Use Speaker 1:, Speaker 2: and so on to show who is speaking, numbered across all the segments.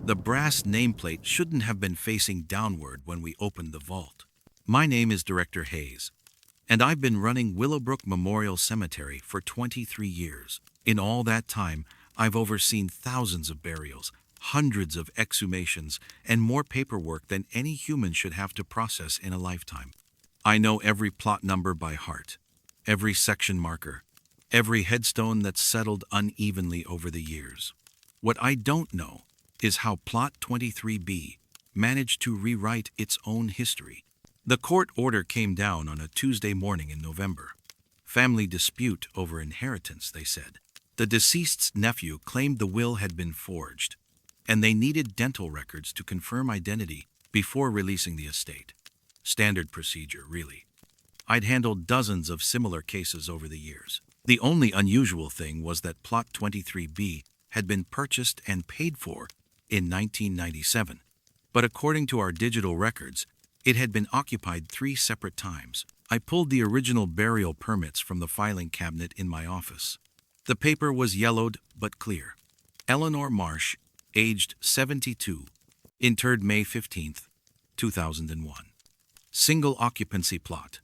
Speaker 1: The brass nameplate shouldn't have been facing downward when we opened the vault. My name is Director Hayes, and I've been running Willowbrook Memorial Cemetery for 23 years. In all that time, I've overseen thousands of burials, hundreds of exhumations, and more paperwork than any human should have to process in a lifetime. I know every plot number by heart, every section marker, every headstone that's settled unevenly over the years. What I don't know is how Plot 23B managed to rewrite its own history. The court order came down on a Tuesday morning in November. Family dispute over inheritance, they said. The deceased's nephew claimed the will had been forged, and they needed dental records to confirm identity before releasing the estate. Standard procedure, really. I'd handled dozens of similar cases over the years. The only unusual thing was that Plot 23B had been purchased and paid for in 1997. But according to our digital records, it had been occupied 3 separate times. I pulled the original burial permits from the filing cabinet in my office. The paper was yellowed but clear. Eleanor Marsh, aged 72, interred May 15, 2001. Single occupancy plot.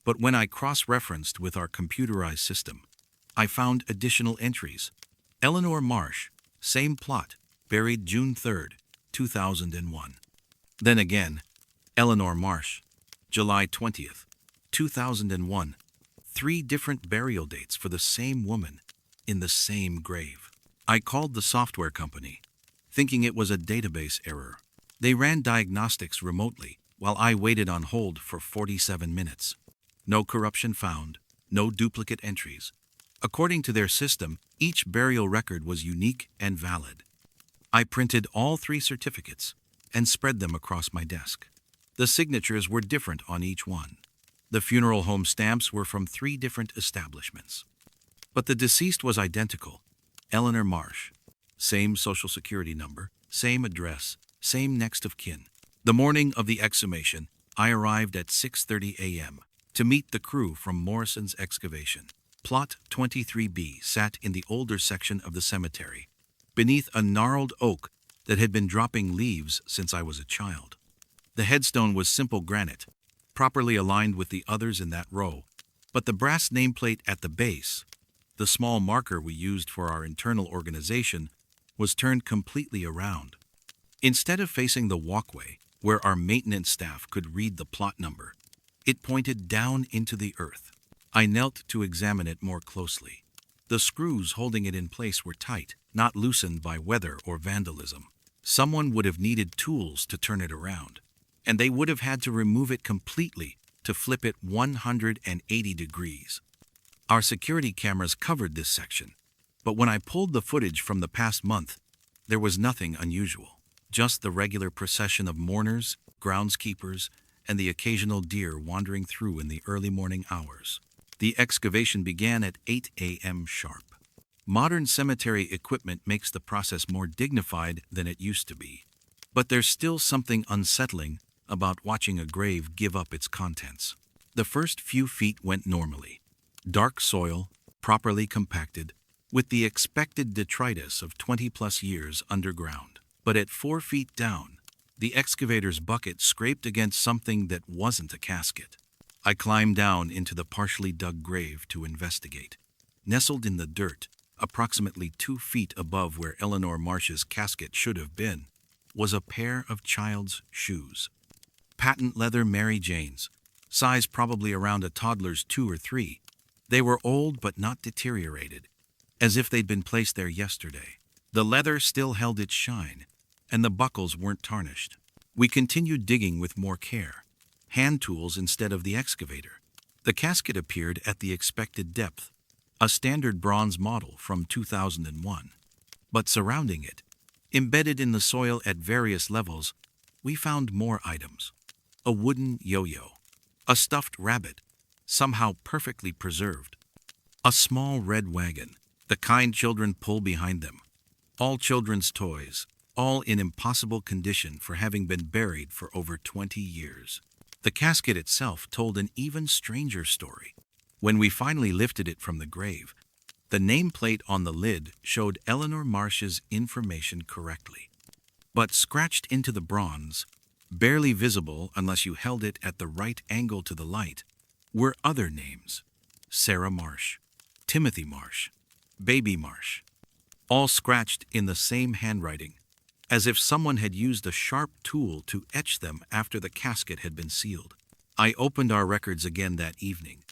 Speaker 1: But when I cross-referenced with our computerized system, I found additional entries. Eleanor Marsh, same plot, buried June 3, 2001. Then again, Eleanor Marsh, July 20, 2001. 3 different burial dates for the same woman in the same grave. I called the software company, thinking it was a database error. They ran diagnostics remotely while I waited on hold for 47 minutes. No corruption found, no duplicate entries. According to their system, each burial record was unique and valid. I printed all 3 certificates and spread them across my desk. The signatures were different on each one. The funeral home stamps were from 3 different establishments. But the deceased was identical. Eleanor Marsh. Same social security number, same address, same next of kin. The morning of the exhumation, I arrived at 6:30 a.m. to meet the crew from Morrison's excavation. Plot 23B sat in the older section of the cemetery, beneath a gnarled oak that had been dropping leaves since I was a child. The headstone was simple granite, properly aligned with the others in that row, but the brass nameplate at the base, the small marker we used for our internal organization, was turned completely around. Instead of facing the walkway, where our maintenance staff could read the plot number, it pointed down into the earth. I knelt to examine it more closely. The screws holding it in place were tight, not loosened by weather or vandalism. Someone would have needed tools to turn it around, and they would have had to remove it completely to flip it 180 degrees. Our security cameras covered this section, but when I pulled the footage from the past month, there was nothing unusual. Just the regular procession of mourners, groundskeepers, and the occasional deer wandering through in the early morning hours. The excavation began at 8 a.m. sharp. Modern cemetery equipment makes the process more dignified than it used to be. But there's still something unsettling about watching a grave give up its contents. The first few feet went normally. Dark soil, properly compacted, with the expected detritus of 20-plus years underground. But at 4 feet down, the excavator's bucket scraped against something that wasn't a casket. I climbed down into the partially dug grave to investigate. Nestled in the dirt, approximately 2 feet above where Eleanor Marsh's casket should have been, was a pair of child's shoes. Patent leather Mary Janes, size probably around a toddler's 2 or 3. They were old but not deteriorated, as if they'd been placed there yesterday. The leather still held its shine, and the buckles weren't tarnished. We continued digging with more care, hand tools instead of the excavator. The casket appeared at the expected depth, a standard bronze model from 2001. But surrounding it, embedded in the soil at various levels, we found more items. A wooden yo-yo, a stuffed rabbit, somehow perfectly preserved, a small red wagon, the kind children pull behind them, all children's toys, all in impossible condition for having been buried for over 20 years. The casket itself told an even stranger story. When we finally lifted it from the grave, the nameplate on the lid showed Eleanor Marsh's information correctly. but scratched into the bronze, barely visible unless you held it at the right angle to the light, were other names: Sarah Marsh, Timothy Marsh, Baby Marsh, all scratched in the same handwriting, as if someone had used a sharp tool to etch them after the casket had been sealed. I opened our records again that evening,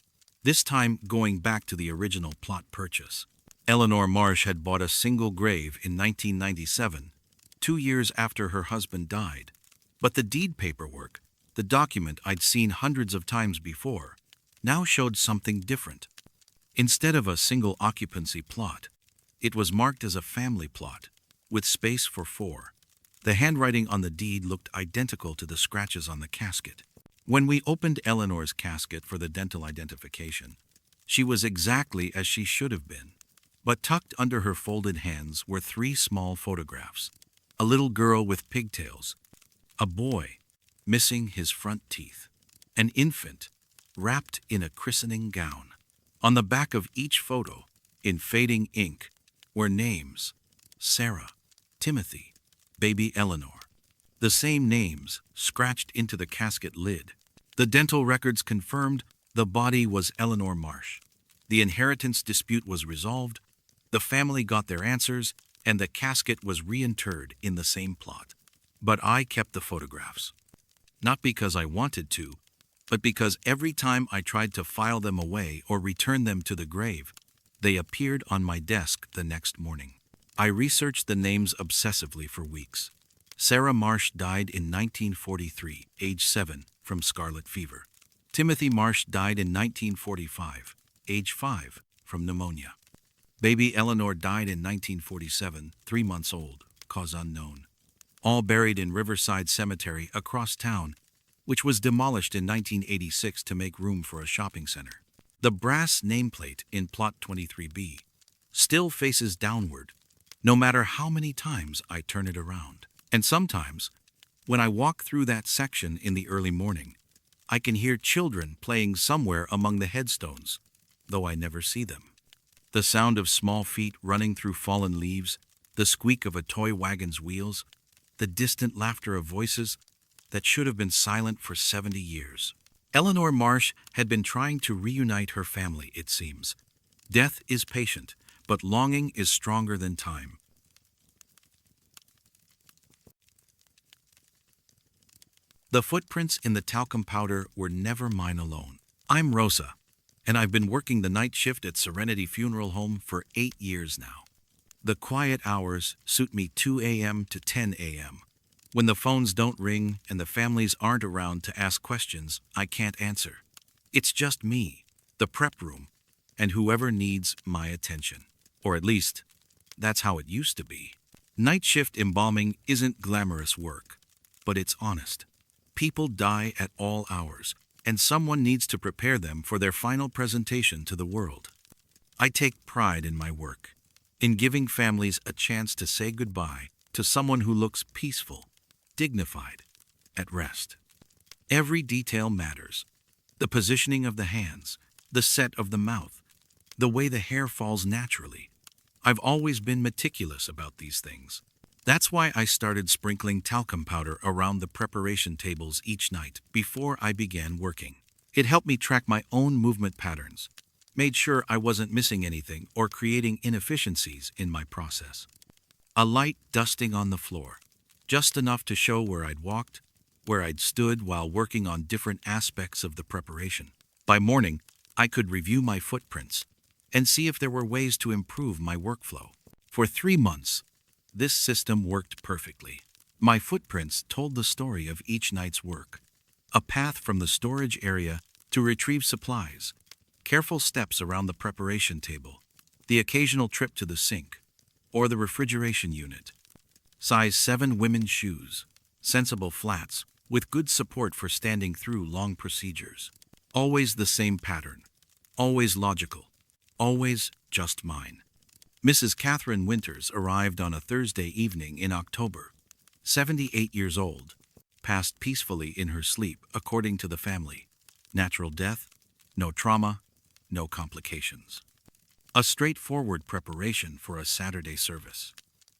Speaker 1: this time going back to the original plot purchase. Eleanor Marsh had bought a single grave in 1997, 2 years after her husband died, but the deed paperwork, the document I'd seen hundreds of times before, now showed something different. Instead of a single occupancy plot, it was marked as a family plot, with space for 4. The handwriting on the deed looked identical to the scratches on the casket. When we opened Eleanor's casket for the dental identification, she was exactly as she should have been. But tucked under her folded hands were 3 small photographs: a little girl with pigtails, a boy missing his front teeth, an infant wrapped in a christening gown. On the back of each photo, in fading ink, were names: Sarah, Timothy, Baby Eleanor. The same names scratched into the casket lid. The dental records confirmed the body was Eleanor Marsh. The inheritance dispute was resolved, the family got their answers, and the casket was reinterred in the same plot. But I kept the photographs. Not because I wanted to, but because every time I tried to file them away or return them to the grave, they appeared on my desk the next morning. I researched the names obsessively for weeks. Sarah Marsh died in 1943, age 7, from scarlet fever. Timothy Marsh died in 1945, age 5, from pneumonia. Baby Eleanor died in 1947, 3 months old, cause unknown. All buried in Riverside Cemetery across town, which was demolished in 1986 to make room for a shopping center. The brass nameplate in Plot 23B still faces downward, no matter how many times I turn it around. And sometimes, when I walk through that section in the early morning, I can hear children playing somewhere among the headstones, though I never see them. The sound of small feet running through fallen leaves, the squeak of a toy wagon's wheels, the distant laughter of voices that should have been silent for 70 years. Eleanor Marsh had been trying to reunite her family, it seems. Death is patient, but longing is stronger than time. The footprints in the talcum powder were never mine alone. I'm Rosa, and I've been working the night shift at Serenity Funeral Home for 8 years now. The quiet hours suit me 2 a.m. to 10 a.m. When the phones don't ring and the families aren't around to ask questions I can't answer. It's just me, the prep room, and whoever needs my attention. Or at least, that's how it used to be. Night shift embalming isn't glamorous work, but it's honest. People die at all hours, and someone needs to prepare them for their final presentation to the world. I take pride in my work, in giving families a chance to say goodbye to someone who looks peaceful, dignified, at rest. Every detail matters. The positioning of the hands, the set of the mouth, the way the hair falls naturally. I've always been meticulous about these things. That's why I started sprinkling talcum powder around the preparation tables each night before I began working. It helped me track my own movement patterns, made sure I wasn't missing anything or creating inefficiencies in my process. A light dusting on the floor, just enough to show where I'd walked, where I'd stood while working on different aspects of the preparation. By morning, I could review my footprints and see if there were ways to improve my workflow. For 3 months, this system worked perfectly. My footprints told the story of each night's work. A path from the storage area to retrieve supplies, careful steps around the preparation table, the occasional trip to the sink, or the refrigeration unit. Size 7 women's shoes, sensible flats, with good support for standing through long procedures. Always the same pattern, always logical, always just mine. Mrs. Catherine Winters arrived on a Thursday evening in October, 78 years old, passed peacefully in her sleep according to the family. Natural death, no trauma, no complications. A straightforward preparation for a Saturday service.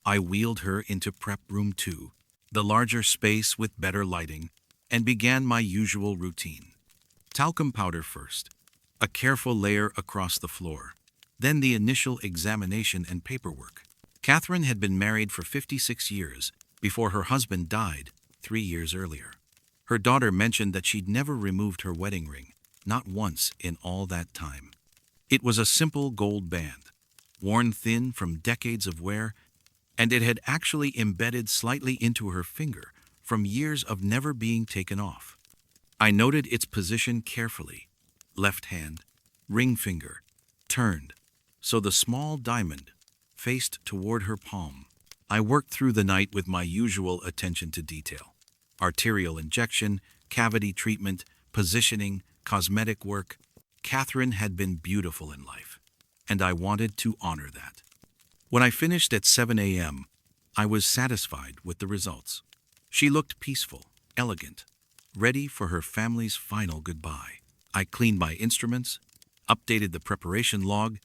Speaker 1: I wheeled her into Prep Room 2, the larger space with better lighting, and began my usual routine. Talcum powder first, a careful layer across the floor, then the initial examination and paperwork. Catherine had been married for 56 years before her husband died 3 years earlier. Her daughter mentioned that she'd never removed her wedding ring, not once in all that time. It was a simple gold band, worn thin from decades of wear, and it had actually embedded slightly into her finger from years of never being taken off. I noted its position carefully. Left hand, ring finger, turned, so the small diamond faced toward her palm. I worked through the night with my usual attention to detail. Arterial injection, cavity treatment, positioning, cosmetic work. Catherine had been beautiful in life, and I wanted to honor that. When I finished at 7 a.m., I was satisfied with the results. She looked peaceful, elegant, ready for her family's final goodbye. I cleaned my instruments, updated the preparation log,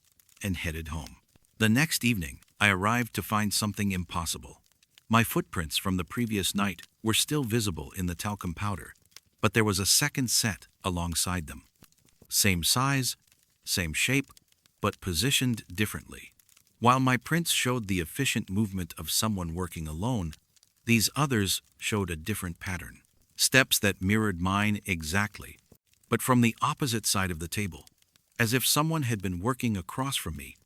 Speaker 1: and headed home. The next evening, I arrived to find something impossible. My footprints from the previous night were still visible in the talcum powder, but there was a second set alongside them. Same size, same shape, but positioned differently. While my prints showed the efficient movement of someone working alone, these others showed a different pattern. Steps that mirrored mine exactly, but from the opposite side of the table, as if someone had been working across from me,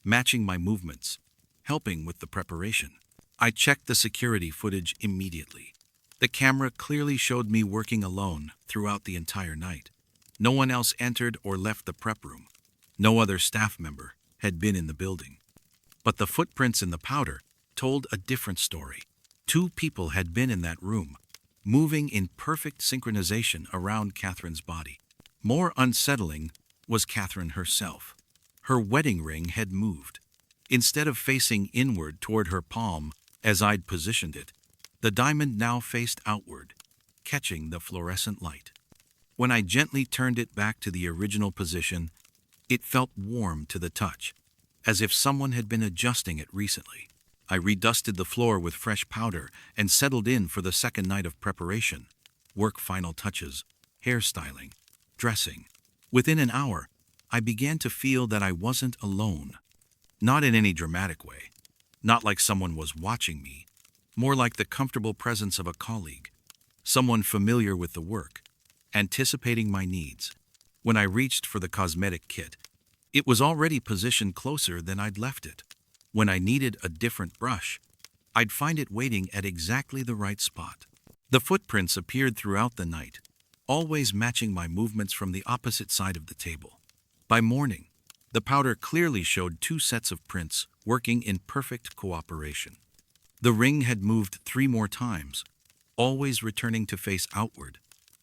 Speaker 1: matching my movements, helping with the preparation. I checked the security footage immediately. The camera clearly showed me working alone throughout the entire night. No one else entered or left the prep room. No other staff member had been in the building. But the footprints in the powder told a different story. 2 people had been in that room, moving in perfect synchronization around Catherine's body. More unsettling was Catherine herself. Her wedding ring had moved. Instead of facing inward toward her palm, as I'd positioned it, the diamond now faced outward, catching the fluorescent light. When I gently turned it back to the original position, it felt warm to the touch, as if someone had been adjusting it recently. I redusted the floor with fresh powder and settled in for the second night of preparation. Work final touches, hairstyling, dressing. Within an hour, I began to feel that I wasn't alone. Not in any dramatic way. Not like someone was watching me. More like the comfortable presence of a colleague. Someone familiar with the work, anticipating my needs. When I reached for the cosmetic kit, it was already positioned closer than I'd left it. When I needed a different brush, I'd find it waiting at exactly the right spot. The footprints appeared throughout the night, always matching my movements from the opposite side of the table. By morning, the powder clearly showed 2 sets of prints working in perfect cooperation. The ring had moved 3 more times, always returning to face outward,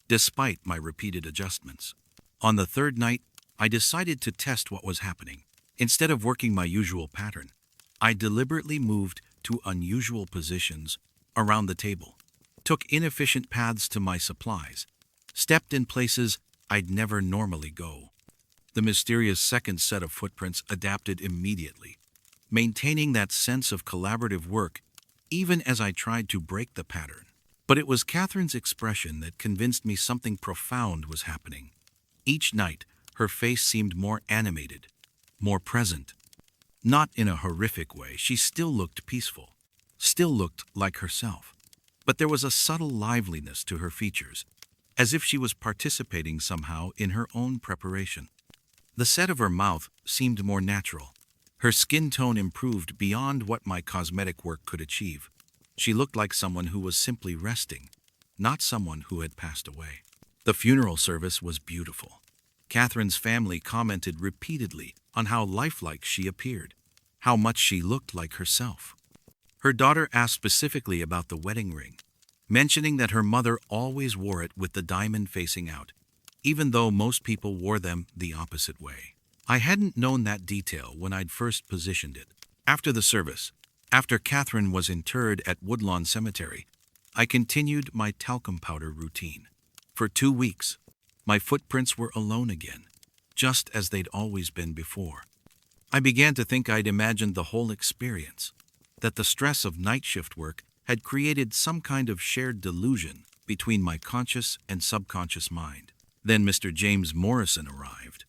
Speaker 1: despite my repeated adjustments. On the 3rd night, I decided to test what was happening. Instead of working my usual pattern, I deliberately moved to unusual positions around the table, took inefficient paths to my supplies, stepped in places I'd never normally go. The mysterious second set of footprints adapted immediately, maintaining that sense of collaborative work even as I tried to break the pattern. But it was Catherine's expression that convinced me something profound was happening. Each night, her face seemed more animated, more present. Not in a horrific way, she still looked peaceful, still looked like herself. But there was a subtle liveliness to her features, as if she was participating somehow in her own preparation. The set of her mouth seemed more natural. Her skin tone improved beyond what my cosmetic work could achieve. She looked like someone who was simply resting, not someone who had passed away. The funeral service was beautiful. Catherine's family commented repeatedly on how lifelike she appeared, how much she looked like herself. Her daughter asked specifically about the wedding ring, mentioning that her mother always wore it with the diamond facing out, even though most people wore them the opposite way. I hadn't known that detail when I'd first positioned it. After the service, after Catherine was interred at Woodlawn Cemetery, I continued my talcum powder routine. For 2 weeks, my footprints were alone again, just as they'd always been before. I began to think I'd imagined the whole experience, that the stress of night shift work had created some kind of shared delusion between my conscious and subconscious mind. Then Mr. James Morrison arrived,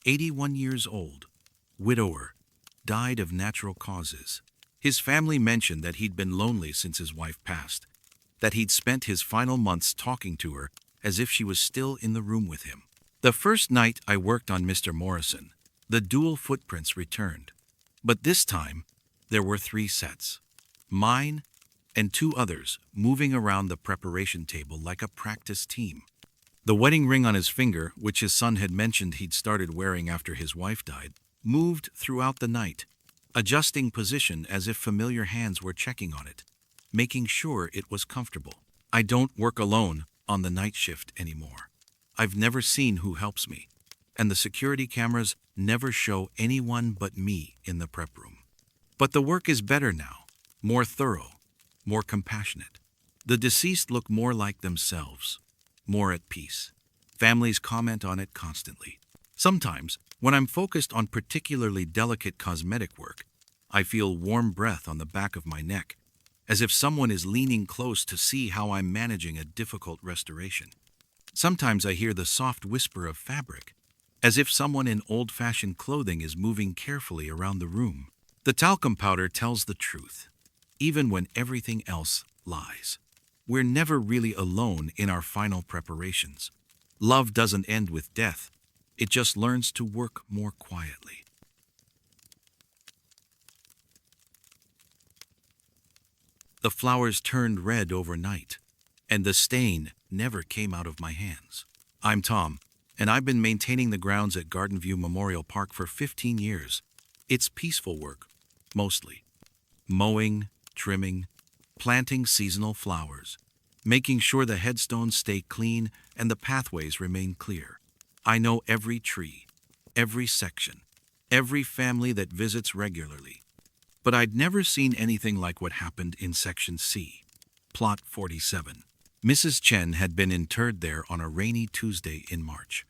Speaker 1: 81 years old, widower, died of natural causes. His family mentioned that he'd been lonely since his wife passed, that he'd spent his final months talking to her as if she was still in the room with him. The first night I worked on Mr. Morrison, the dual footprints returned. But this time, there were 3 sets. Mine and 2 others moving around the preparation table like a practice team. The wedding ring on his finger, which his son had mentioned he'd started wearing after his wife died, moved throughout the night, adjusting position as if familiar hands were checking on it, making sure it was comfortable. I don't work alone on the night shift anymore. I've never seen who helps me, and the security cameras never show anyone but me in the prep room. But the work is better now, more thorough, more compassionate. The deceased look more like themselves, more at peace. Families comment on it constantly. Sometimes, when I'm focused on particularly delicate cosmetic work, I feel warm breath on the back of my neck, as if someone is leaning close to see how I'm managing a difficult restoration. Sometimes I hear the soft whisper of fabric, as if someone in old-fashioned clothing is moving carefully around the room. The talcum powder tells the truth, even when everything else lies. We're never really alone in our final preparations. Love doesn't end with death. It just learns to work more quietly. The flowers turned red overnight, and the stain never came out of my hands. I'm Tom, and I've been maintaining the grounds at Garden View Memorial Park for 15 years. It's peaceful work, mostly. Mowing, trimming, planting seasonal flowers, making sure the headstones stay clean and the pathways remain clear. I know every tree, every section, every family that visits regularly. But I'd never seen anything like what happened in Section C, Plot 47. Mrs. Chen had been interred there on a rainy Tuesday in March.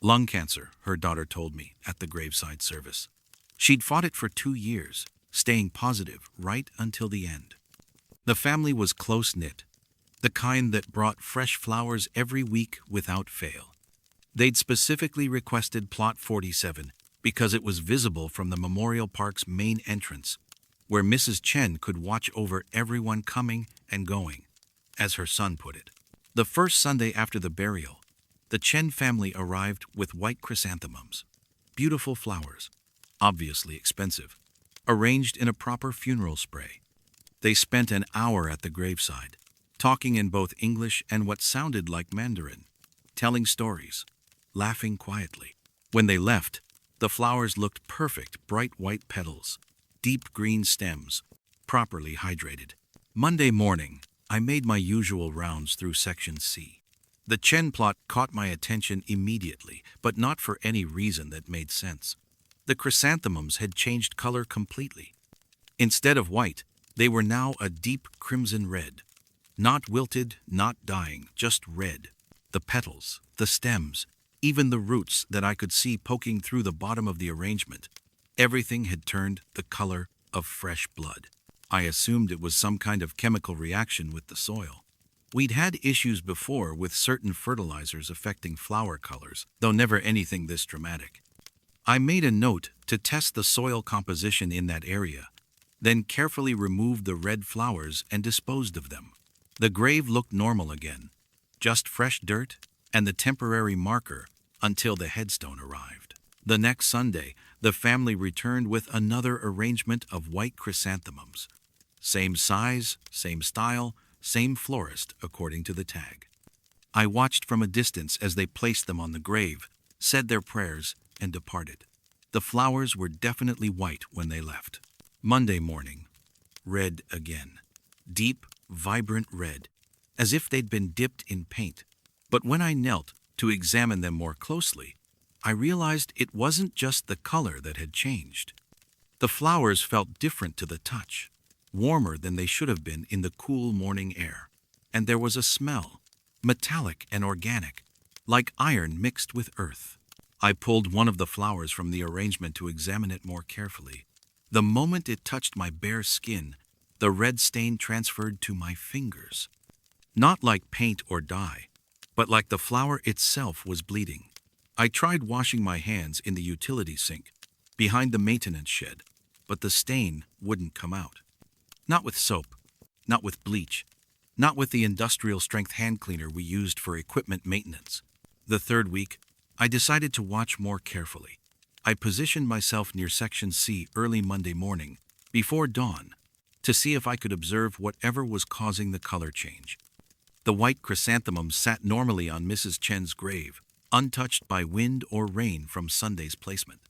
Speaker 1: Lung cancer, her daughter told me at the graveside service. She'd fought it for 2 years, staying positive right until the end. The family was close-knit, the kind that brought fresh flowers every week without fail. They'd specifically requested Plot 47 because it was visible from the memorial park's main entrance, where Mrs. Chen could watch over everyone coming and going, as her son put it. The first Sunday after the burial, the Chen family arrived with white chrysanthemums, beautiful flowers, obviously expensive, arranged in a proper funeral spray. They spent an hour at the graveside, talking in both English and what sounded like Mandarin, telling stories, laughing quietly. When they left, the flowers looked perfect, bright white petals, deep green stems, properly hydrated. Monday morning, I made my usual rounds through Section C. The Chen plot caught my attention immediately, but not for any reason that made sense. The chrysanthemums had changed color completely. Instead of white, they were now a deep crimson red. Not wilted, not dying, just red. The petals, the stems, even the roots that I could see poking through the bottom of the arrangement. Everything had turned the color of fresh blood. I assumed it was some kind of chemical reaction with the soil. We'd had issues before with certain fertilizers affecting flower colors, though never anything this dramatic. I made a note to test the soil composition in that area, then carefully removed the red flowers and disposed of them. The grave looked normal again, just fresh dirt and the temporary marker until the headstone arrived. The next Sunday, the family returned with another arrangement of white chrysanthemums. Same size, same style, same florist, according to the tag. I watched from a distance as they placed them on the grave, said their prayers, and departed. The flowers were definitely white when they left. Monday morning, red again. Deep, vibrant red, as if they'd been dipped in paint. But when I knelt to examine them more closely, I realized it wasn't just the color that had changed. The flowers felt different to the touch, warmer than they should have been in the cool morning air. And there was a smell, metallic and organic, like iron mixed with earth. I pulled one of the flowers from the arrangement to examine it more carefully. The moment it touched my bare skin, The red stain transferred to my fingers. Not like paint or dye, but like the flower itself was bleeding. I tried washing my hands in the utility sink, behind the maintenance shed, but the stain wouldn't come out. Not with soap, not with bleach, not with the industrial-strength hand cleaner we used for equipment maintenance. The third week, I decided to watch more carefully. I positioned myself near Section C early Monday morning, before dawn, to see if I could observe whatever was causing the color change. The white chrysanthemums sat normally on Mrs. Chen's grave, untouched by wind or rain from Sunday's placement.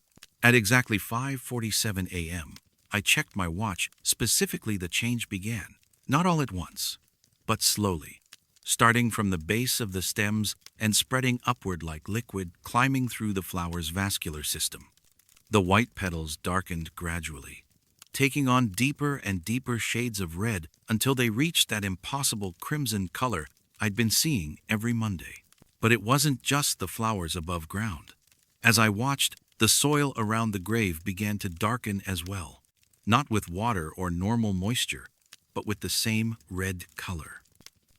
Speaker 1: At exactly 5:47 a.m., I checked my watch. Specifically, the change began, not all at once, but slowly, starting from the base of the stems and spreading upward like liquid, climbing through the flower's vascular system. The white petals darkened gradually, taking on deeper and deeper shades of red until they reached that impossible crimson color I'd been seeing every Monday. But it wasn't just the flowers above ground. As I watched, the soil around the grave began to darken as well, not with water or normal moisture, but with the same red color.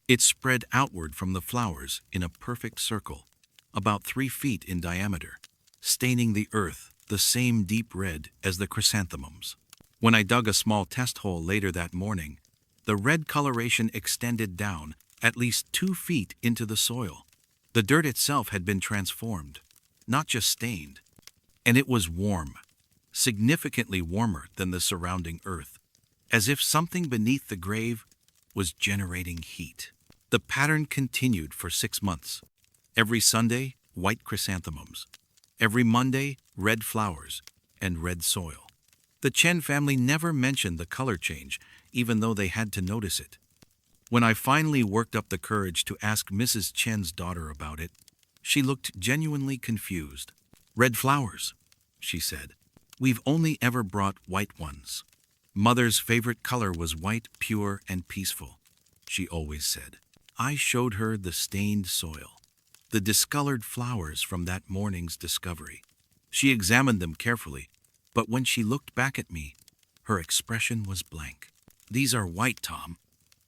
Speaker 1: It spread outward from the flowers in a perfect circle, about 3 feet in diameter, staining the earth the same deep red as the chrysanthemums. When I dug a small test hole later that morning, the red coloration extended down at least 2 feet into the soil. The dirt itself had been transformed, not just stained, and it was warm, significantly warmer than the surrounding earth, as if something beneath the grave was generating heat. The pattern continued for 6 months. Every Sunday, white chrysanthemums. Every Monday, red flowers and red soil. The Chen family never mentioned the color change, even though they had to notice it. When I finally worked up the courage to ask Mrs. Chen's daughter about it, she looked genuinely confused. "Red flowers," she said. "We've only ever brought white ones. Mother's favorite color was white, pure and peaceful," she always said. I showed her the stained soil, the discolored flowers from that morning's discovery. She examined them carefully, but when she looked back at me, her expression was blank. "These are white, Tom,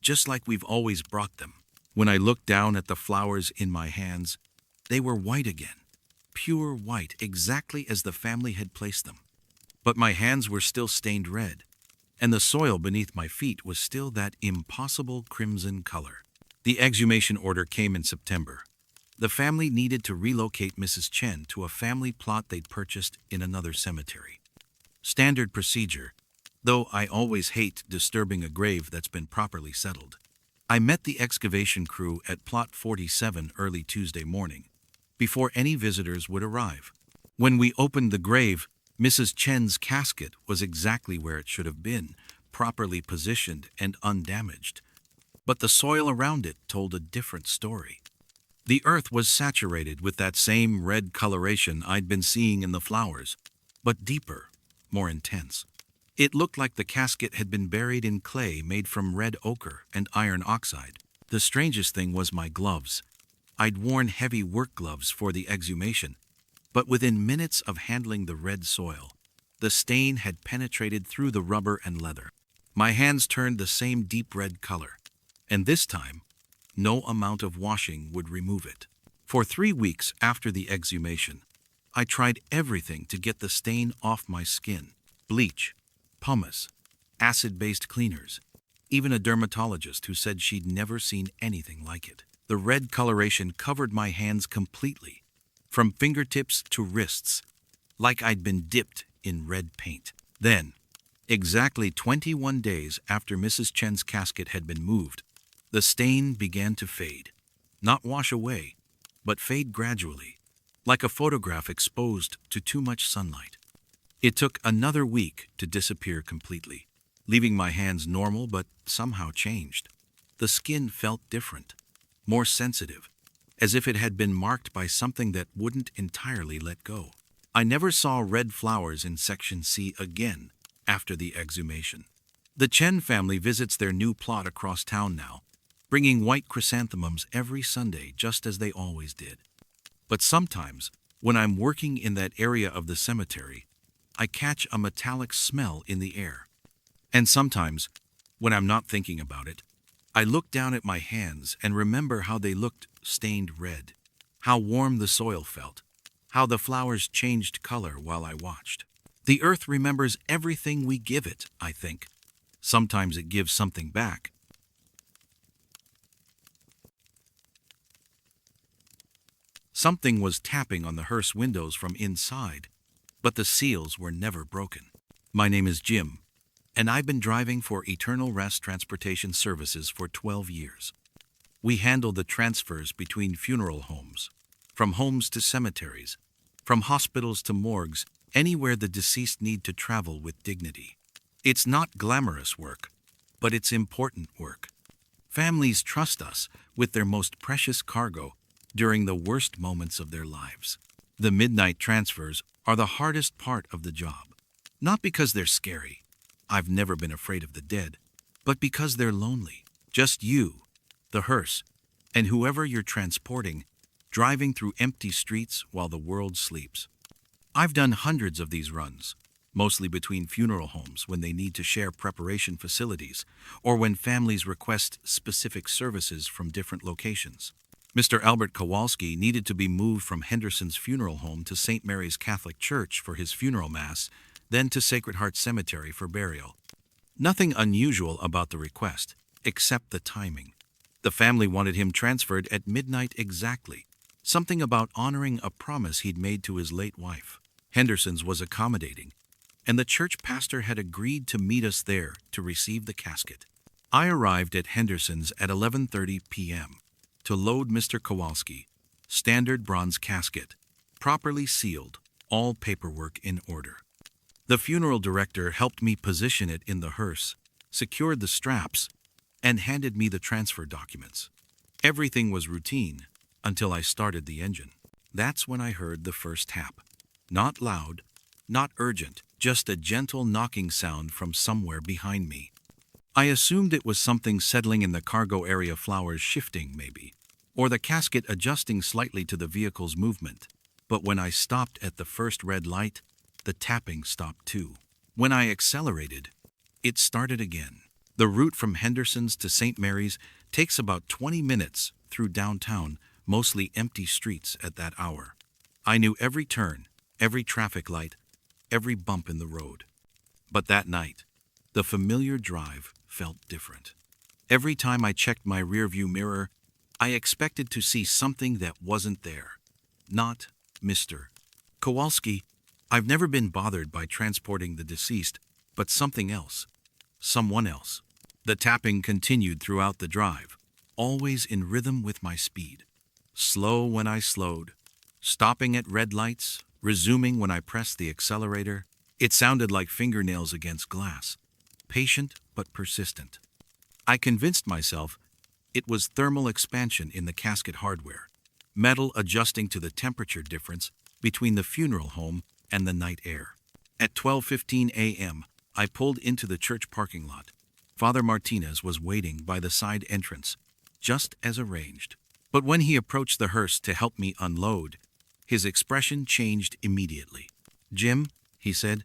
Speaker 1: just like we've always brought them." When I looked down at the flowers in my hands, they were white again, pure white, exactly as the family had placed them. But my hands were still stained red, and the soil beneath my feet was still that impossible crimson color. The exhumation order came in September. The family needed to relocate Mrs. Chen to a family plot they'd purchased in another cemetery. Standard procedure, though I always hate disturbing a grave that's been properly settled. I met the excavation crew at Plot 47 early Tuesday morning, before any visitors would arrive. When we opened the grave, Mrs. Chen's casket was exactly where it should have been, properly positioned and undamaged. But the soil around it told a different story. The earth was saturated with that same red coloration I'd been seeing in the flowers, but deeper, more intense. It looked like the casket had been buried in clay made from red ochre and iron oxide. The strangest thing was my gloves. I'd worn heavy work gloves for the exhumation, but within minutes of handling the red soil, the stain had penetrated through the rubber and leather. My hands turned the same deep red color, and this time, no amount of washing would remove it. For 3 weeks after the exhumation, I tried everything to get the stain off my skin. Bleach, pumice, acid-based cleaners, even a dermatologist who said she'd never seen anything like it. The red coloration covered my hands completely, from fingertips to wrists, like I'd been dipped in red paint. Then, exactly 21 days after Mrs. Chen's casket had been moved, the stain began to fade. Not wash away, but fade gradually, like a photograph exposed to too much sunlight. It took another week to disappear completely, leaving my hands normal but somehow changed. The skin felt different, more sensitive, as if it had been marked by something that wouldn't entirely let go. I never saw red flowers in Section C again after the exhumation. The Chen family visits their new plot across town now, bringing white chrysanthemums every Sunday just as they always did. But sometimes, when I'm working in that area of the cemetery, I catch a metallic smell in the air. And sometimes, When I'm not thinking about it, I look down at my hands and remember how they looked stained red, how warm the soil felt, how the flowers changed color while I watched. The earth remembers everything we give it, I think. Sometimes it gives something back. Something was tapping on the hearse windows from inside, but the seals were never broken. My name is Jim, and I've been driving for Eternal Rest Transportation Services for 12 years. We handle the transfers between funeral homes, from homes to cemeteries, from hospitals to morgues, anywhere the deceased need to travel with dignity. It's not glamorous work, but it's important work. Families trust us with their most precious cargo during the worst moments of their lives. The midnight transfers are the hardest part of the job. Not because they're scary, I've never been afraid of the dead, but because they're lonely. Just you, the hearse, and whoever you're transporting, driving through empty streets while the world sleeps. I've done hundreds of these runs, mostly between funeral homes when they need to share preparation facilities or when families request specific services from different locations. Mr. Albert Kowalski needed to be moved from Henderson's funeral home to St. Mary's Catholic Church for his funeral mass, then to Sacred Heart Cemetery for burial. Nothing unusual about the request, except the timing. The family wanted him transferred at midnight exactly, something about honoring a promise he'd made to his late wife. Henderson's was accommodating, and the church pastor had agreed to meet us there to receive the casket. I arrived at Henderson's at 11:30 p.m. to load Mr. Kowalski, standard bronze casket, properly sealed, all paperwork in order. The funeral director helped me position it in the hearse, secured the straps, and handed me the transfer documents. Everything was routine until I started the engine. That's when I heard the first tap. Not loud, not urgent, just a gentle knocking sound from somewhere behind me. I assumed it was something settling in the cargo area, flowers shifting maybe, or the casket adjusting slightly to the vehicle's movement. But when I stopped at the first red light, the tapping stopped too. When I accelerated, it started again. The route from Henderson's to St. Mary's takes about 20 minutes through downtown, mostly empty streets at that hour. I knew every turn, every traffic light, every bump in the road. But that night, the familiar drive felt different. Every time I checked my rearview mirror, I expected to see something that wasn't there. Not Mr. Kowalski. I've never been bothered by transporting the deceased, but something else. Someone else. The tapping continued throughout the drive, always in rhythm with my speed. Slow when I slowed, stopping at red lights, resuming when I pressed the accelerator. It sounded like fingernails against glass, patient but persistent. I convinced myself it was thermal expansion in the casket hardware, metal adjusting to the temperature difference between the funeral home and the night air. At 12:15 a.m., I pulled into the church parking lot. Father Martinez was waiting by the side entrance, just as arranged. But when he approached the hearse to help me unload, his expression changed immediately. "Jim," he said,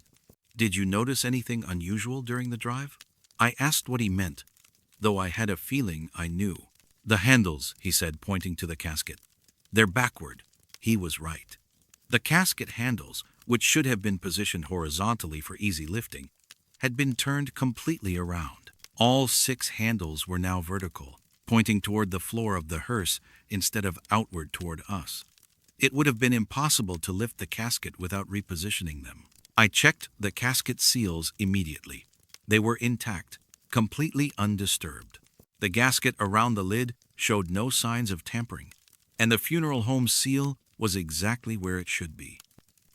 Speaker 1: "did you notice anything unusual during the drive?" I asked what he meant, though I had a feeling I knew. "The handles," he said, pointing to the casket. "They're backward." He was right. The casket handles, which should have been positioned horizontally for easy lifting, had been turned completely around. All 6 handles were now vertical, pointing toward the floor of the hearse instead of outward toward us. It would have been impossible to lift the casket without repositioning them. I checked the casket seals immediately. They were intact, completely undisturbed. The gasket around the lid showed no signs of tampering, and the funeral home seal was exactly where it should be.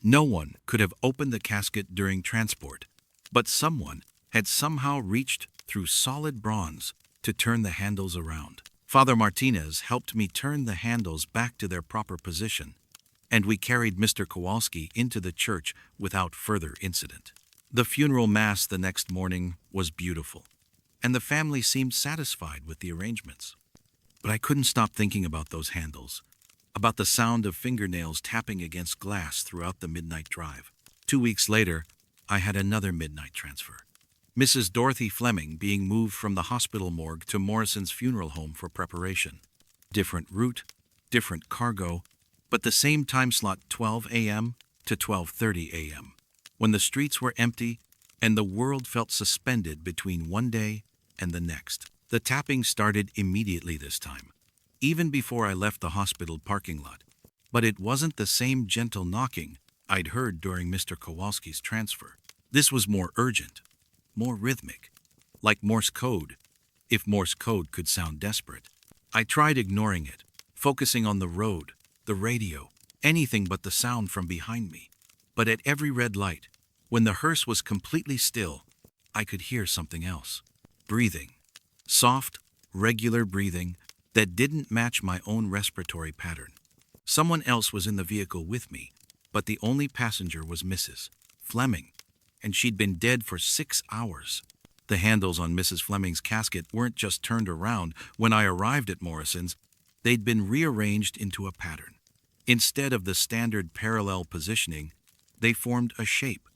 Speaker 1: No one could have opened the casket during transport, but someone had somehow reached through solid bronze to turn the handles around. Father Martinez helped me turn the handles back to their proper position, and we carried Mr. Kowalski into the church without further incident. The funeral mass the next morning was beautiful, and the family seemed satisfied with the arrangements. But I couldn't stop thinking about those handles, about the sound of fingernails tapping against glass throughout the midnight drive. 2 weeks later, I had another midnight transfer. Mrs. Dorothy Fleming being moved from the hospital morgue to Morrison's funeral home for preparation. Different route, different cargo, but the same time slot, 12 a.m. to 12:30 a.m., when the streets were empty and the world felt suspended between one day and the next. The tapping started immediately this time, even before I left the hospital parking lot. But it wasn't the same gentle knocking I'd heard during Mr. Kowalski's transfer. This was more urgent, more rhythmic, like Morse code, if Morse code could sound desperate. I tried ignoring it, focusing on the road, the radio, anything but the sound from behind me. But at every red light, when the hearse was completely still, I could hear something else. Breathing. Soft, regular breathing that didn't match my own respiratory pattern. Someone else was in the vehicle with me, but the only passenger was Mrs. Fleming, and she'd been dead for 6 hours. The handles on Mrs. Fleming's casket weren't just turned around when I arrived at Morrison's, they'd been rearranged into a pattern. Instead of the standard parallel positioning, they formed a shape.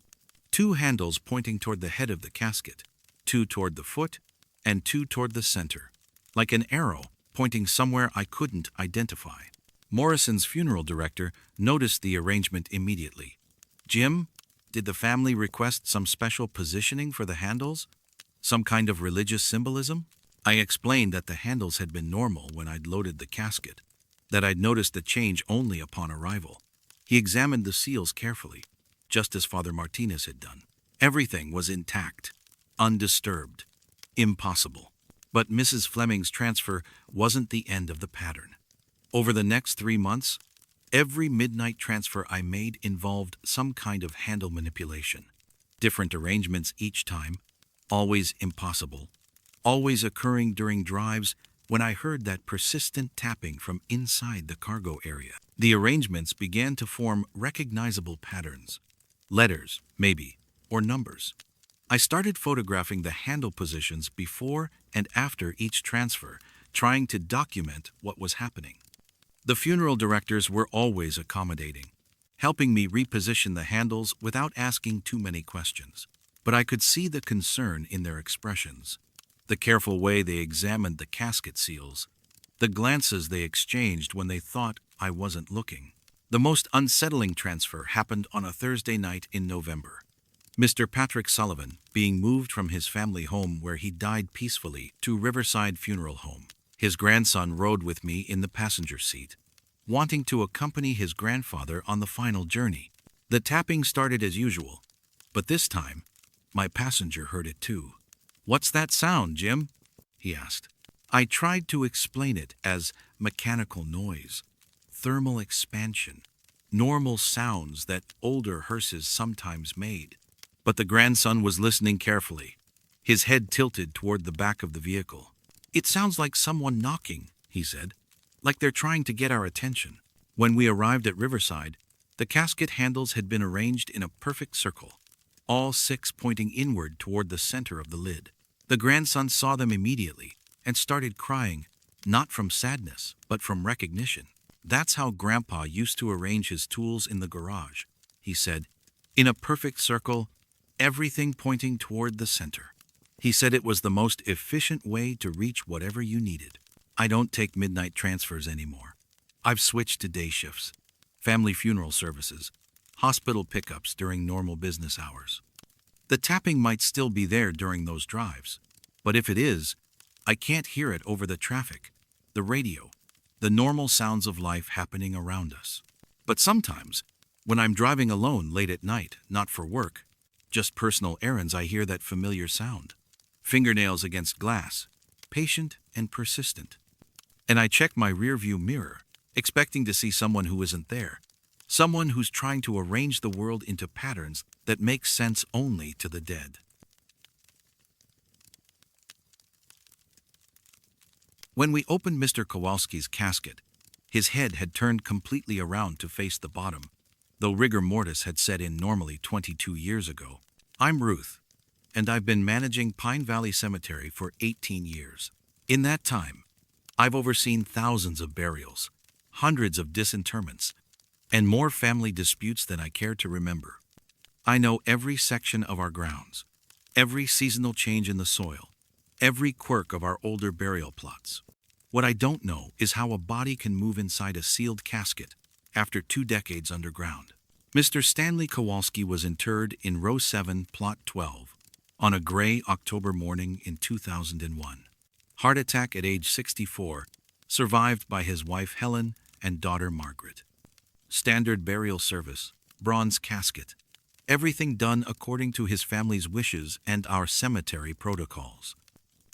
Speaker 1: 2 handles pointing toward the head of the casket, 2 toward the foot, and 2 toward the center, like an arrow pointing somewhere I couldn't identify. Morrison's funeral director noticed the arrangement immediately. "Jim, did the family request some special positioning for the handles? Some kind of religious symbolism?" I explained that the handles had been normal when I'd loaded the casket, that I'd noticed the change only upon arrival. He examined the seals carefully, just as Father Martinez had done. Everything was intact, undisturbed, impossible. But Mrs. Fleming's transfer wasn't the end of the pattern. Over the next 3 months, every midnight transfer I made involved some kind of handle manipulation. Different arrangements each time, always impossible, always occurring during drives when I heard that persistent tapping from inside the cargo area. The arrangements began to form recognizable patterns. Letters, maybe, or numbers. I started photographing the handle positions before and after each transfer, trying to document what was happening. The funeral directors were always accommodating, helping me reposition the handles without asking too many questions. But I could see the concern in their expressions, the careful way they examined the casket seals, the glances they exchanged when they thought I wasn't looking. The most unsettling transfer happened on a Thursday night in November. Mr. Patrick Sullivan being moved from his family home where he died peacefully to Riverside Funeral Home. His grandson rode with me in the passenger seat, wanting to accompany his grandfather on the final journey. The tapping started as usual, but this time, my passenger heard it too. "What's that sound, Jim?" he asked. I tried to explain it as mechanical noise, thermal expansion, normal sounds that older hearses sometimes made. But the grandson was listening carefully, his head tilted toward the back of the vehicle. "It sounds like someone knocking," he said, "like they're trying to get our attention." When we arrived at Riverside, the casket handles had been arranged in a perfect circle, all 6 pointing inward toward the center of the lid. The grandson saw them immediately and started crying, not from sadness, but from recognition. "That's how Grandpa used to arrange his tools in the garage," he said, "in a perfect circle, everything pointing toward the center." He said it was the most efficient way to reach whatever you needed. I don't take midnight transfers anymore. I've switched to day shifts, family funeral services, hospital pickups during normal business hours. The tapping might still be there during those drives, but if it is, I can't hear it over the traffic, the radio, the normal sounds of life happening around us. But sometimes, when I'm driving alone late at night, not for work, just personal errands, I hear that familiar sound. Fingernails against glass, patient and persistent. And I check my rearview mirror, expecting to see someone who isn't there. Someone who's trying to arrange the world into patterns that make sense only to the dead. When we opened Mr. Kowalski's casket, his head had turned completely around to face the bottom, though rigor mortis had set in normally 22 years ago. I'm Ruth, and I've been managing Pine Valley Cemetery for 18 years. In that time, I've overseen thousands of burials, hundreds of disinterments, and more family disputes than I care to remember. I know every section of our grounds, every seasonal change in the soil, every quirk of our older burial plots. What I don't know is how a body can move inside a sealed casket after 2 decades underground. Mr. Stanley Kowalski was interred in row 7, plot 12, on a gray October morning in 2001. Heart attack at age 64, survived by his wife Helen and daughter Margaret. Standard burial service, bronze casket, everything done according to his family's wishes and our cemetery protocols.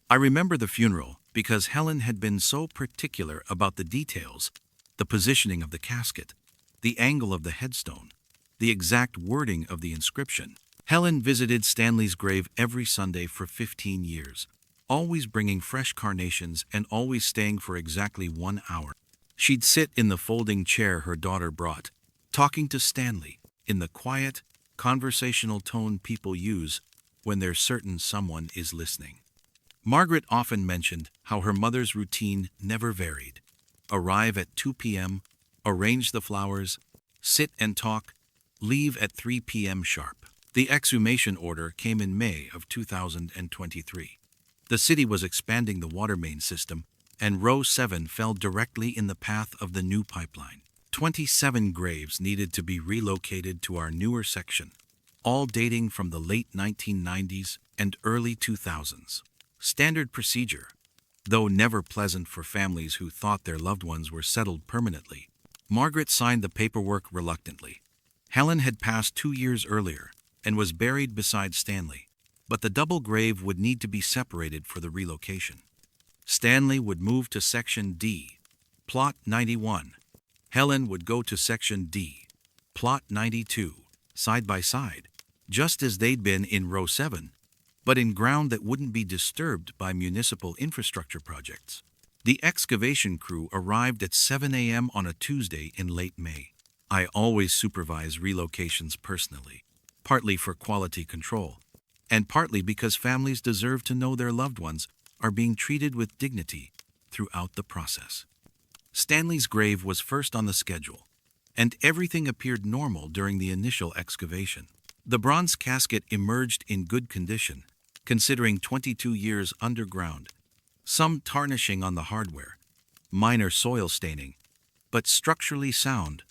Speaker 1: I remember the funeral because Helen had been so particular about the details, the positioning of the casket, the angle of the headstone, the exact wording of the inscription. Helen visited Stanley's grave every Sunday for 15 years, always bringing fresh carnations and always staying for exactly 1 hour. She'd sit in the folding chair her daughter brought, talking to Stanley in the quiet, conversational tone people use when they're certain someone is listening. Margaret often mentioned how her mother's routine never varied. Arrive at 2 p.m., arrange the flowers, sit and talk, leave at 3 p.m. sharp. The exhumation order came in May of 2023. The city was expanding the water main system, and row 7 fell directly in the path of the new pipeline. 27 graves needed to be relocated to our newer section, all dating from the late 1990s and early 2000s. Standard procedure, though never pleasant for families who thought their loved ones were settled permanently. Margaret signed the paperwork reluctantly. Helen had passed 2 years earlier and was buried beside Stanley, but the double grave would need to be separated for the relocation. Stanley would move to Section D, Plot 91. Helen would go to Section D, Plot 92, side by side, just as they'd been in row 7, but in ground that wouldn't be disturbed by municipal infrastructure projects. The excavation crew arrived at 7 a.m. on a Tuesday in late May. I always supervise relocations personally, partly for quality control, and partly because families deserve to know their loved ones are being treated with dignity throughout the process. Stanley's grave was first on the schedule, and everything appeared normal during the initial excavation. The bronze casket emerged in good condition, considering 22 years underground, some tarnishing on the hardware, minor soil staining, but structurally sound.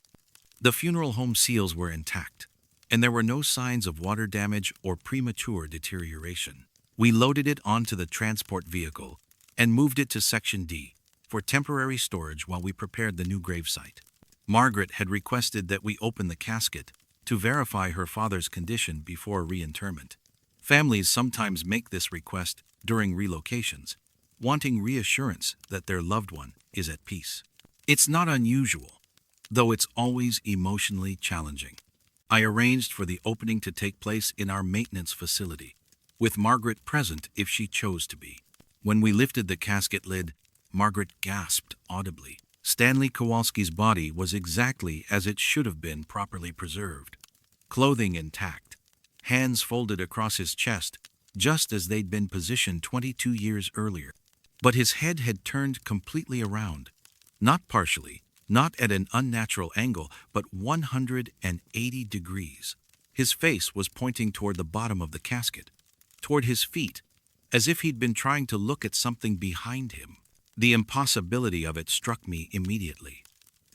Speaker 1: The funeral home seals were intact, and there were no signs of water damage or premature deterioration. We loaded it onto the transport vehicle and moved it to Section D for temporary storage while we prepared the new gravesite. Margaret had requested that we open the casket to verify her father's condition before reinterment. Families sometimes make this request during relocations, wanting reassurance that their loved one is at peace. It's not unusual, though it's always emotionally challenging. I arranged for the opening to take place in our maintenance facility, with Margaret present if she chose to be. When we lifted the casket lid, Margaret gasped audibly. Stanley Kowalski's body was exactly as it should have been, properly preserved. Clothing intact, hands folded across his chest, just as they'd been positioned 22 years earlier. But his head had turned completely around, not partially, not at an unnatural angle, but 180 degrees. His face was pointing toward the bottom of the casket, toward his feet, as if he'd been trying to look at something behind him. The impossibility of it struck me immediately.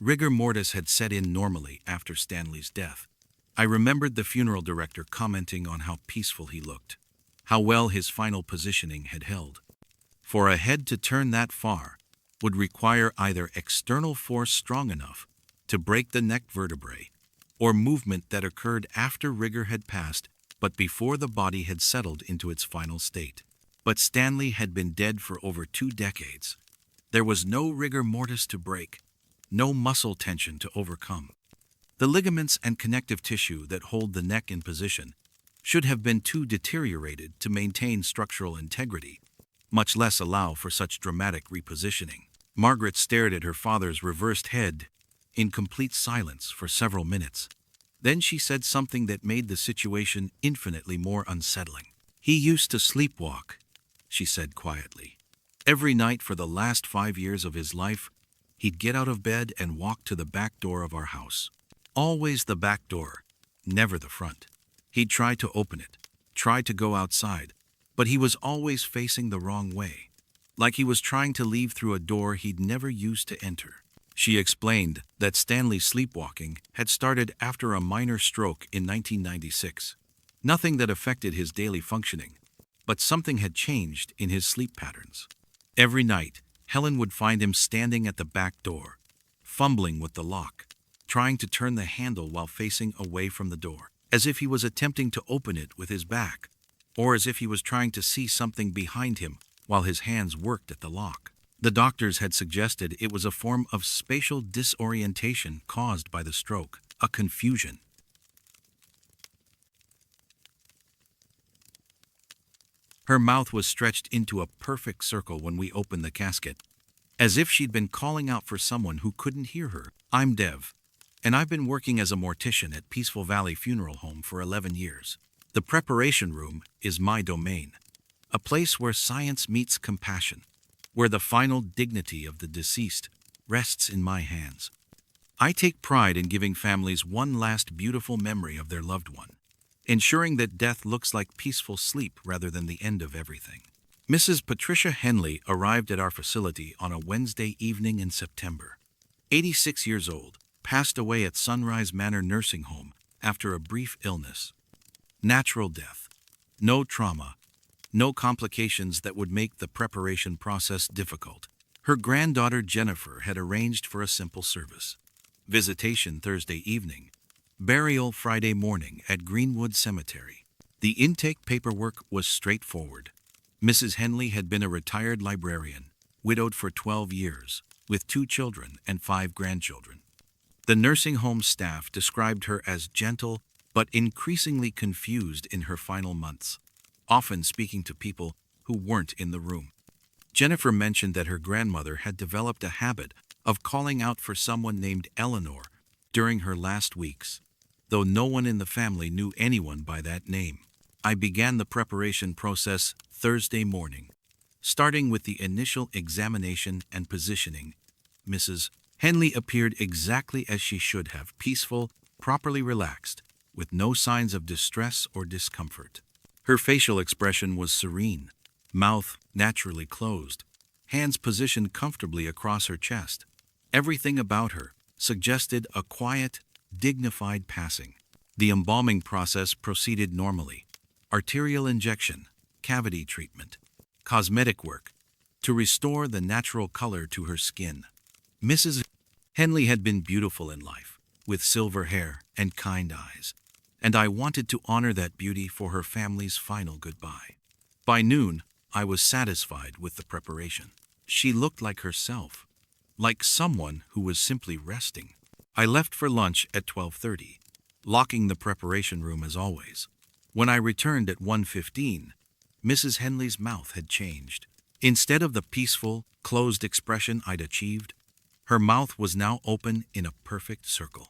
Speaker 1: Rigor mortis had set in normally after Stanley's death. I remembered the funeral director commenting on how peaceful he looked, how well his final positioning had held. For a head to turn that far would require either external force strong enough to break the neck vertebrae, or movement that occurred after rigor had passed but before the body had settled into its final state. But Stanley had been dead for over 2 decades. There was no rigor mortis to break, no muscle tension to overcome. The ligaments and connective tissue that hold the neck in position should have been too deteriorated to maintain structural integrity, much less allow for such dramatic repositioning. Margaret stared at her father's reversed head in complete silence for several minutes. Then she said something that made the situation infinitely more unsettling. "He used to sleepwalk," she said quietly. "Every night for the last 5 years of his life, he'd get out of bed and walk to the back door of our house. Always the back door, never the front. He'd try to open it, tried to go outside, but he was always facing the wrong way, like he was trying to leave through a door he'd never used to enter. She explained that Stanley's sleepwalking had started after a minor stroke in 1996. Nothing that affected his daily functioning, but something had changed in his sleep patterns. Every night, Helen would find him standing at the back door, fumbling with the lock, trying to turn the handle while facing away from the door, as if he was attempting to open it with his back, or as if he was trying to see something behind him while his hands worked at the lock. The doctors had suggested it was a form of spatial disorientation caused by the stroke, a confusion. Her mouth was stretched into a perfect circle when we opened the casket, as if she'd been calling out for someone who couldn't hear her. I'm Dev, and I've been working as a mortician at Peaceful Valley Funeral Home for 11 years. The preparation room is my domain, a place where science meets compassion, where the final dignity of the deceased rests in my hands. I take pride in giving families one last beautiful memory of their loved one, ensuring that death looks like peaceful sleep rather than the end of everything. Mrs. Patricia Henley arrived at our facility on a Wednesday evening in September. 86 years old, passed away at Sunrise Manor Nursing Home after a brief illness. Natural death. No trauma. No complications that would make the preparation process difficult. Her granddaughter Jennifer had arranged for a simple service. Visitation Thursday evening. Burial Friday morning at Greenwood Cemetery. The intake paperwork was straightforward. Mrs. Henley had been a retired librarian, widowed for 12 years, with 2 children and 5 grandchildren. The nursing home staff described her as gentle but increasingly confused in her final months, often speaking to people who weren't in the room. Jennifer mentioned that her grandmother had developed a habit of calling out for someone named Eleanor during her last weeks, though no one in the family knew anyone by that name. I began the preparation process Thursday morning, starting with the initial examination and positioning. Mrs. Henley appeared exactly as she should have, peaceful, properly relaxed, with no signs of distress or discomfort. Her facial expression was serene, mouth naturally closed, hands positioned comfortably across her chest. Everything about her suggested a quiet, dignified passing. The embalming process proceeded normally. Arterial injection, cavity treatment, cosmetic work, to restore the natural color to her skin. Mrs. Henley had been beautiful in life, with silver hair and kind eyes, and I wanted to honor that beauty for her family's final goodbye. By noon, I was satisfied with the preparation. She looked like herself, like someone who was simply resting. I left for lunch at 12:30, locking the preparation room as always. When I returned at 1:15, Mrs. Henley's mouth had changed. Instead of the peaceful, closed expression I'd achieved, her mouth was now open in a perfect circle.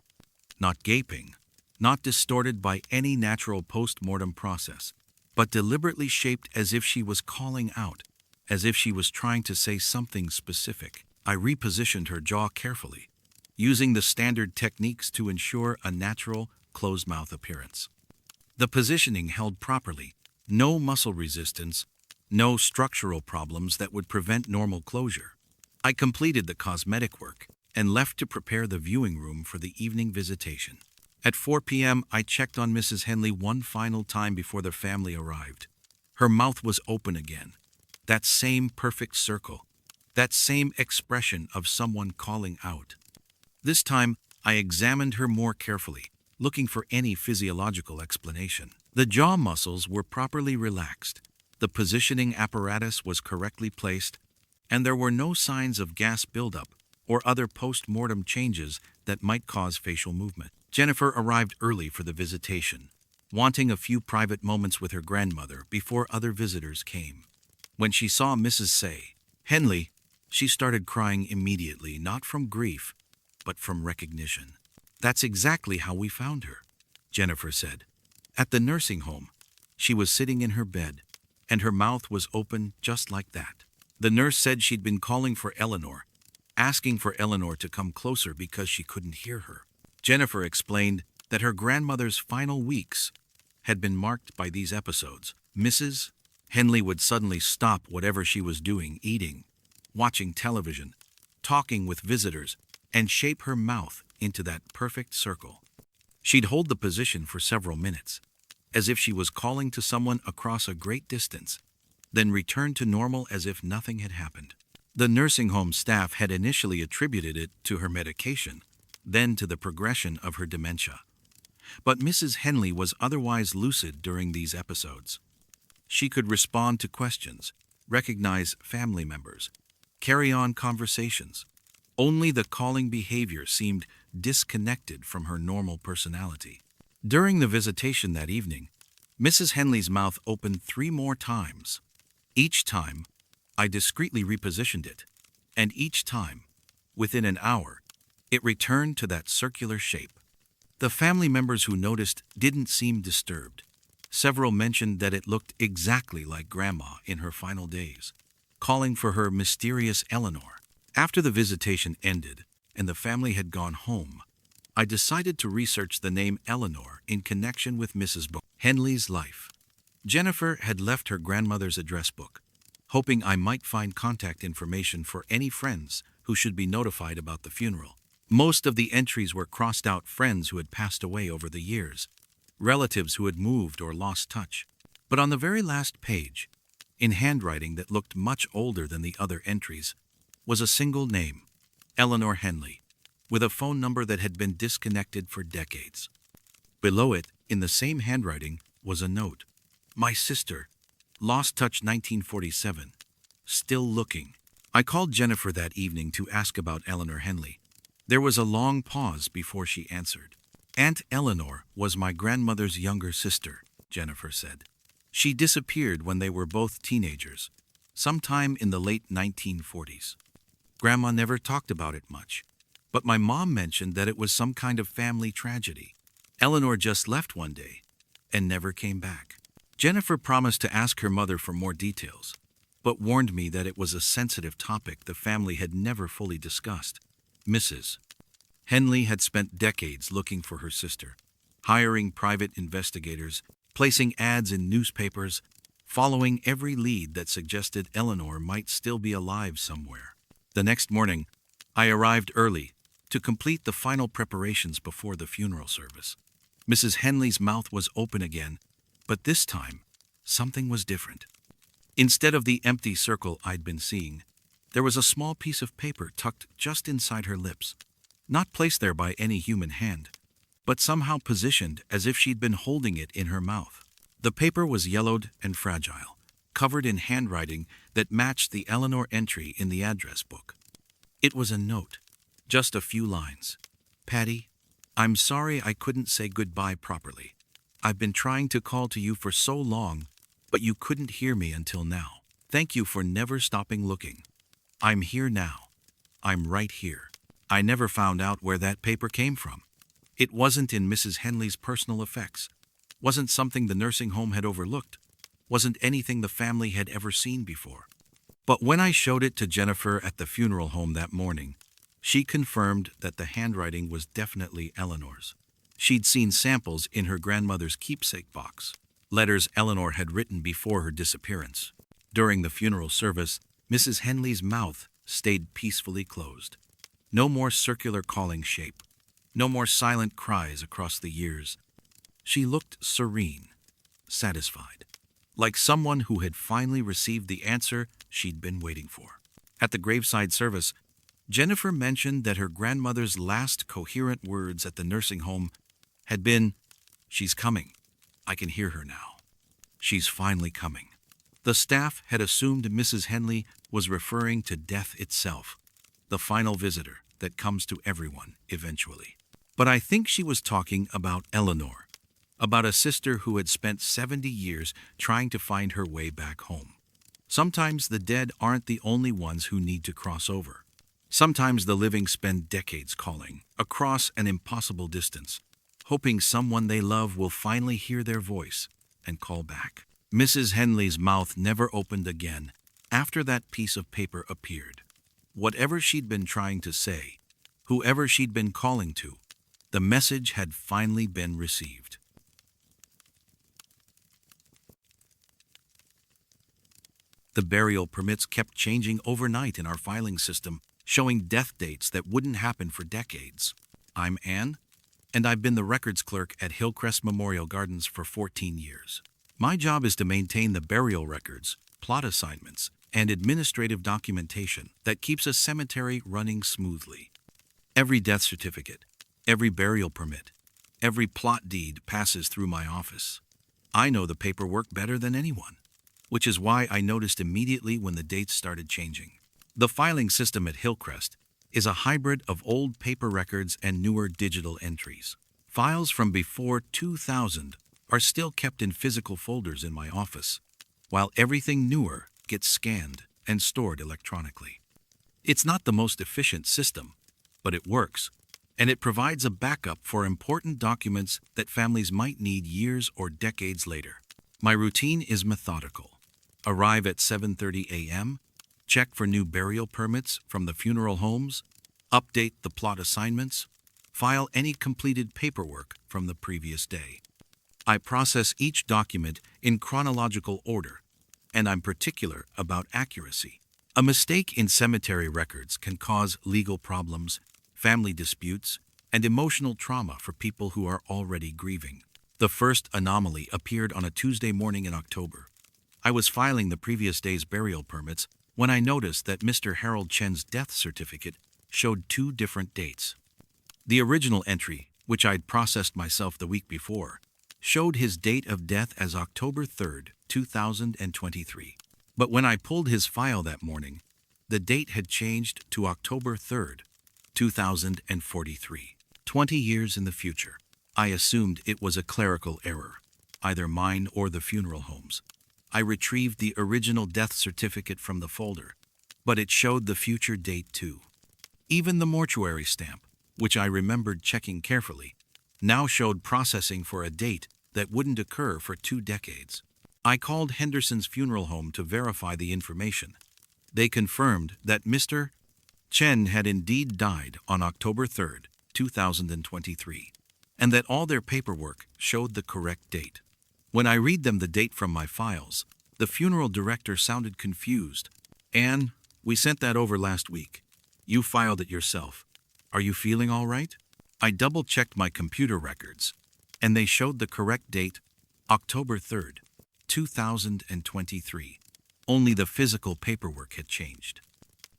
Speaker 1: Not gaping, not distorted by any natural post-mortem process, but deliberately shaped as if she was calling out, as if she was trying to say something specific. I repositioned her jaw carefully, using the standard techniques to ensure a natural, closed-mouth appearance. The positioning held properly, no muscle resistance, no structural problems that would prevent normal closure. I completed the cosmetic work and left to prepare the viewing room for the evening visitation. At 4 p.m., I checked on Mrs. Henley one final time before the family arrived. Her mouth was open again. That same perfect circle, that same expression of someone calling out. This time, I examined her more carefully, looking for any physiological explanation. The jaw muscles were properly relaxed, the positioning apparatus was correctly placed, and there were no signs of gas buildup or other post-mortem changes that might cause facial movement. Jennifer arrived early for the visitation, wanting a few private moments with her grandmother before other visitors came. When she saw Mrs. Henley, she started crying immediately, not from grief, but from recognition. "That's exactly how we found her," Jennifer said. "At the nursing home, she was sitting in her bed, and her mouth was open just like that. The nurse said she'd been calling for Eleanor, asking for Eleanor to come closer because she couldn't hear her." Jennifer explained that her grandmother's final weeks had been marked by these episodes. Mrs. Henley would suddenly stop whatever she was doing, eating, watching television, talking with visitors, and shape her mouth into that perfect circle. She'd hold the position for several minutes, as if she was calling to someone across a great distance, then return to normal as if nothing had happened. The nursing home staff had initially attributed it to her medication, then to the progression of her dementia. But Mrs. Henley was otherwise lucid during these episodes. She could respond to questions, recognize family members, carry on conversations. Only the calling behavior seemed disconnected from her normal personality. During the visitation that evening, Mrs. Henley's mouth opened 3 more times. Each time, I discreetly repositioned it, and each time, within an hour, it returned to that circular shape. The family members who noticed didn't seem disturbed. Several mentioned that it looked exactly like Grandma in her final days, calling for her mysterious Eleanor. After the visitation ended and the family had gone home, I decided to research the name Eleanor in connection with Mrs. Henley's life. Jennifer had left her grandmother's address book, hoping I might find contact information for any friends who should be notified about the funeral. Most of the entries were crossed out friends who had passed away over the years, relatives who had moved or lost touch. But on the very last page, in handwriting that looked much older than the other entries, was a single name, Eleanor Henley, with a phone number that had been disconnected for decades. Below it, in the same handwriting, was a note. My sister, lost touch 1947, still looking. I called Jennifer that evening to ask about Eleanor Henley. There was a long pause before she answered. Aunt Eleanor was my grandmother's younger sister, Jennifer said. She disappeared when they were both teenagers, sometime in the late 1940s. Grandma never talked about it much, but my mom mentioned that it was some kind of family tragedy. Eleanor just left one day and never came back. Jennifer promised to ask her mother for more details, but warned me that it was a sensitive topic the family had never fully discussed. Mrs. Henley had spent decades looking for her sister, hiring private investigators, placing ads in newspapers, following every lead that suggested Eleanor might still be alive somewhere. The next morning, I arrived early to complete the final preparations before the funeral service. Mrs. Henley's mouth was open again, but this time, something was different. Instead of the empty circle I'd been seeing, there was a small piece of paper tucked just inside her lips, not placed there by any human hand, but somehow positioned as if she'd been holding it in her mouth. The paper was yellowed and fragile, covered in handwriting that matched the Eleanor entry in the address book. It was a note, just a few lines. Patty, I'm sorry I couldn't say goodbye properly. I've been trying to call to you for so long, but you couldn't hear me until now. Thank you for never stopping looking. I'm here now. I'm right here. I never found out where that paper came from. It wasn't in Mrs. Henley's personal effects, wasn't something the nursing home had overlooked, wasn't anything the family had ever seen before. But when I showed it to Jennifer at the funeral home that morning, she confirmed that the handwriting was definitely Eleanor's. She'd seen samples in her grandmother's keepsake box, letters Eleanor had written before her disappearance. During the funeral service, Mrs. Henley's mouth stayed peacefully closed. No more circular calling shape, no more silent cries across the years. She looked serene, satisfied, like someone who had finally received the answer she'd been waiting for. At the graveside service, Jennifer mentioned that her grandmother's last coherent words at the nursing home had been, "She's coming. I can hear her now. She's finally coming." The staff had assumed Mrs. Henley was referring to death itself, the final visitor that comes to everyone eventually. But I think she was talking about Eleanor, about a sister who had spent 70 years trying to find her way back home. Sometimes the dead aren't the only ones who need to cross over. Sometimes the living spend decades calling, across an impossible distance, hoping someone they love will finally hear their voice and call back. Mrs. Henley's mouth never opened again after that piece of paper appeared. Whatever she'd been trying to say, whoever she'd been calling to, the message had finally been received. The burial permits kept changing overnight in our filing system, showing death dates that wouldn't happen for decades. I'm Anne, and I've been the records clerk at Hillcrest Memorial Gardens for 14 years. My job is to maintain the burial records, plot assignments, and administrative documentation that keeps a cemetery running smoothly. Every death certificate, every burial permit, every plot deed passes through my office. I know the paperwork better than anyone, which is why I noticed immediately when the dates started changing. The filing system at Hillcrest is a hybrid of old paper records and newer digital entries. Files from before 2000 are still kept in physical folders in my office, while everything newer gets scanned and stored electronically. It's not the most efficient system, but it works, and it provides a backup for important documents that families might need years or decades later. My routine is methodical. Arrive at 7:30 a.m., check for new burial permits from the funeral homes, update the plot assignments, file any completed paperwork from the previous day. I process each document in chronological order, and I'm particular about accuracy. A mistake in cemetery records can cause legal problems, family disputes, and emotional trauma for people who are already grieving. The first anomaly appeared on a Tuesday morning in October. I was filing the previous day's burial permits when I noticed that Mr. Harold Chen's death certificate showed 2 different dates. The original entry, which I'd processed myself the week before, showed his date of death as October 3rd, 2023. But when I pulled his file that morning, the date had changed to October 3rd, 2043. 20 years in the future. I assumed it was a clerical error, either mine or the funeral home's. I retrieved the original death certificate from the folder, but it showed the future date too. Even the mortuary stamp, which I remembered checking carefully, now showed processing for a date that wouldn't occur for 2 decades. I called Henderson's funeral home to verify the information. They confirmed that Mr. Chen had indeed died on October 3rd, 2023, and that all their paperwork showed the correct date. When I read them the date from my files, the funeral director sounded confused. "Anne, we sent that over last week. You filed it yourself. Are you feeling all right?" I double-checked my computer records, and they showed the correct date, October 3rd, 2023. Only the physical paperwork had changed.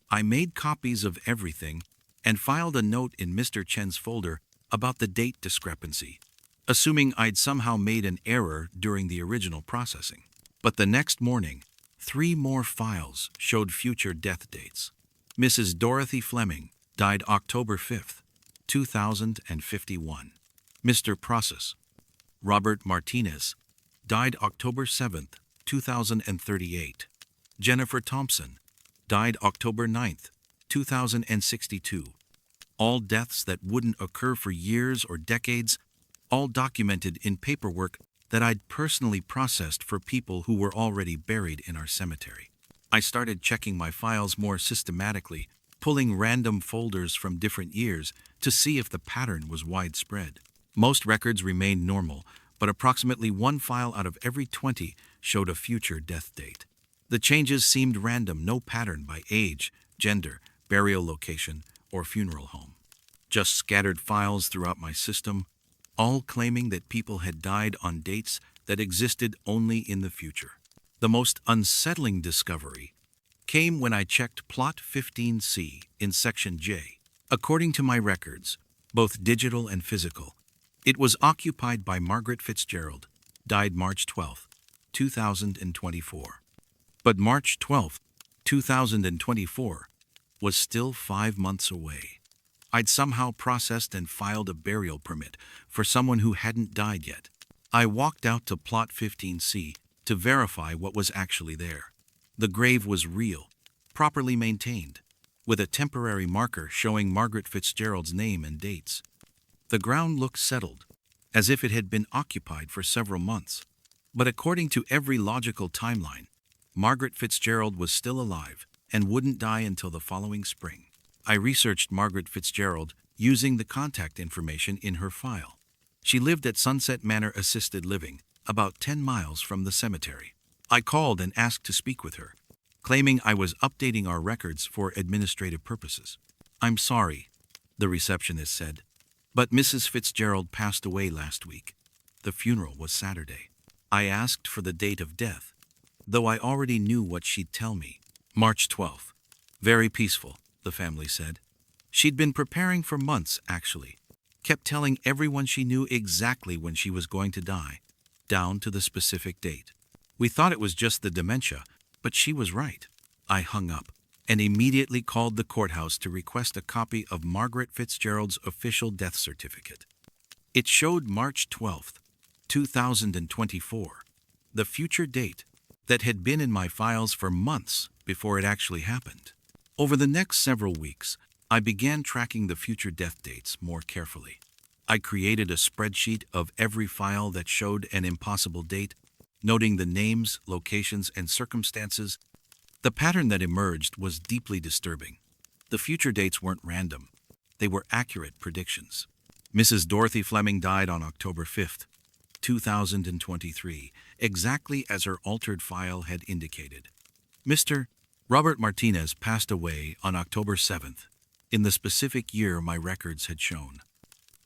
Speaker 1: I made copies of everything and filed a note in Mr. Chen's folder about the date discrepancy, assuming I'd somehow made an error during the original processing. But the next morning, 3 more files showed future death dates. Mrs. Dorothy Fleming died October 5th, 2051. Mr. Process Robert Martinez died October 7th, 2038. Jennifer Thompson died October 9th, 2062. All deaths that wouldn't occur for years or decades, all documented in paperwork that I'd personally processed for people who were already buried in our cemetery. I started checking my files more systematically, pulling random folders from different years to see if the pattern was widespread. Most records remained normal, but approximately 1 file out of every 20 showed a future death date. The changes seemed random, no pattern by age, gender, burial location, or funeral home. Just scattered files throughout my system, all claiming that people had died on dates that existed only in the future. The most unsettling discovery came when I checked Plot 15C in Section J. According to my records, both digital and physical, it was occupied by Margaret Fitzgerald, died March 12, 2024. But March 12, 2024 was still 5 months away. I'd somehow processed and filed a burial permit for someone who hadn't died yet. I walked out to Plot 15C to verify what was actually there. The grave was real, properly maintained, with a temporary marker showing Margaret Fitzgerald's name and dates. The ground looked settled, as if it had been occupied for several months. But according to every logical timeline, Margaret Fitzgerald was still alive and wouldn't die until the following spring. I researched Margaret Fitzgerald using the contact information in her file. She lived at Sunset Manor Assisted Living, about 10 miles from the cemetery. I called and asked to speak with her. claiming I was updating our records for administrative purposes. "I'm sorry," the receptionist said, "but Mrs. Fitzgerald passed away last week. The funeral was Saturday." I asked for the date of death, though I already knew what she'd tell me. "March 12th. Very peaceful," the family said. She'd been preparing for months, actually. Kept telling everyone she knew exactly when she was going to die, down to the specific date. We thought it was just the dementia, but she was right. I hung up and immediately called the courthouse to request a copy of Margaret Fitzgerald's official death certificate. It showed March 12th, 2024, the future date that had been in my files for months before it actually happened. Over the next several weeks, I began tracking the future death dates more carefully. I created a spreadsheet of every file that showed an impossible date, noting the names, locations, and circumstances. The pattern that emerged was deeply disturbing. The future dates weren't random. They were accurate predictions. Mrs. Dorothy Fleming died on October 5th, 2023, exactly as her altered file had indicated. Mr. Robert Martinez passed away on October 7th, in the specific year my records had shown.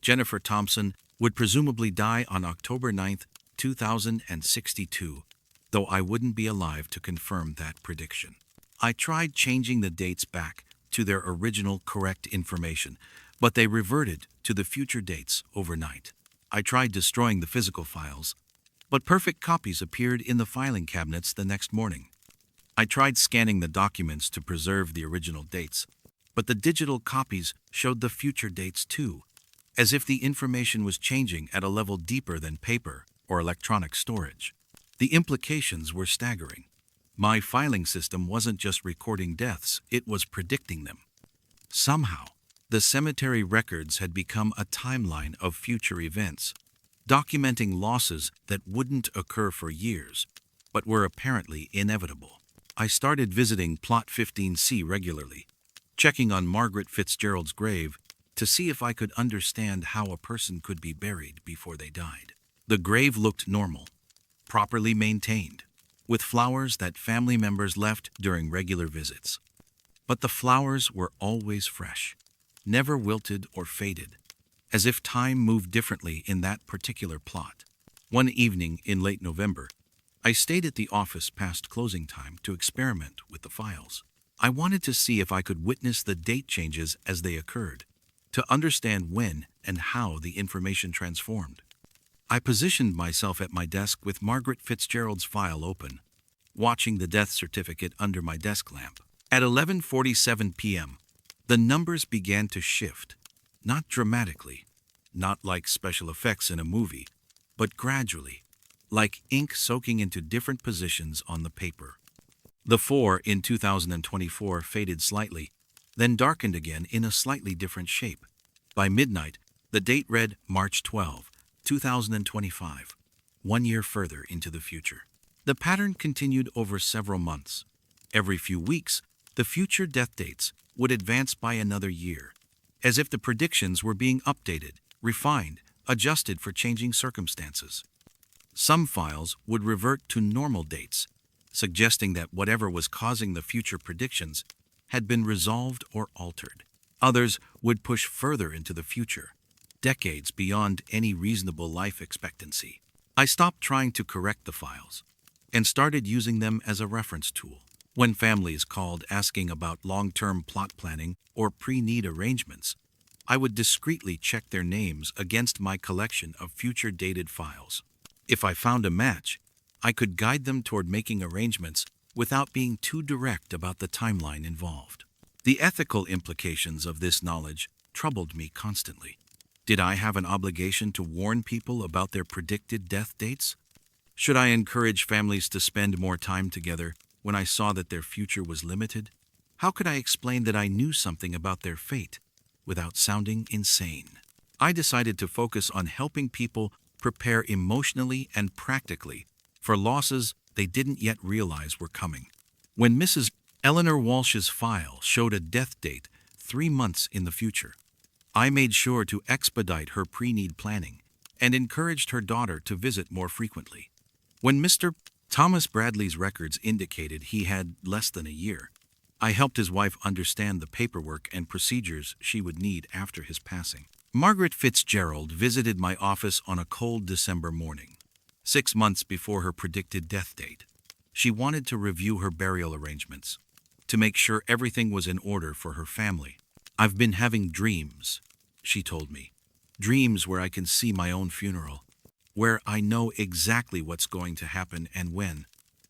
Speaker 1: Jennifer Thompson would presumably die on October 9th, 2062, though I wouldn't be alive to confirm that prediction. I tried changing the dates back to their original correct information, but they reverted to the future dates overnight. I tried destroying the physical files, but perfect copies appeared in the filing cabinets the next morning. I tried scanning the documents to preserve the original dates, but the digital copies showed the future dates too, as if the information was changing at a level deeper than paper or electronic storage. The implications were staggering. My filing system wasn't just recording deaths, it was predicting them. Somehow, the cemetery records had become a timeline of future events, documenting losses that wouldn't occur for years, but were apparently inevitable. I started visiting Plot 15C regularly, checking on Margaret Fitzgerald's grave to see if I could understand how a person could be buried before they died. The grave looked normal, properly maintained, with flowers that family members left during regular visits. But the flowers were always fresh, never wilted or faded, as if time moved differently in that particular plot. One evening in late November, I stayed at the office past closing time to experiment with the files. I wanted to see if I could witness the date changes as they occurred, to understand when and how the information transformed. I positioned myself at my desk with Margaret Fitzgerald's file open, watching the death certificate under my desk lamp. At 11:47 p.m., the numbers began to shift, not dramatically, not like special effects in a movie, but gradually, like ink soaking into different positions on the paper. The 4 in 2024 faded slightly, then darkened again in a slightly different shape. By midnight, the date read March 12, 2025, 1 year further into the future. The pattern continued over several months. Every few weeks, the future death dates would advance by another year, as if the predictions were being updated, refined, adjusted for changing circumstances. Some files would revert to normal dates, suggesting that whatever was causing the future predictions had been resolved or altered. Others would push further into the future, decades beyond any reasonable life expectancy. I stopped trying to correct the files and started using them as a reference tool. When families called asking about long-term plot planning or pre-need arrangements, I would discreetly check their names against my collection of future-dated files. If I found a match, I could guide them toward making arrangements without being too direct about the timeline involved. The ethical implications of this knowledge troubled me constantly. Did I have an obligation to warn people about their predicted death dates? Should I encourage families to spend more time together when I saw that their future was limited? How could I explain that I knew something about their fate without sounding insane? I decided to focus on helping people prepare emotionally and practically for losses they didn't yet realize were coming. When Mrs. Eleanor Walsh's file showed a death date 3 months in the future, I made sure to expedite her pre-need planning and encouraged her daughter to visit more frequently. When Mr. Thomas Bradley's records indicated he had less than a year. I helped his wife understand the paperwork and procedures she would need after his passing. Margaret Fitzgerald visited my office on a cold December morning, 6 months before her predicted death date. She wanted to review her burial arrangements, to make sure everything was in order for her family. "I've been having dreams," she told me. "Dreams where I can see my own funeral, where I know exactly what's going to happen and when.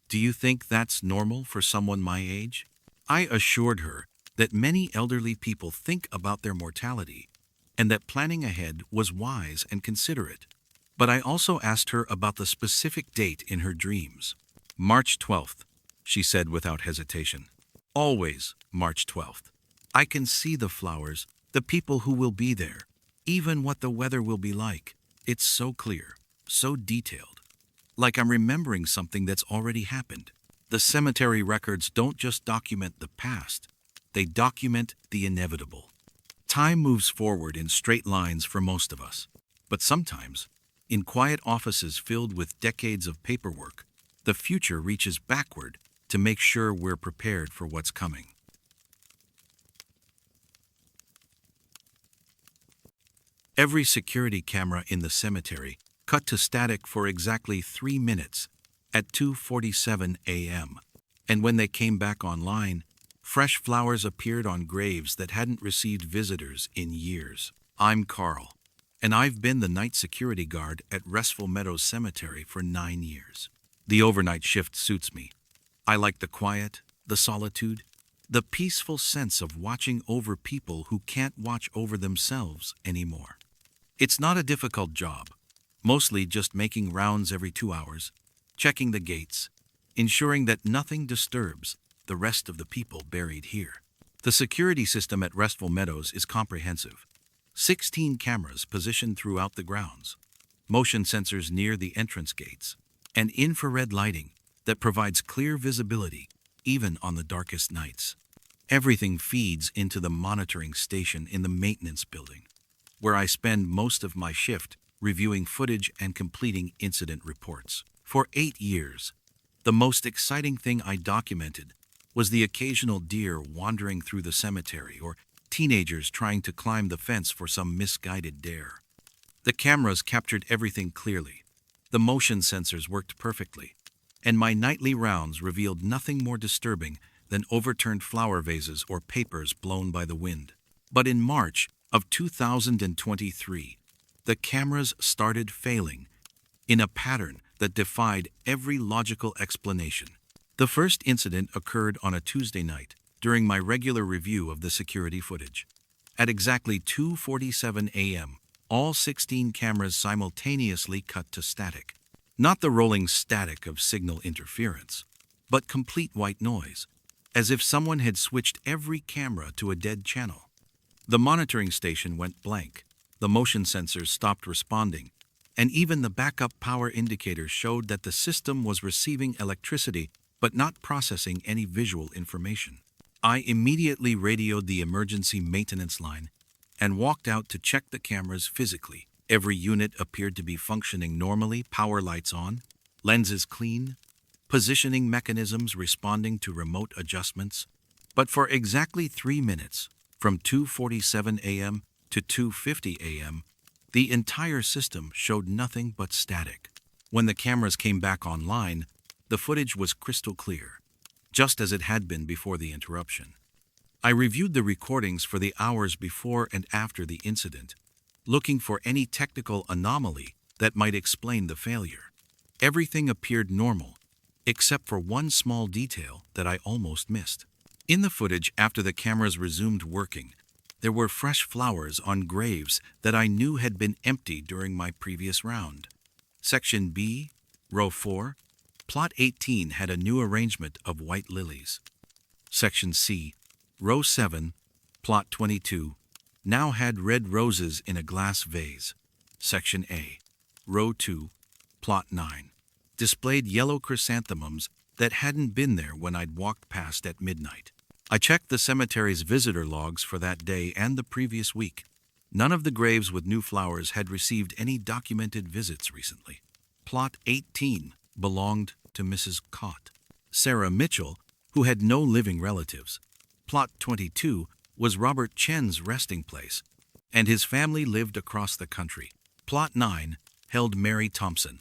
Speaker 1: Do you think that's normal for someone my age?" I assured her that many elderly people think about their mortality and that planning ahead was wise and considerate. But I also asked her about the specific date in her dreams. "March 12th, she said without hesitation. "Always March 12th. I can see the flowers, the people who will be there, even what the weather will be like. It's so clear, so detailed. Like I'm remembering something that's already happened." The cemetery records don't just document the past, they document the inevitable. Time moves forward in straight lines for most of us. But sometimes, in quiet offices filled with decades of paperwork, the future reaches backward to make sure we're prepared for what's coming. Every security camera in the cemetery cut to static for exactly 3 minutes at 2:47 a.m. And when they came back online, fresh flowers appeared on graves that hadn't received visitors in years. I'm Carl, and I've been the night security guard at Restful Meadows Cemetery for 9 years. The overnight shift suits me. I like the quiet, the solitude, the peaceful sense of watching over people who can't watch over themselves anymore. It's not a difficult job, mostly just making rounds every 2 hours, checking the gates, ensuring that nothing disturbs the rest of the people buried here. The security system at Restful Meadows is comprehensive. 16 cameras positioned throughout the grounds, motion sensors near the entrance gates, and infrared lighting that provides clear visibility even on the darkest nights. Everything feeds into the monitoring station in the maintenance building, where I spend most of my shift reviewing footage and completing incident reports. For 8 years, the most exciting thing I documented was the occasional deer wandering through the cemetery or teenagers trying to climb the fence for some misguided dare. The cameras captured everything clearly. The motion sensors worked perfectly, and my nightly rounds revealed nothing more disturbing than overturned flower vases or papers blown by the wind. But in March of 2023, the cameras started failing in a pattern that defied every logical explanation. The first incident occurred on a Tuesday night during my regular review of the security footage. At exactly 2:47 a.m., all 16 cameras simultaneously cut to static. Not the rolling static of signal interference, but complete white noise, as if someone had switched every camera to a dead channel. The monitoring station went blank, the motion sensors stopped responding, and even the backup power indicator showed that the system was receiving electricity but not processing any visual information. I immediately radioed the emergency maintenance line and walked out to check the cameras physically. Every unit appeared to be functioning normally, power lights on, lenses clean, positioning mechanisms responding to remote adjustments. But for exactly 3 minutes, from 2:47 a.m. to 2:50 a.m., the entire system showed nothing but static. When the cameras came back online, the footage was crystal clear, just as it had been before the interruption. I reviewed the recordings for the hours before and after the incident, looking for any technical anomaly that might explain the failure. Everything appeared normal, except for one small detail that I almost missed. In the footage after the cameras resumed working, there were fresh flowers on graves that I knew had been empty during my previous round. Section B, Row 4, Plot 18 had a new arrangement of white lilies. Section C, Row 7, Plot 22, now had red roses in a glass vase. Section A, Row 2, Plot 9, displayed yellow chrysanthemums that hadn't been there when I'd walked past at midnight. I checked the cemetery's visitor logs for that day and the previous week. None of the graves with new flowers had received any documented visits recently. Plot 18 belonged to Mrs. Cott. Sarah Mitchell, who had no living relatives. Plot 22 was Robert Chen's resting place, and his family lived across the country. Plot 9 held Mary Thompson,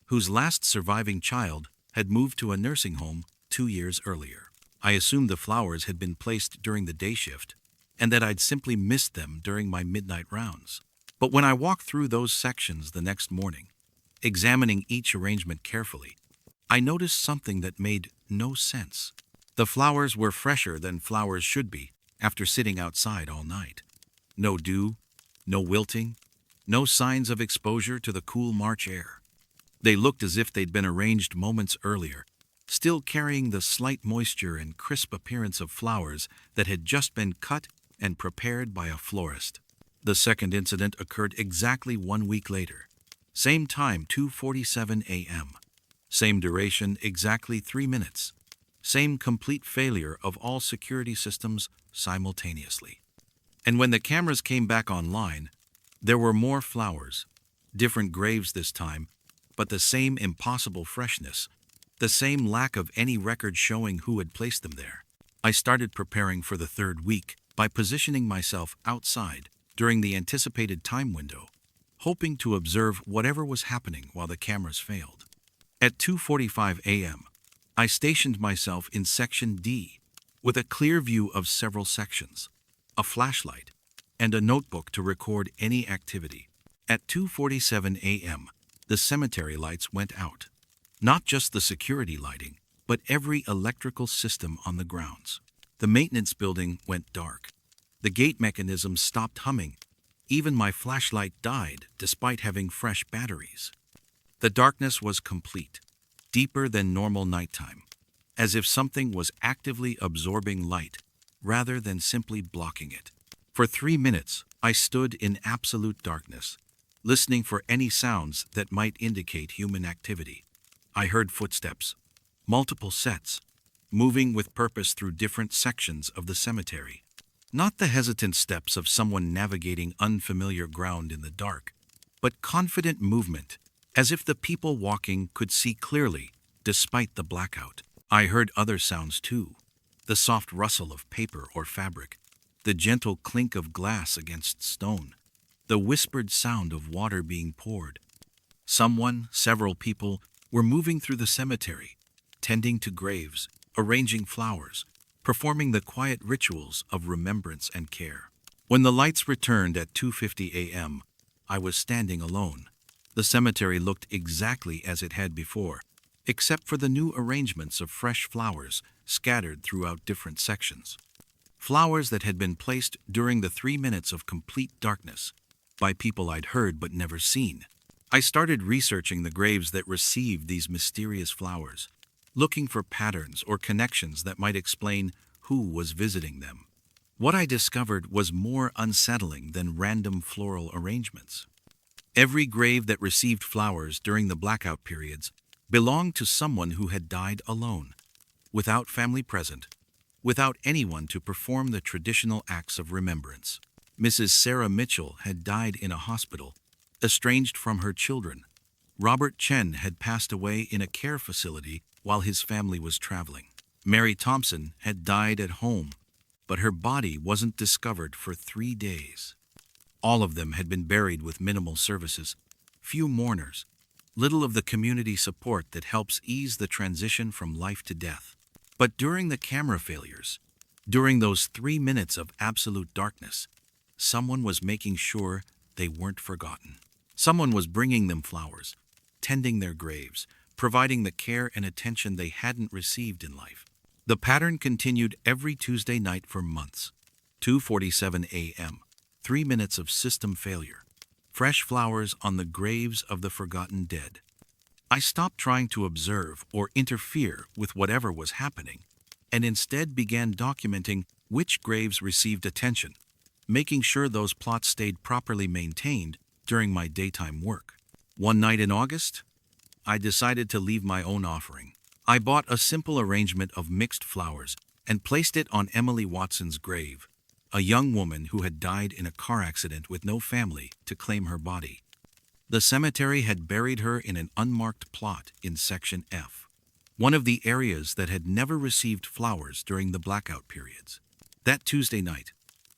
Speaker 1: whose last surviving child had moved to a nursing home 2 years earlier. I assumed the flowers had been placed during the day shift, and that I'd simply missed them during my midnight rounds. But when I walked through those sections the next morning, examining each arrangement carefully, I noticed something that made no sense. The flowers were fresher than flowers should be after sitting outside all night. No dew, no wilting, no signs of exposure to the cool March air. They looked as if they'd been arranged moments earlier, still carrying the slight moisture and crisp appearance of flowers that had just been cut and prepared by a florist. The second incident occurred exactly 1 week later. Same time, 2:47 a.m. Same duration, exactly 3 minutes. Same complete failure of all security systems simultaneously. And when the cameras came back online, there were more flowers, different graves this time, but the same impossible freshness, the same lack of any record showing who had placed them there. I started preparing for the third week by positioning myself outside during the anticipated time window, hoping to observe whatever was happening while the cameras failed. At 2:45 a.m., I stationed myself in Section D with a clear view of several sections, a flashlight, and a notebook to record any activity. At 2:47 a.m., the cemetery lights went out. Not just the security lighting, but every electrical system on the grounds. The maintenance building went dark. The gate mechanism stopped humming. Even my flashlight died despite having fresh batteries. The darkness was complete, deeper than normal nighttime, as if something was actively absorbing light rather than simply blocking it. For 3 minutes, I stood in absolute darkness, listening for any sounds that might indicate human activity. I heard footsteps, multiple sets, moving with purpose through different sections of the cemetery. Not the hesitant steps of someone navigating unfamiliar ground in the dark, but confident movement, as if the people walking could see clearly despite the blackout. I heard other sounds too, the soft rustle of paper or fabric, the gentle clink of glass against stone, the whispered sound of water being poured. Several people, were moving through the cemetery, tending to graves, arranging flowers, performing the quiet rituals of remembrance and care. When the lights returned at 2:50 a.m., I was standing alone. The cemetery looked exactly as it had before, except for the new arrangements of fresh flowers scattered throughout different sections. Flowers that had been placed during the 3 minutes of complete darkness by people I'd heard but never seen. I started researching the graves that received these mysterious flowers, looking for patterns or connections that might explain who was visiting them. What I discovered was more unsettling than random floral arrangements. Every grave that received flowers during the blackout periods belonged to someone who had died alone, without family present, without anyone to perform the traditional acts of remembrance. Mrs. Sarah Mitchell had died in a hospital, estranged from her children. Robert Chen had passed away in a care facility while his family was traveling. Mary Thompson had died at home, but her body wasn't discovered for 3 days. All of them had been buried with minimal services, few mourners, little of the community support that helps ease the transition from life to death. But during the camera failures, during those 3 minutes of absolute darkness, someone was making sure they weren't forgotten. Someone was bringing them flowers, tending their graves, providing the care and attention they hadn't received in life. The pattern continued every Tuesday night for months. 2:47 a.m., 3 minutes of system failure. Fresh flowers on the graves of the forgotten dead. I stopped trying to observe or interfere with whatever was happening, and instead began documenting which graves received attention, making sure those plots stayed properly maintained during my daytime work. One night in August, I decided to leave my own offering. I bought a simple arrangement of mixed flowers and placed it on Emily Watson's grave, a young woman who had died in a car accident with no family to claim her body. The cemetery had buried her in an unmarked plot in Section F. one of the areas that had never received flowers during the blackout periods. That Tuesday night,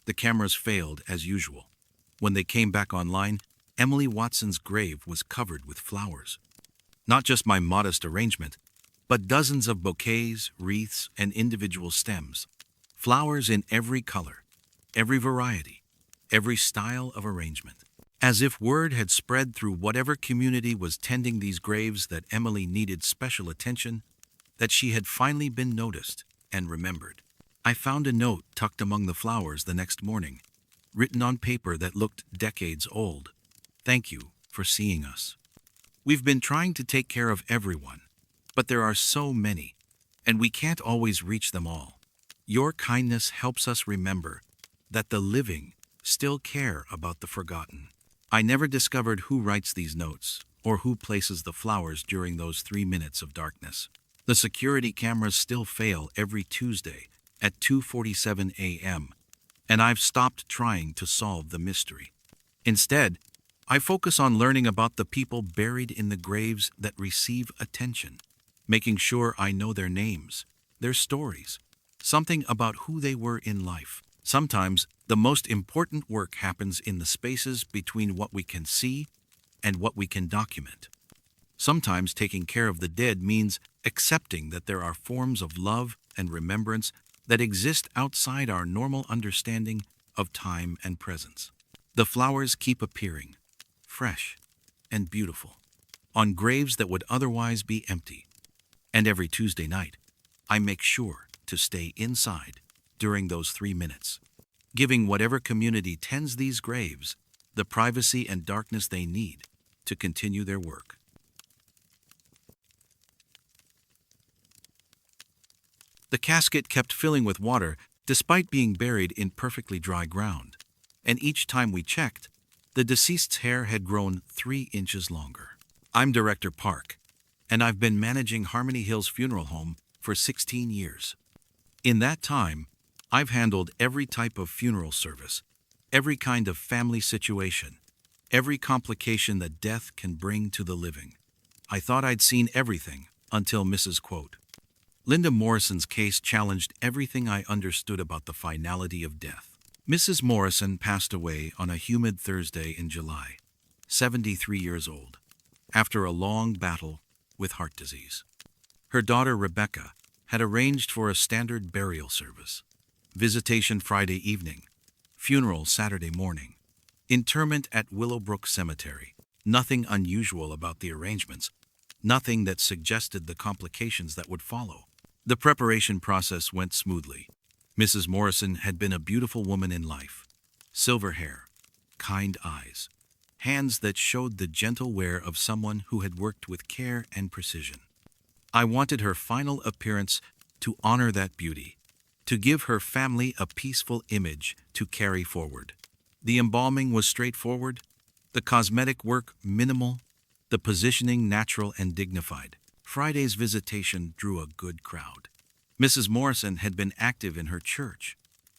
Speaker 1: the cameras failed as usual. When they came back online, Emily Watson's grave was covered with flowers. Not just my modest arrangement, but dozens of bouquets, wreaths, and individual stems. Flowers in every color, every variety, every style of arrangement. As if word had spread through whatever community was tending these graves that Emily needed special attention, that she had finally been noticed and remembered. I found a note tucked among the flowers the next morning, written on paper that looked decades old. Thank you for seeing us. We've been trying to take care of everyone, but there are so many, and we can't always reach them all. Your kindness helps us remember that the living still care about the forgotten. I never discovered who writes these notes or who places the flowers during those 3 minutes of darkness. The security cameras still fail every Tuesday at 2:47 a.m., and I've stopped trying to solve the mystery. Instead, I focus on learning about the people buried in the graves that receive attention, making sure I know their names, their stories, something about who they were in life. Sometimes, the most important work happens in the spaces between what we can see and what we can document. Sometimes taking care of the dead means accepting that there are forms of love and remembrance that exist outside our normal understanding of time and presence. The flowers keep appearing, fresh and beautiful, on graves that would otherwise be empty. And every Tuesday night, I make sure to stay inside during those 3 minutes, giving whatever community tends these graves the privacy and darkness they need to continue their work. The casket kept filling with water despite being buried in perfectly dry ground, and each time we checked, the deceased's hair had grown 3 inches longer. I'm Director Park, and I've been managing Harmony Hills Funeral Home for 16 years. In that time, I've handled every type of funeral service, every kind of family situation, every complication that death can bring to the living. I thought I'd seen everything until Mrs. Quote. Linda Morrison's case challenged everything I understood about the finality of death. Mrs. Morrison passed away on a humid Thursday in July, 73 years old, after a long battle with heart disease. Her daughter Rebecca had arranged for a standard burial service. Visitation Friday evening, funeral Saturday morning, interment at Willowbrook Cemetery. Nothing unusual about the arrangements, nothing that suggested the complications that would follow. The preparation process went smoothly. Mrs. Morrison had been a beautiful woman in life. Silver hair, kind eyes, hands that showed the gentle wear of someone who had worked with care and precision. I wanted her final appearance to honor that beauty, to give her family a peaceful image to carry forward. The embalming was straightforward, the cosmetic work minimal, the positioning natural and dignified. Friday's visitation drew a good crowd. Mrs. Morrison had been active in her church,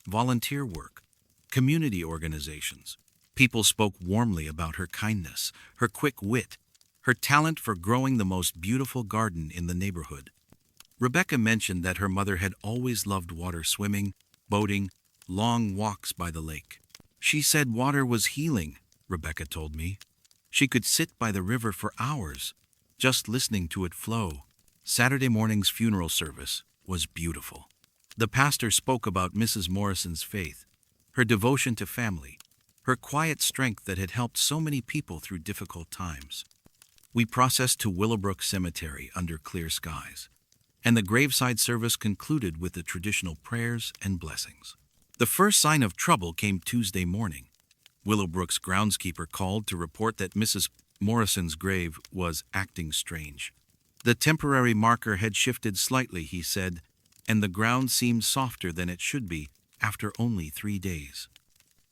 Speaker 1: volunteer work, community organizations. People spoke warmly about her kindness, her quick wit, her talent for growing the most beautiful garden in the neighborhood. Rebecca mentioned that her mother had always loved water swimming, boating, long walks by the lake. She said water was healing, Rebecca told me. She could sit by the river for hours, just listening to it flow. Saturday morning's funeral service was beautiful. The pastor spoke about Mrs. Morrison's faith, her devotion to family, her quiet strength that had helped so many people through difficult times. We processed to Willowbrook Cemetery under clear skies, and the graveside service concluded with the traditional prayers and blessings. The first sign of trouble came Tuesday morning. Willowbrook's groundskeeper called to report that Mrs. Morrison's grave was acting strange. The temporary marker had shifted slightly, he said, and the ground seemed softer than it should be after only 3 days.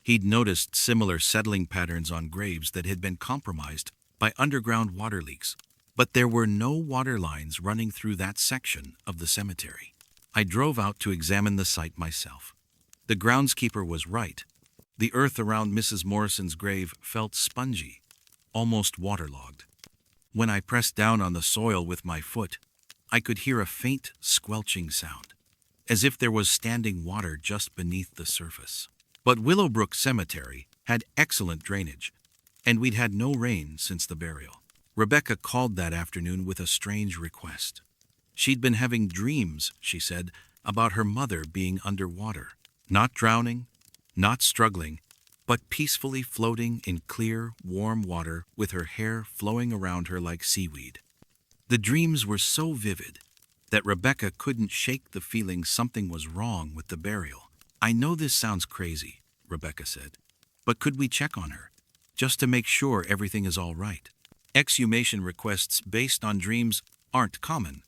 Speaker 1: He'd noticed similar settling patterns on graves that had been compromised by underground water leaks, but there were no water lines running through that section of the cemetery. I drove out to examine the site myself. The groundskeeper was right. The earth around Mrs. Morrison's grave felt spongy, almost waterlogged. When I pressed down on the soil with my foot, I could hear a faint, squelching sound, as if there was standing water just beneath the surface. But Willowbrook Cemetery had excellent drainage, and we'd had no rain since the burial. Rebecca called that afternoon with a strange request. She'd been having dreams, she said, about her mother being underwater, not drowning, not struggling, but peacefully floating in clear, warm water with her hair flowing around her like seaweed. The dreams were so vivid that Rebecca couldn't shake the feeling something was wrong with the burial. "I know this sounds crazy," Rebecca said, "but could we check on her, just to make sure everything is all right?" Exhumation requests based on dreams aren't common,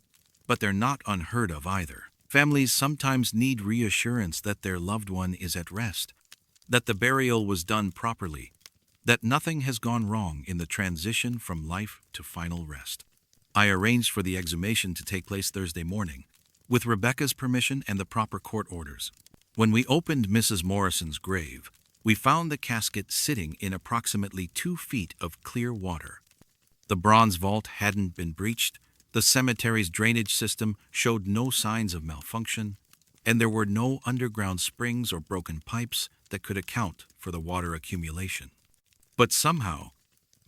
Speaker 1: but they're not unheard of either. Families sometimes need reassurance that their loved one is at rest, that the burial was done properly, that nothing has gone wrong in the transition from life to final rest. I arranged for the exhumation to take place Thursday morning, with Rebecca's permission and the proper court orders. When we opened Mrs. Morrison's grave, we found the casket sitting in approximately 2 feet of clear water. The bronze vault hadn't been breached, the cemetery's drainage system showed no signs of malfunction, and there were no underground springs or broken pipes that could account for the water accumulation. But somehow,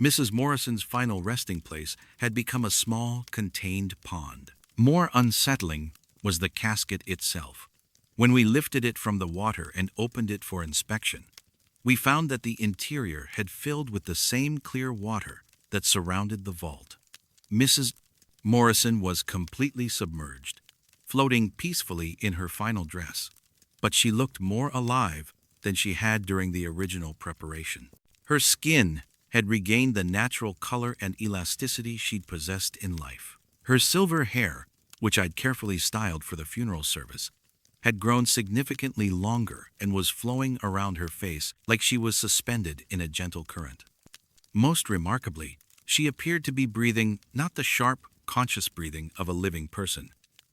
Speaker 1: Mrs. Morrison's final resting place had become a small, contained pond. More unsettling was the casket itself. When we lifted it from the water and opened it for inspection, we found that the interior had filled with the same clear water that surrounded the vault. Mrs. Morrison was completely submerged, floating peacefully in her final dress, but she looked more alive than she had during the original preparation. Her skin had regained the natural color and elasticity she'd possessed in life. Her silver hair, which I'd carefully styled for the funeral service, had grown significantly longer and was flowing around her face like she was suspended in a gentle current. Most remarkably, she appeared to be breathing not the sharp, conscious breathing of a living person,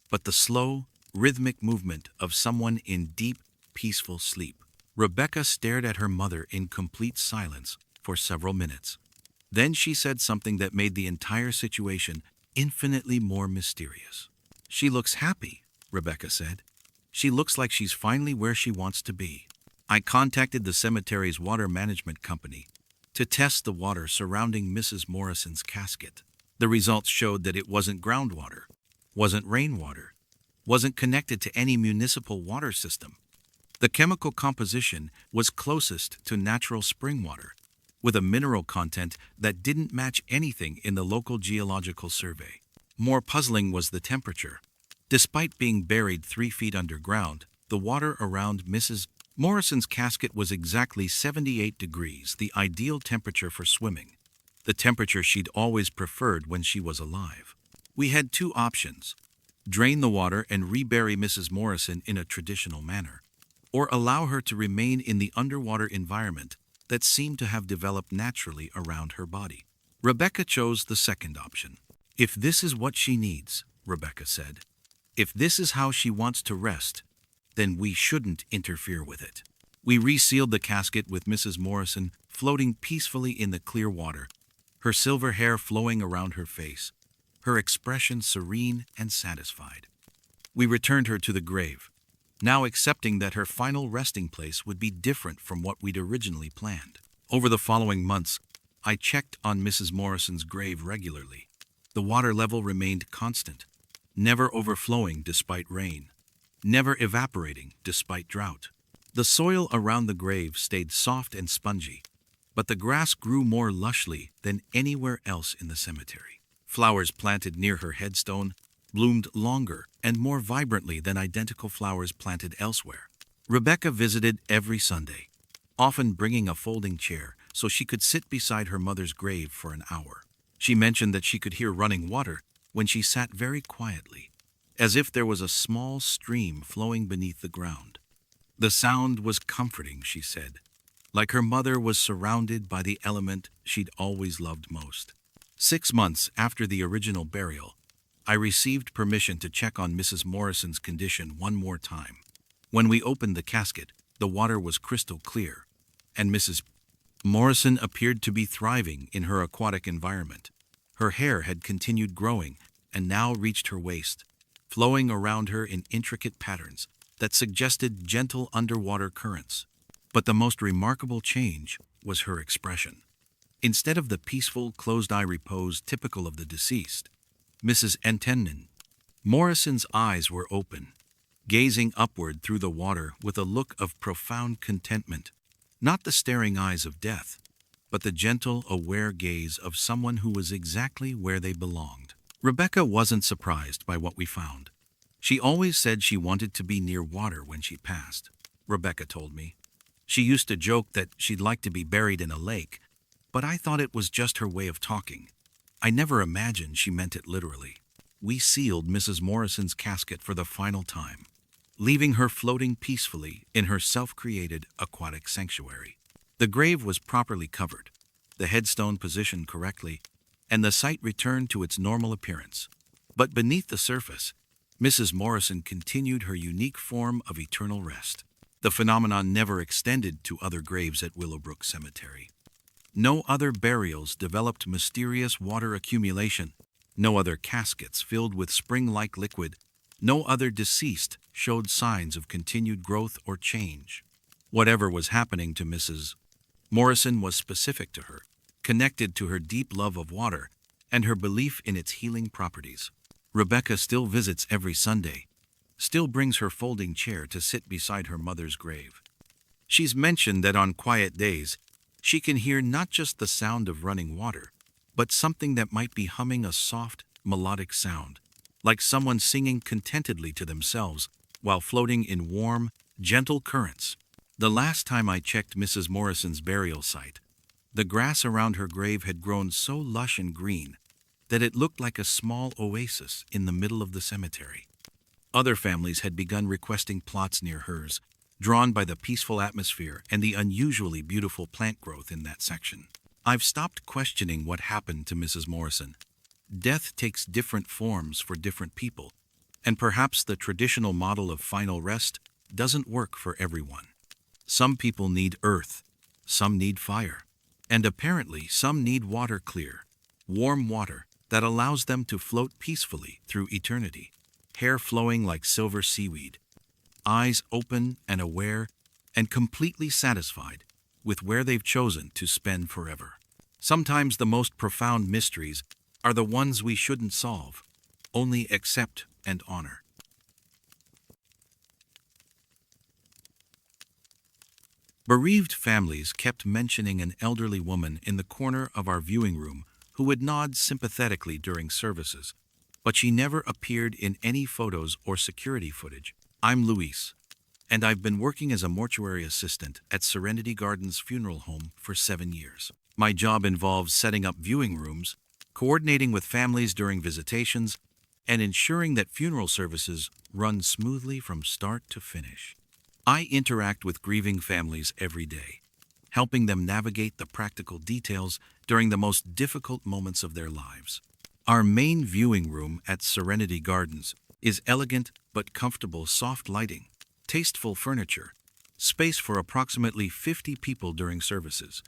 Speaker 1: but the slow, rhythmic movement of someone in deep, peaceful sleep. Rebecca stared at her mother in complete silence for several minutes. Then she said something that made the entire situation infinitely more mysterious. "She looks happy," Rebecca said. "She looks like she's finally where she wants to be." I contacted the cemetery's water management company to test the water surrounding Mrs. Morrison's casket. The results showed that it wasn't groundwater, wasn't rainwater, wasn't connected to any municipal water system. The chemical composition was closest to natural spring water, with a mineral content that didn't match anything in the local geological survey. More puzzling was the temperature. Despite being buried 3 feet underground, the water around Mrs. Morrison's casket was exactly 78 degrees, the ideal temperature for swimming, the temperature she'd always preferred when she was alive. We had 2 options: drain the water and rebury Mrs. Morrison in a traditional manner, or allow her to remain in the underwater environment that seemed to have developed naturally around her body. Rebecca chose the second option. "If this is what she needs," Rebecca said, "if this is how she wants to rest, then we shouldn't interfere with it." We resealed the casket with Mrs. Morrison floating peacefully in the clear water, her silver hair flowing around her face, her expression serene and satisfied. We returned her to the grave, now accepting that her final resting place would be different from what we'd originally planned. Over the following months, I checked on Mrs. Morrison's grave regularly. The water level remained constant, never overflowing despite rain, never evaporating despite drought. The soil around the grave stayed soft and spongy, but the grass grew more lushly than anywhere else in the cemetery. Flowers planted near her headstone bloomed longer and more vibrantly than identical flowers planted elsewhere. Rebecca visited every Sunday, often bringing a folding chair so she could sit beside her mother's grave for an hour. She mentioned that she could hear running water when she sat very quietly, as if there was a small stream flowing beneath the ground. The sound was comforting, she said, like her mother was surrounded by the element she'd always loved most. 6 months after the original burial, I received permission to check on Mrs. Morrison's condition one more time. When we opened the casket, the water was crystal clear, and Mrs. Morrison appeared to be thriving in her aquatic environment. Her hair had continued growing, and now reached her waist, flowing around her in intricate patterns that suggested gentle underwater currents. But the most remarkable change was her expression. Instead of the peaceful, closed-eye repose typical of the deceased, Mrs. Entenman Morrison's eyes were open, gazing upward through the water with a look of profound contentment, not the staring eyes of death, but the gentle, aware gaze of someone who was exactly where they belonged. Rebecca wasn't surprised by what we found. She always said she wanted to be near water when she passed, Rebecca told me. She used to joke that she'd like to be buried in a lake, but I thought it was just her way of talking. I never imagined she meant it literally. We sealed Mrs. Morrison's casket for the final time, leaving her floating peacefully in her self-created aquatic sanctuary. The grave was properly covered, the headstone positioned correctly, and the site returned to its normal appearance. But beneath the surface, Mrs. Morrison continued her unique form of eternal rest. The phenomenon never extended to other graves at Willowbrook Cemetery. No other burials developed mysterious water accumulation. No other caskets filled with spring-like liquid. No other deceased showed signs of continued growth or change. Whatever was happening to Mrs. Morrison was specific to her, connected to her deep love of water and her belief in its healing properties. Rebecca still visits every Sunday, still brings her folding chair to sit beside her mother's grave. She's mentioned that on quiet days, she can hear not just the sound of running water, but something that might be humming a soft, melodic sound, like someone singing contentedly to themselves while floating in warm, gentle currents. The last time I checked Mrs. Morrison's burial site, the grass around her grave had grown so lush and green that it looked like a small oasis in the middle of the cemetery. Other families had begun requesting plots near hers, drawn by the peaceful atmosphere and the unusually beautiful plant growth in that section. I've stopped questioning what happened to Mrs. Morrison. Death takes different forms for different people, and perhaps the traditional model of final rest doesn't work for everyone. Some people need earth, some need fire, and apparently some need water clear, warm water that allows them to float peacefully through eternity, hair flowing like silver seaweed, eyes open and aware and completely satisfied with where they've chosen to spend forever. Sometimes the most profound mysteries are the ones we shouldn't solve, only accept and honor. Bereaved families kept mentioning an elderly woman in the corner of our viewing room who would nod sympathetically during services, but she never appeared in any photos or security footage. I'm Luis, and I've been working as a mortuary assistant at Serenity Gardens Funeral Home for 7 years. My job involves setting up viewing rooms, coordinating with families during visitations, and ensuring that funeral services run smoothly from start to finish. I interact with grieving families every day, helping them navigate the practical details during the most difficult moments of their lives. Our main viewing room at Serenity Gardens is elegant but comfortable soft lighting, tasteful furniture, space for approximately 50 people during services.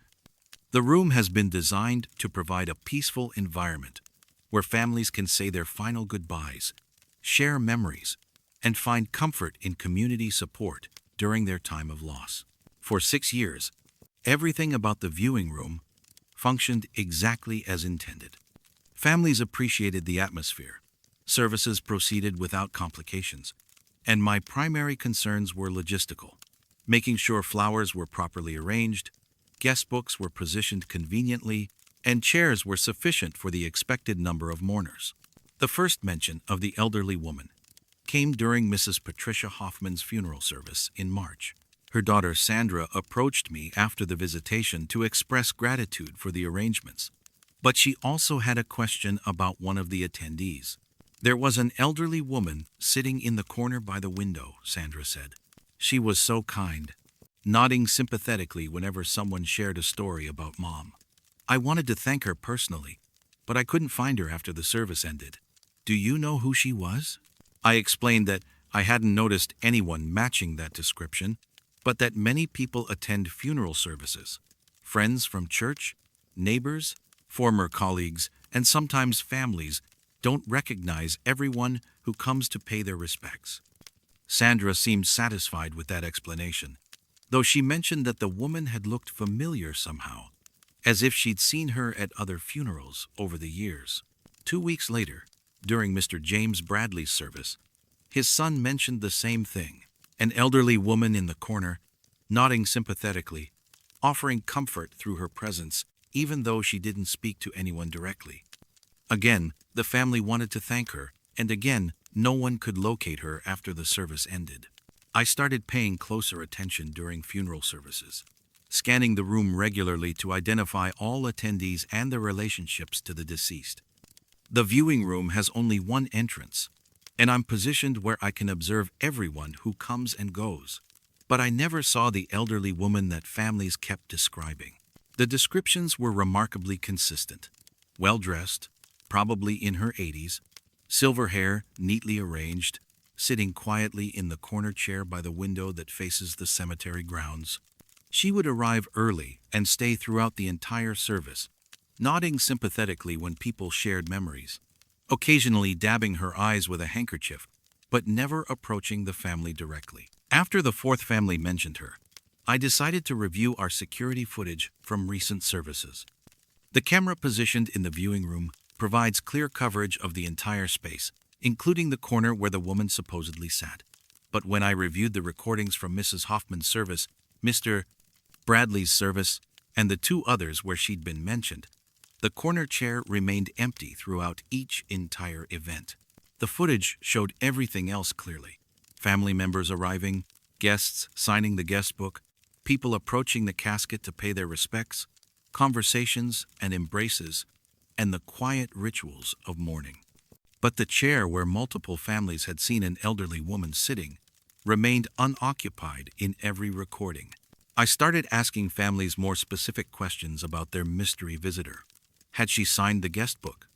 Speaker 1: The room has been designed to provide a peaceful environment where families can say their final goodbyes, share memories, and find comfort in community support during their time of loss. For 6 years, everything about the viewing room functioned exactly as intended. Families appreciated the atmosphere, services proceeded without complications, and my primary concerns were logistical, making sure flowers were properly arranged, guest books were positioned conveniently, and chairs were sufficient for the expected number of mourners. The first mention of the elderly woman came during Mrs. Patricia Hoffman's funeral service in March. Her daughter Sandra approached me after the visitation to express gratitude for the arrangements, but she also had a question about one of the attendees. There was an elderly woman sitting in the corner by the window, Sandra said. She was so kind, nodding sympathetically whenever someone shared a story about Mom. I wanted to thank her personally, but I couldn't find her after the service ended. Do you know who she was? I explained that I hadn't noticed anyone matching that description, but that many people attend funeral services. Friends from church, neighbors, former colleagues, and sometimes families don't recognize everyone who comes to pay their respects. Sandra seemed satisfied with that explanation, though she mentioned that the woman had looked familiar somehow, as if she'd seen her at other funerals over the years. 2 weeks later, during Mr. James Bradley's service, his son mentioned the same thing. An elderly woman in the corner, nodding sympathetically, offering comfort through her presence, even though she didn't speak to anyone directly. Again, the family wanted to thank her, and again, no one could locate her after the service ended. I started paying closer attention during funeral services, scanning the room regularly to identify all attendees and their relationships to the deceased. The viewing room has only one entrance, and I'm positioned where I can observe everyone who comes and goes. But I never saw the elderly woman that families kept describing. The descriptions were remarkably consistent. Well-dressed, probably in her 80s, silver hair neatly arranged, sitting quietly in the corner chair by the window that faces the cemetery grounds. She would arrive early and stay throughout the entire service, nodding sympathetically when people shared memories, occasionally dabbing her eyes with a handkerchief, but never approaching the family directly. After the fourth family mentioned her, I decided to review our security footage from recent services. The camera positioned in the viewing room provides clear coverage of the entire space, including the corner where the woman supposedly sat. But when I reviewed the recordings from Mrs. Hoffman's service, Mr. Bradley's service, and the 2 others where she'd been mentioned, the corner chair remained empty throughout each entire event. The footage showed everything else clearly. Family members arriving, guests signing the guest book, people approaching the casket to pay their respects, conversations and embraces, and the quiet rituals of mourning. But the chair where multiple families had seen an elderly woman sitting remained unoccupied in every recording. I started asking families more specific questions about their mystery visitor. Had she signed the guest book?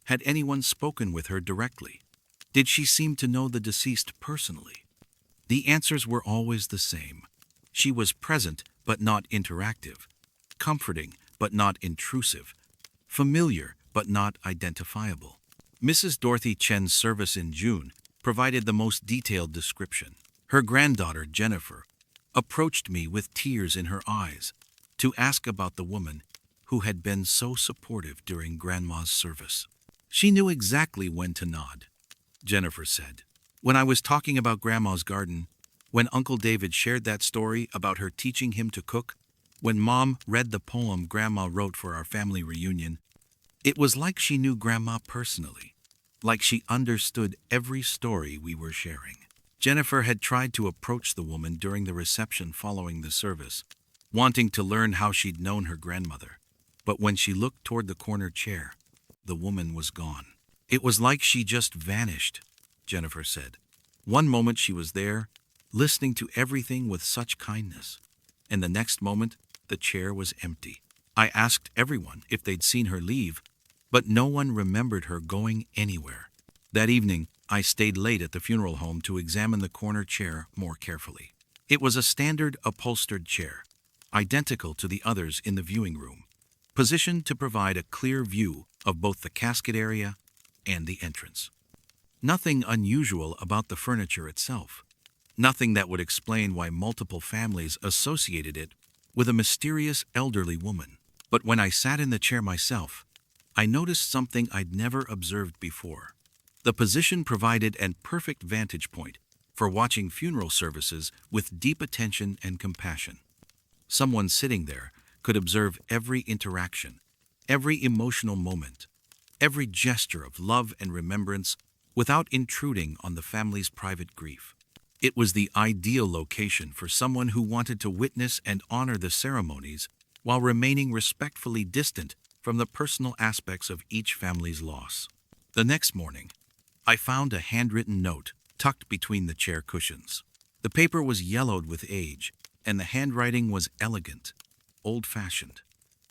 Speaker 1: Had anyone spoken with her directly? Did she seem to know the deceased personally? The answers were always the same. She was present but not interactive, comforting but not intrusive, familiar but not identifiable. Mrs. Dorothy Chen's service in June provided the most detailed description. Her granddaughter, Jennifer, approached me with tears in her eyes to ask about the woman who had been so supportive during Grandma's service. She knew exactly when to nod, Jennifer said. When I was talking about Grandma's garden, when Uncle David shared that story about her teaching him to cook, when Mom read the poem Grandma wrote for our family reunion, it was like she knew Grandma personally, like she understood every story we were sharing. Jennifer had tried to approach the woman during the reception following the service, wanting to learn how she'd known her grandmother. But when she looked toward the corner chair, the woman was gone. It was like she just vanished, Jennifer said. One moment she was there, listening to everything with such kindness, and the next moment the chair was empty. I asked everyone if they'd seen her leave, but no one remembered her going anywhere. That evening, I stayed late at the funeral home to examine the corner chair more carefully. It was a standard upholstered chair, identical to the others in the viewing room, positioned to provide a clear view of both the casket area and the entrance. Nothing unusual about the furniture itself. Nothing that would explain why multiple families associated it with a mysterious elderly woman. But when I sat in the chair myself, I noticed something I'd never observed before. The position provided a perfect vantage point for watching funeral services with deep attention and compassion. Someone sitting there could observe every interaction, every emotional moment, every gesture of love and remembrance without intruding on the family's private grief. It was the ideal location for someone who wanted to witness and honor the ceremonies while remaining respectfully distant from the personal aspects of each family's loss. The next morning, I found a handwritten note tucked between the chair cushions. The paper was yellowed with age, and the handwriting was elegant, old-fashioned.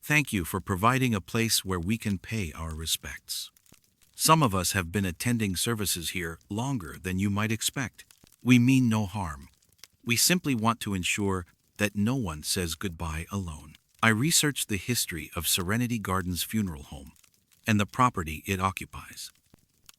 Speaker 1: Thank you for providing a place where we can pay our respects. Some of us have been attending services here longer than you might expect. We mean no harm. We simply want to ensure that no one says goodbye alone. I researched the history of Serenity Gardens Funeral Home and the property it occupies.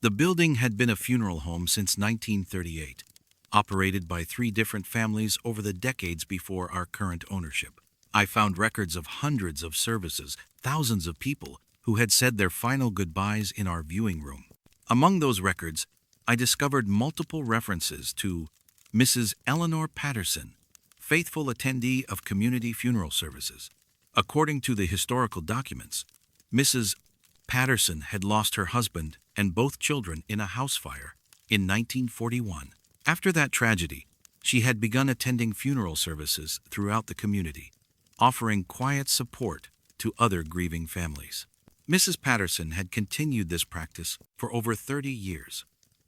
Speaker 1: The building had been a funeral home since 1938, operated by 3 different families over the decades before our current ownership. I found records of hundreds of services, thousands of people who had said their final goodbyes in our viewing room. Among those records, I discovered multiple references to Mrs. Eleanor Patterson, faithful attendee of community funeral services. According to the historical documents, Mrs. Patterson had lost her husband and both children in a house fire in 1941. After that tragedy, she had begun attending funeral services throughout the community, offering quiet support to other grieving families. Mrs. Patterson had continued this practice for over 30 years,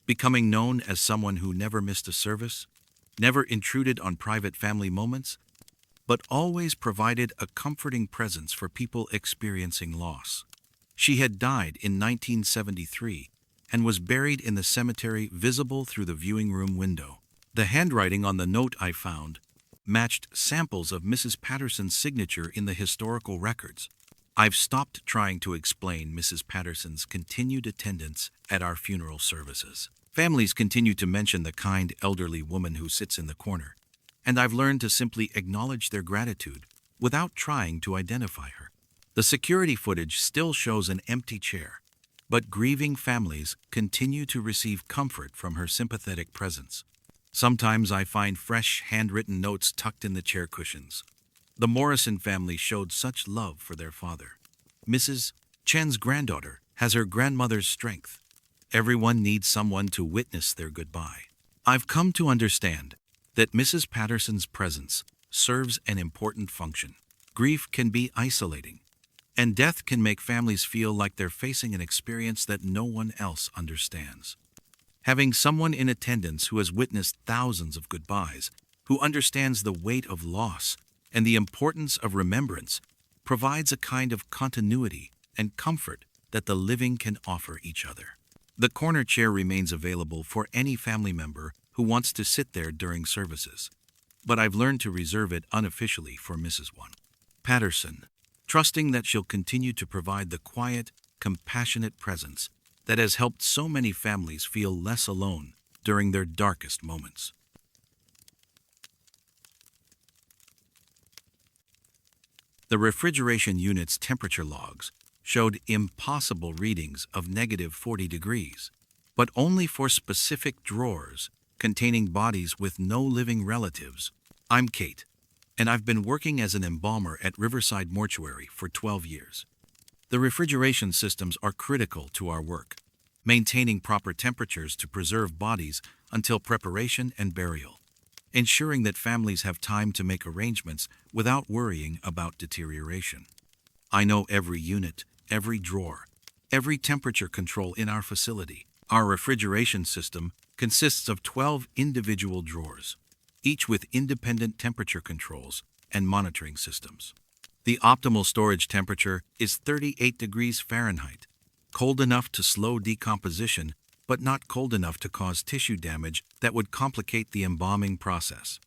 Speaker 1: becoming known as someone who never missed a service, never intruded on private family moments, but always provided a comforting presence for people experiencing loss. She had died in 1973 and was buried in the cemetery visible through the viewing room window. The handwriting on the note I found matched samples of Mrs. Patterson's signature in the historical records. I've stopped trying to explain Mrs. Patterson's continued attendance at our funeral services. Families continue to mention the kind elderly woman who sits in the corner, and I've learned to simply acknowledge their gratitude without trying to identify her. The security footage still shows an empty chair, but grieving families continue to receive comfort from her sympathetic presence. Sometimes I find fresh handwritten notes tucked in the chair cushions. The Morrison family showed such love for their father. Mrs. Chen's granddaughter has her grandmother's strength. Everyone needs someone to witness their goodbye. I've come to understand that Mrs. Patterson's presence serves an important function. Grief can be isolating, and death can make families feel like they're facing an experience that no one else understands. Having someone in attendance who has witnessed thousands of goodbyes, who understands the weight of loss and the importance of remembrance, provides a kind of continuity and comfort that the living can offer each other. The corner chair remains available for any family member who wants to sit there during services, but I've learned to reserve it unofficially for Mrs. Patterson, trusting that she'll continue to provide the quiet, compassionate presence that has helped so many families feel less alone during their darkest moments. The refrigeration unit's temperature logs showed impossible readings of -40 degrees, but only for specific drawers containing bodies with no living relatives. I'm Kate, and I've been working as an embalmer at Riverside Mortuary for 12 years. The refrigeration systems are critical to our work, maintaining proper temperatures to preserve bodies until preparation and burial, ensuring that families have time to make arrangements without worrying about deterioration. I know every unit, every drawer, every temperature control in our facility. Our refrigeration system consists of 12 individual drawers, each with independent temperature controls and monitoring systems. The optimal storage temperature is 38 degrees Fahrenheit, cold enough to slow decomposition, but not cold enough to cause tissue damage that would complicate the embalming process.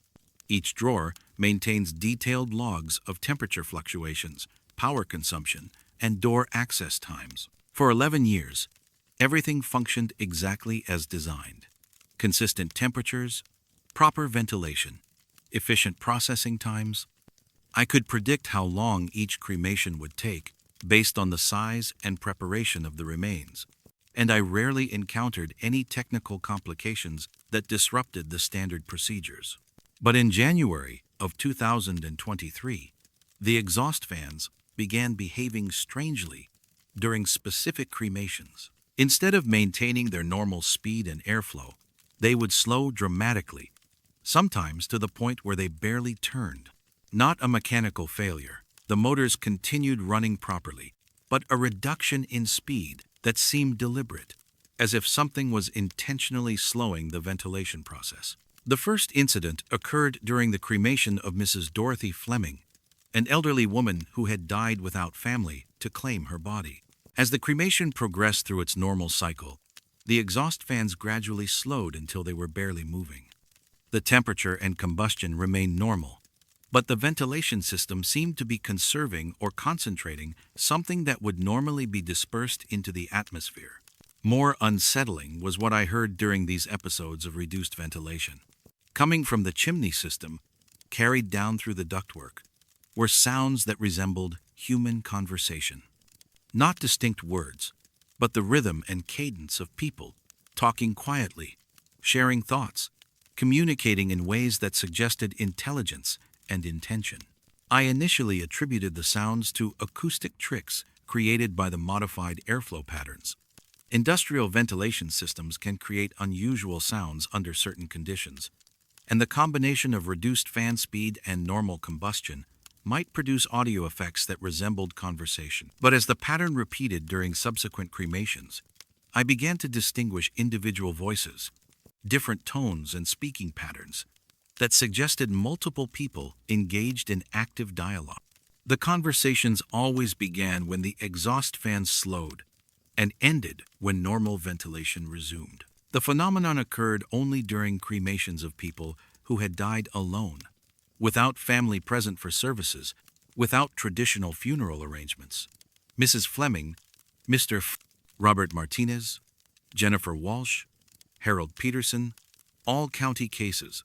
Speaker 1: Each drawer maintains detailed logs of temperature fluctuations, power consumption, and door access times. For 11 years, everything functioned exactly as designed. Consistent temperatures, proper ventilation, efficient processing times. I could predict how long each cremation would take based on the size and preparation of the remains, and I rarely encountered any technical complications that disrupted the standard procedures. But in January of 2023, the exhaust fans began behaving strangely during specific cremations. Instead of maintaining their normal speed and airflow, they would slow dramatically, sometimes to the point where they barely turned. Not a mechanical failure. The motors continued running properly, but a reduction in speed that seemed deliberate, as if something was intentionally slowing the ventilation process. The first incident occurred during the cremation of Mrs. Dorothy Fleming, an elderly woman who had died without family to claim her body. As the cremation progressed through its normal cycle, the exhaust fans gradually slowed until they were barely moving. The temperature and combustion remained normal, but the ventilation system seemed to be conserving or concentrating something that would normally be dispersed into the atmosphere. More unsettling was what I heard during these episodes of reduced ventilation. Coming from the chimney system, carried down through the ductwork, were sounds that resembled human conversation. Not distinct words, but the rhythm and cadence of people talking quietly, sharing thoughts, communicating in ways that suggested intelligence and intention. I initially attributed the sounds to acoustic tricks created by the modified airflow patterns. Industrial ventilation systems can create unusual sounds under certain conditions, and the combination of reduced fan speed and normal combustion might produce audio effects that resembled conversation. But as the pattern repeated during subsequent cremations, I began to distinguish individual voices, different tones and speaking patterns that suggested multiple people engaged in active dialogue. The conversations always began when the exhaust fans slowed and ended when normal ventilation resumed. The phenomenon occurred only during cremations of people who had died alone, without family present for services, without traditional funeral arrangements. Mrs. Fleming, Mr. Robert Martinez, Jennifer Walsh, Harold Peterson, all county cases,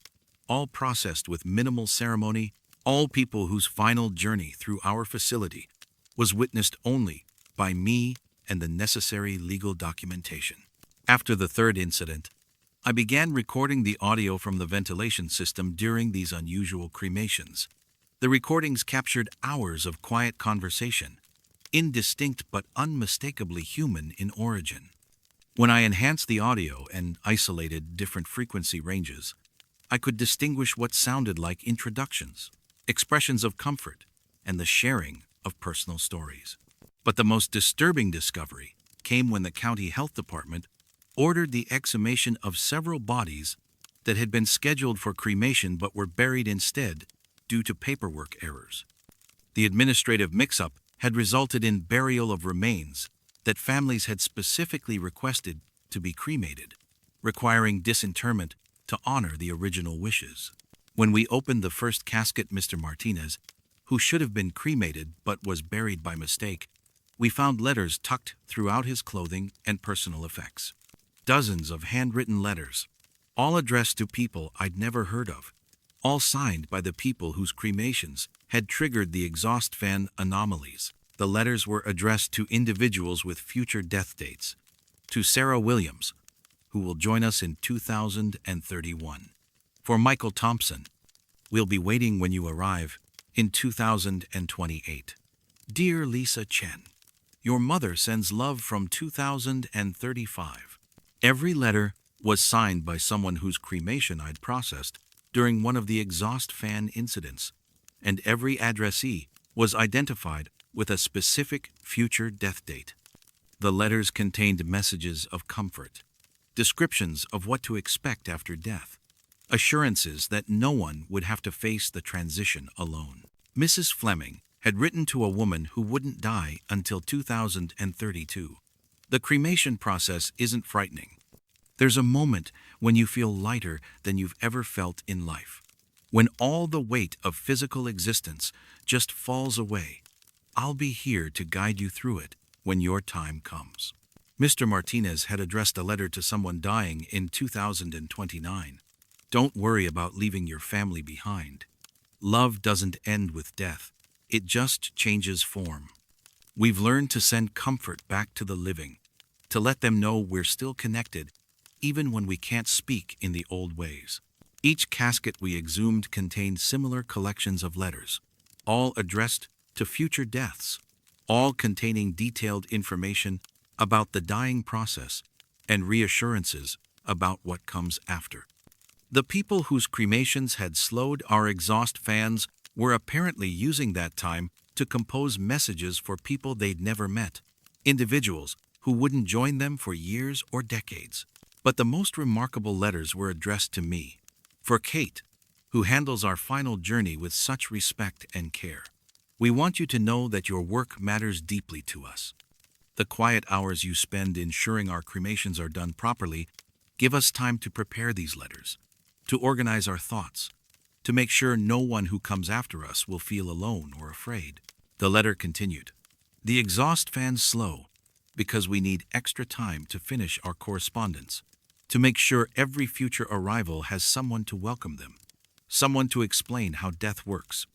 Speaker 1: all processed with minimal ceremony, all people whose final journey through our facility was witnessed only by me and the necessary legal documentation. After the third incident, I began recording the audio from the ventilation system during these unusual cremations. The recordings captured hours of quiet conversation, indistinct but unmistakably human in origin. When I enhanced the audio and isolated different frequency ranges, I could distinguish what sounded like introductions, expressions of comfort, and the sharing of personal stories. But the most disturbing discovery came when the county health department ordered the exhumation of several bodies that had been scheduled for cremation but were buried instead due to paperwork errors. The administrative mix-up had resulted in burial of remains that families had specifically requested to be cremated, requiring disinterment to honor the original wishes. When we opened the first casket, Mr. Martinez, who should have been cremated but was buried by mistake, we found letters tucked throughout his clothing and personal effects. Dozens of handwritten letters, all addressed to people I'd never heard of, all signed by the people whose cremations had triggered the exhaust fan anomalies. The letters were addressed to individuals with future death dates. To Sarah Williams, who will join us in 2031. For Michael Thompson, we'll be waiting when you arrive in 2028. Dear Lisa Chen, your mother sends love from 2035. Every letter was signed by someone whose cremation I'd processed during one of the exhaust fan incidents, and every addressee was identified with a specific future death date. The letters contained messages of comfort, descriptions of what to expect after death, assurances that no one would have to face the transition alone. Mrs. Fleming had written to a woman who wouldn't die until 2032. The cremation process isn't frightening. There's a moment when you feel lighter than you've ever felt in life, when all the weight of physical existence just falls away. I'll be here to guide you through it when your time comes. Mr. Martinez had addressed a letter to someone dying in 2029. Don't worry about leaving your family behind. Love doesn't end with death. It just changes form. We've learned to send comfort back to the living, to let them know we're still connected, even when we can't speak in the old ways. Each casket we exhumed contained similar collections of letters, all addressed to future deaths, all containing detailed information about the dying process and reassurances about what comes after. The people whose cremations had slowed our exhaust fans were apparently using that time to compose messages for people they'd never met, individuals who wouldn't join them for years or decades. But the most remarkable letters were addressed to me, for Kate, who handles our final journey with such respect and care. We want you to know that your work matters deeply to us. The quiet hours you spend ensuring our cremations are done properly give us time to prepare these letters, to organize our thoughts, to make sure no one who comes after us will feel alone or afraid. The letter continued. The exhaust fans slow, because we need extra time to finish our correspondence, to make sure every future arrival has someone to welcome them, someone to explain how death works,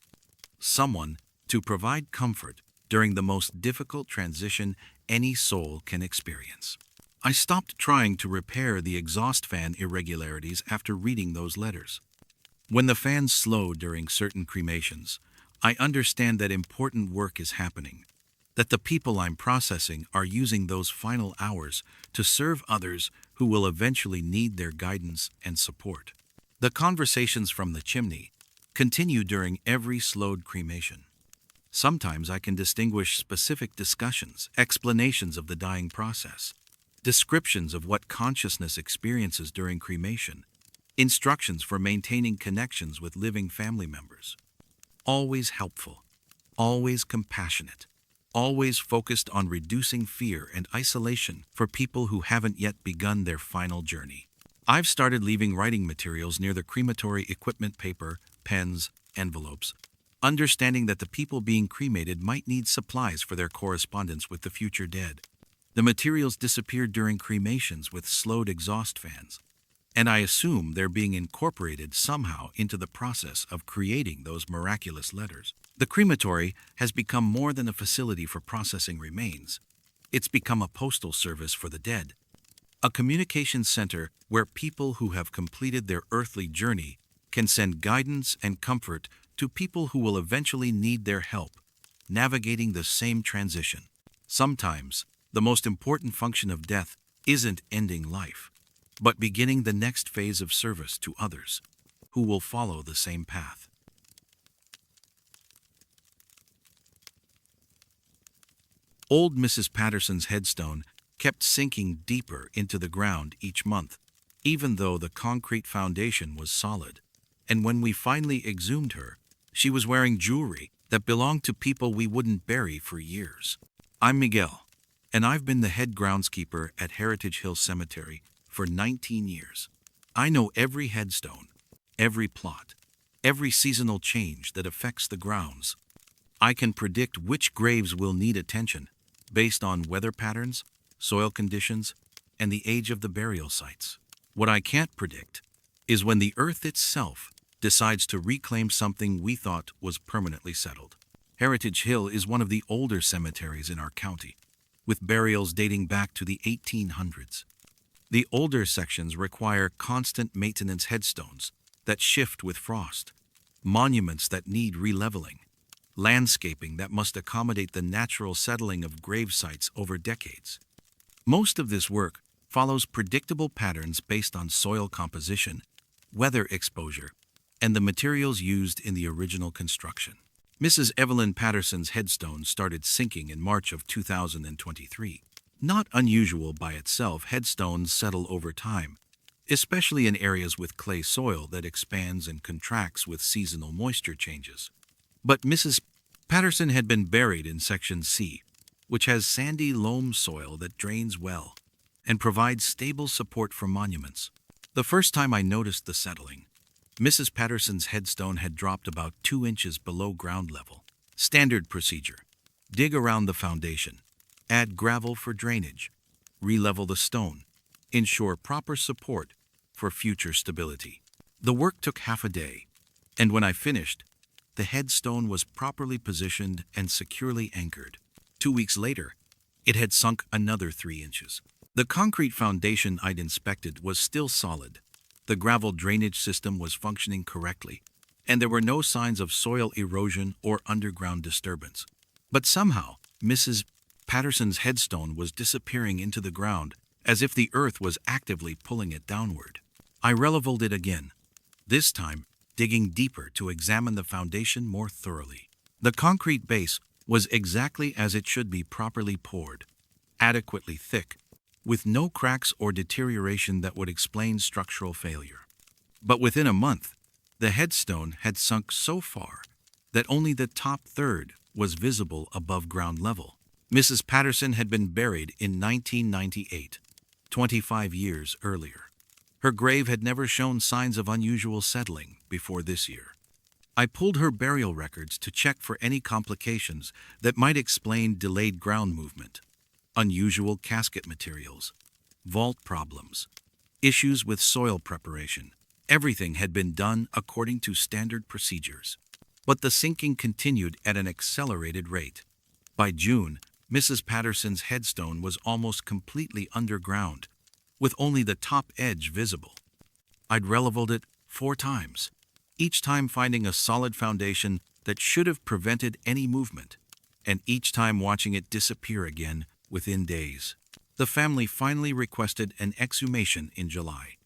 Speaker 1: someone to provide comfort during the most difficult transition any soul can experience. I stopped trying to repair the exhaust fan irregularities after reading those letters. When the fans slow during certain cremations, I understand that important work is happening, that the people I'm processing are using those final hours to serve others who will eventually need their guidance and support. The conversations from the chimney continue during every slowed cremation. Sometimes I can distinguish specific discussions, explanations of the dying process, descriptions of what consciousness experiences during cremation, instructions for maintaining connections with living family members. Always helpful, always compassionate, always focused on reducing fear and isolation for people who haven't yet begun their final journey. I've started leaving writing materials near the crematory equipment: paper, pens, envelopes, understanding that the people being cremated might need supplies for their correspondence with the future dead. The materials disappeared during cremations with slowed exhaust fans, and I assume they're being incorporated somehow into the process of creating those miraculous letters. The crematory has become more than a facility for processing remains. It's become a postal service for the dead, a communication center where people who have completed their earthly journey can send guidance and comfort to people who will eventually need their help navigating the same transition. Sometimes, the most important function of death isn't ending life, but beginning the next phase of service to others who will follow the same path. Old Mrs. Patterson's headstone kept sinking deeper into the ground each month, even though the concrete foundation was solid. And when we finally exhumed her, she was wearing jewelry that belonged to people we wouldn't bury for years. I'm Miguel, and I've been the head groundskeeper at Heritage Hill Cemetery for 19 years. I know every headstone, every plot, every seasonal change that affects the grounds. I can predict which graves will need attention based on weather patterns, soil conditions, and the age of the burial sites. What I can't predict is when the earth itself decides to reclaim something we thought was permanently settled. Heritage Hill is one of the older cemeteries in our county, with burials dating back to the 1800s. The older sections require constant maintenance: headstones that shift with frost, monuments that need releveling, landscaping that must accommodate the natural settling of grave sites over decades. Most of this work follows predictable patterns based on soil composition, weather exposure, and the materials used in the original construction. Mrs. Evelyn Patterson's headstone started sinking in March of 2023. Not unusual by itself, headstones settle over time, especially in areas with clay soil that expands and contracts with seasonal moisture changes. But Mrs. Patterson had been buried in Section C, which has sandy loam soil that drains well and provides stable support for monuments. The first time I noticed the settling, Mrs. Patterson's headstone had dropped about 2 inches below ground level. Standard procedure: dig around the foundation, add gravel for drainage, re-level the stone, ensure proper support for future stability. The work took half a day, and when I finished, the headstone was properly positioned and securely anchored. 2 weeks later, it had sunk another 3 inches. The concrete foundation I'd inspected was still solid. The gravel drainage system was functioning correctly, and there were no signs of soil erosion or underground disturbance. But somehow, Mrs. Patterson's headstone was disappearing into the ground as if the earth was actively pulling it downward. I re-leveled it again, this time digging deeper to examine the foundation more thoroughly. The concrete base was exactly as it should be: properly poured, adequately thick, with no cracks or deterioration that would explain structural failure. But within a month, the headstone had sunk so far that only the top third was visible above ground level. Mrs. Patterson had been buried in 1998, 25 years earlier. Her grave had never shown signs of unusual settling before this year. I pulled her burial records to check for any complications that might explain delayed ground movement. unusual casket materials, vault problems, issues with soil preparation. Everything had been done according to standard procedures. But the sinking continued at an accelerated rate. By June, Mrs. Patterson's headstone was almost completely underground, with only the top edge visible. I'd releveled it 4 times, each time finding a solid foundation that should have prevented any movement, and each time watching it disappear again within days. The family finally requested an exhumation in July.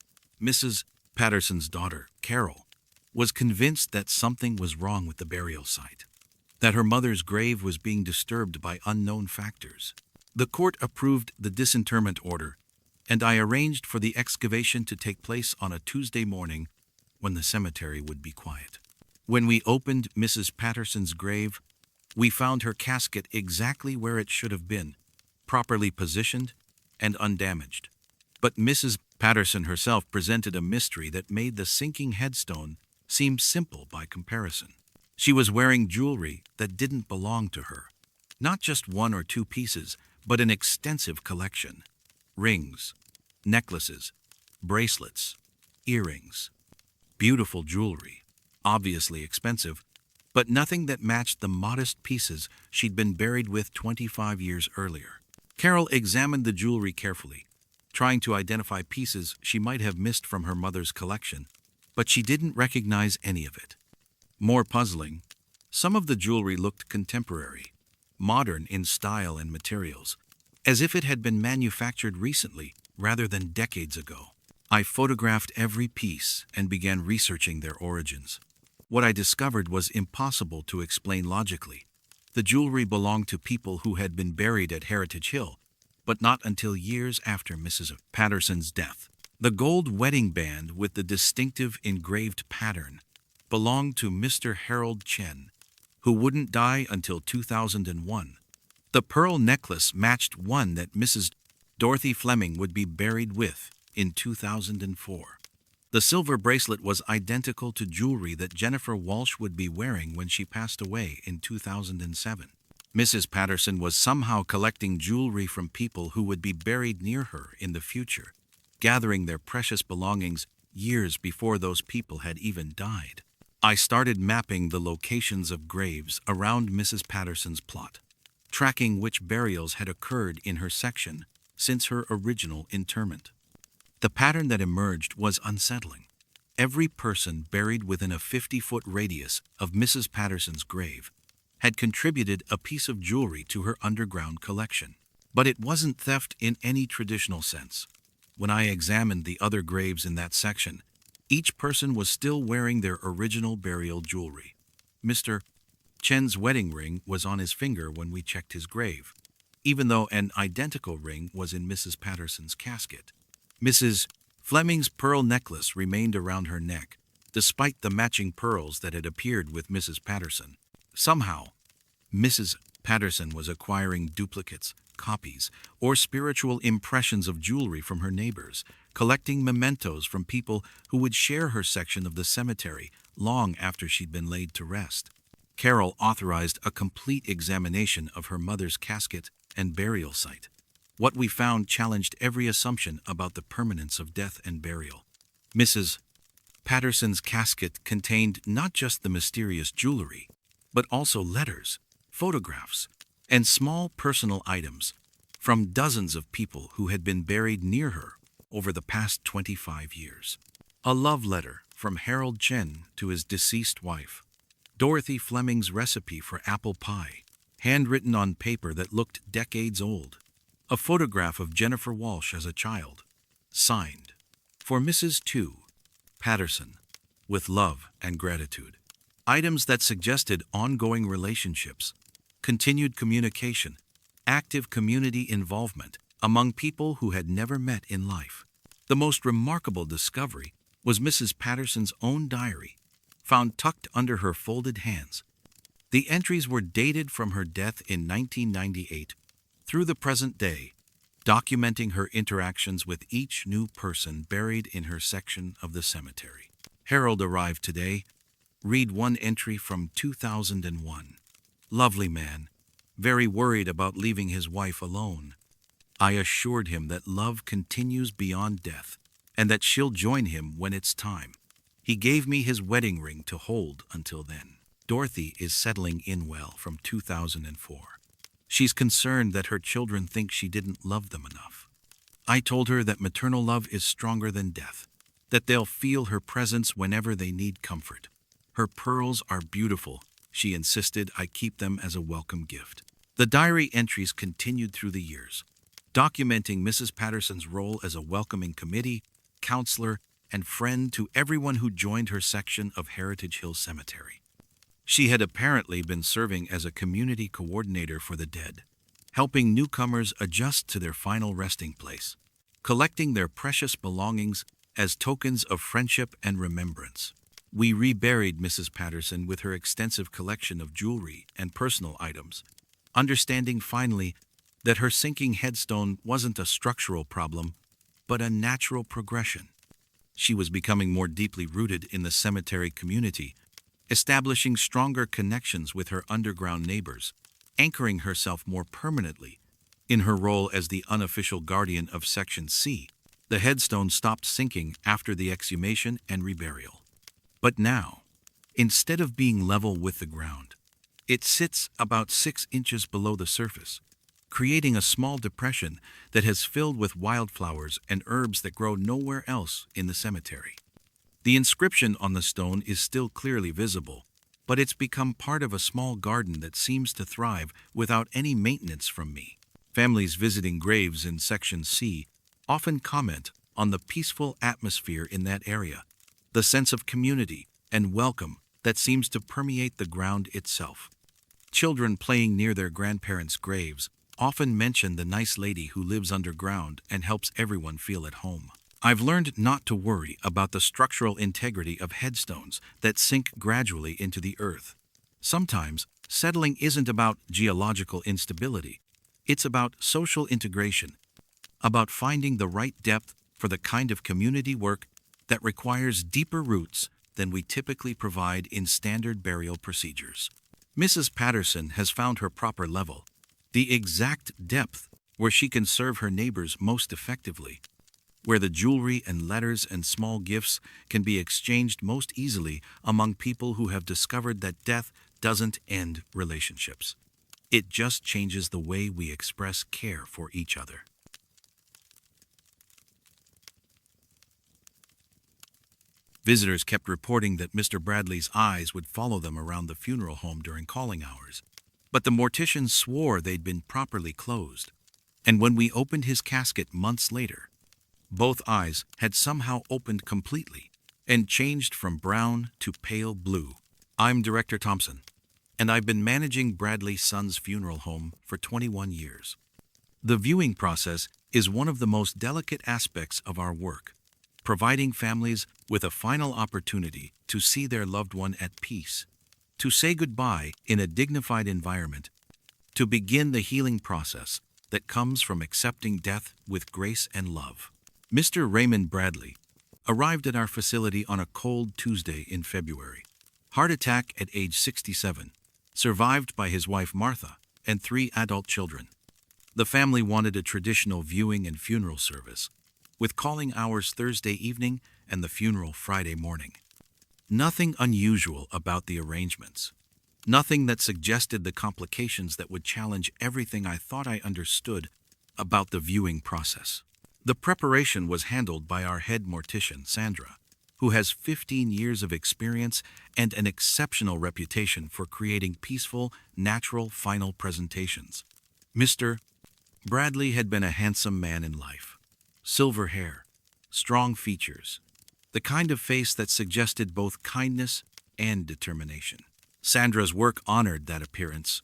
Speaker 1: Mrs. Patterson's daughter, Carol, was convinced that something was wrong with the burial site, that her mother's grave was being disturbed by unknown factors. The court approved the disinterment order, and I arranged for the excavation to take place on a Tuesday morning when the cemetery would be quiet. When we opened Mrs. Patterson's grave, we found her casket exactly where it should have been, properly positioned and undamaged. But Mrs. Patterson herself presented a mystery that made the sinking headstone seem simple by comparison. She was wearing jewelry that didn't belong to her. Not just 1 or 2 pieces, but an extensive collection. Rings, necklaces, bracelets, earrings. Beautiful jewelry, obviously expensive, but nothing that matched the modest pieces she'd been buried with 25 years earlier. Carol examined the jewelry carefully, trying to identify pieces she might have missed from her mother's collection, but she didn't recognize any of it. More puzzling, some of the jewelry looked contemporary, modern in style and materials, as if it had been manufactured recently rather than decades ago. I photographed every piece and began researching their origins. What I discovered was impossible to explain logically. The jewelry belonged to people who had been buried at Heritage Hill, but not until years after Mrs. Patterson's death. The gold wedding band with the distinctive engraved pattern belonged to Mr. Harold Chen, who wouldn't die until 2001. The pearl necklace matched one that Mrs. Dorothy Fleming would be buried with in 2004. The silver bracelet was identical to jewelry that Jennifer Walsh would be wearing when she passed away in 2007. Mrs. Patterson was somehow collecting jewelry from people who would be buried near her in the future, gathering their precious belongings years before those people had even died. I started mapping the locations of graves around Mrs. Patterson's plot, tracking which burials had occurred in her section since her original interment. The pattern that emerged was unsettling. Every person buried within a 50-foot radius of Mrs. Patterson's grave had contributed a piece of jewelry to her underground collection. But it wasn't theft in any traditional sense. When I examined the other graves in that section, each person was still wearing their original burial jewelry. Mr. Chen's wedding ring was on his finger when we checked his grave, even though an identical ring was in Mrs. Patterson's casket. Mrs. Fleming's pearl necklace remained around her neck, despite the matching pearls that had appeared with Mrs. Patterson. Somehow, Mrs. Patterson was acquiring duplicates, copies, or spiritual impressions of jewelry from her neighbors, collecting mementos from people who would share her section of the cemetery long after she'd been laid to rest. Carol authorized a complete examination of her mother's casket and burial site. What we found challenged every assumption about the permanence of death and burial. Mrs. Patterson's casket contained not just the mysterious jewelry, but also letters, photographs, and small personal items from dozens of people who had been buried near her over the past 25 years. A love letter from Harold Chen to his deceased wife. Dorothy Fleming's recipe for apple pie, handwritten on paper that looked decades old. A photograph of Jennifer Walsh as a child, signed, "For Mrs. 2, Patterson, with love and gratitude." Items that suggested ongoing relationships, continued communication, active community involvement among people who had never met in life. The most remarkable discovery was Mrs. Patterson's own diary, found tucked under her folded hands. The entries were dated from her death in 1998 through the present day, documenting her interactions with each new person buried in her section of the cemetery. Harold arrived today. Read one entry from 2001. Lovely man, very worried about leaving his wife alone. I assured him that love continues beyond death and that she'll join him when it's time. He gave me his wedding ring to hold until then. Dorothy is settling in well from 2004. She's concerned that her children think she didn't love them enough. I told her that maternal love is stronger than death, that they'll feel her presence whenever they need comfort. Her pearls are beautiful. She insisted I keep them as a welcome gift. The diary entries continued through the years, documenting Mrs. Patterson's role as a welcoming committee, counselor, and friend to everyone who joined her section of Heritage Hill Cemetery. She had apparently been serving as a community coordinator for the dead, helping newcomers adjust to their final resting place, collecting their precious belongings as tokens of friendship and remembrance. We reburied Mrs. Patterson with her extensive collection of jewelry and personal items, understanding finally that her sinking headstone wasn't a structural problem, but a natural progression. She was becoming more deeply rooted in the cemetery community, establishing stronger connections with her underground neighbors, anchoring herself more permanently in her role as the unofficial guardian of Section C. The headstone stopped sinking after the exhumation and reburial. But now, instead of being level with the ground, it sits about 6 inches below the surface, creating a small depression that has filled with wildflowers and herbs that grow nowhere else in the cemetery. The inscription on the stone is still clearly visible, but it's become part of a small garden that seems to thrive without any maintenance from me. Families visiting graves in Section C often comment on the peaceful atmosphere in that area, the sense of community and welcome that seems to permeate the ground itself. Children playing near their grandparents' graves often mention the nice lady who lives underground and helps everyone feel at home. I've learned not to worry about the structural integrity of headstones that sink gradually into the earth. Sometimes, settling isn't about geological instability. It's about social integration, about finding the right depth for the kind of community work that requires deeper roots than we typically provide in standard burial procedures. Mrs. Patterson has found her proper level, the exact depth where she can serve her neighbors most effectively, where the jewelry and letters and small gifts can be exchanged most easily among people who have discovered that death doesn't end relationships. It just changes the way we express care for each other. Visitors kept reporting that Mr. Bradley's eyes would follow them around the funeral home during calling hours, but the Morticians swore they'd been properly closed. And when we opened his casket months later, both eyes had somehow opened completely and changed from brown to pale blue. I'm Director Thompson, and I've been managing Bradley's son's funeral home for 21 years. The viewing process is one of the most delicate aspects of our work, providing families with a final opportunity to see their loved one at peace, to say goodbye in a dignified environment, to begin the healing process that comes from accepting death with grace and love. Mr. Raymond Bradley arrived at our facility on a cold Tuesday in February. Heart attack at age 67, survived by his wife Martha and 3 adult children. The family wanted a traditional viewing and funeral service, with calling hours Thursday evening and the funeral Friday morning. Nothing unusual about the arrangements. Nothing that suggested the complications that would challenge everything I thought I understood about the viewing process. The preparation was handled by our head mortician, Sandra, who has 15 years of experience and an exceptional reputation for creating peaceful, natural final presentations. Mr. Bradley had been a handsome man in life. Silver hair, strong features, the kind of face that suggested both kindness and determination. Sandra's work honored that appearance,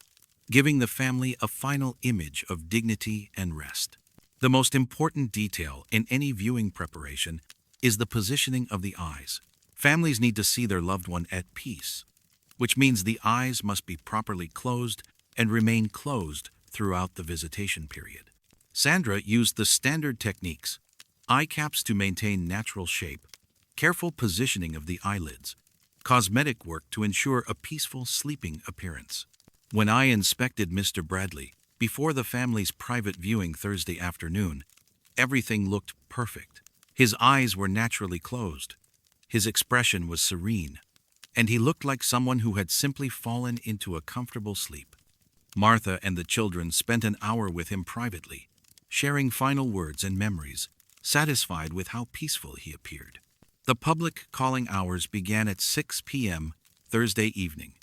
Speaker 1: giving the family a final image of dignity and rest. The most important detail in any viewing preparation is the positioning of the eyes. Families need to see their loved one at peace, which means the eyes must be properly closed and remain closed throughout the visitation period. Sandra used the standard techniques: eye caps to maintain natural shape, careful positioning of the eyelids, cosmetic work to ensure a peaceful sleeping appearance. When I inspected Mr. Bradley, Before the family's private viewing Thursday afternoon, everything looked perfect. His eyes were naturally closed. His expression was serene, and he looked like someone who had simply fallen into a comfortable sleep. Martha and the children spent an hour with him privately, sharing final words and memories, satisfied with how peaceful he appeared. The public calling hours began at 6 p.m. Thursday evening.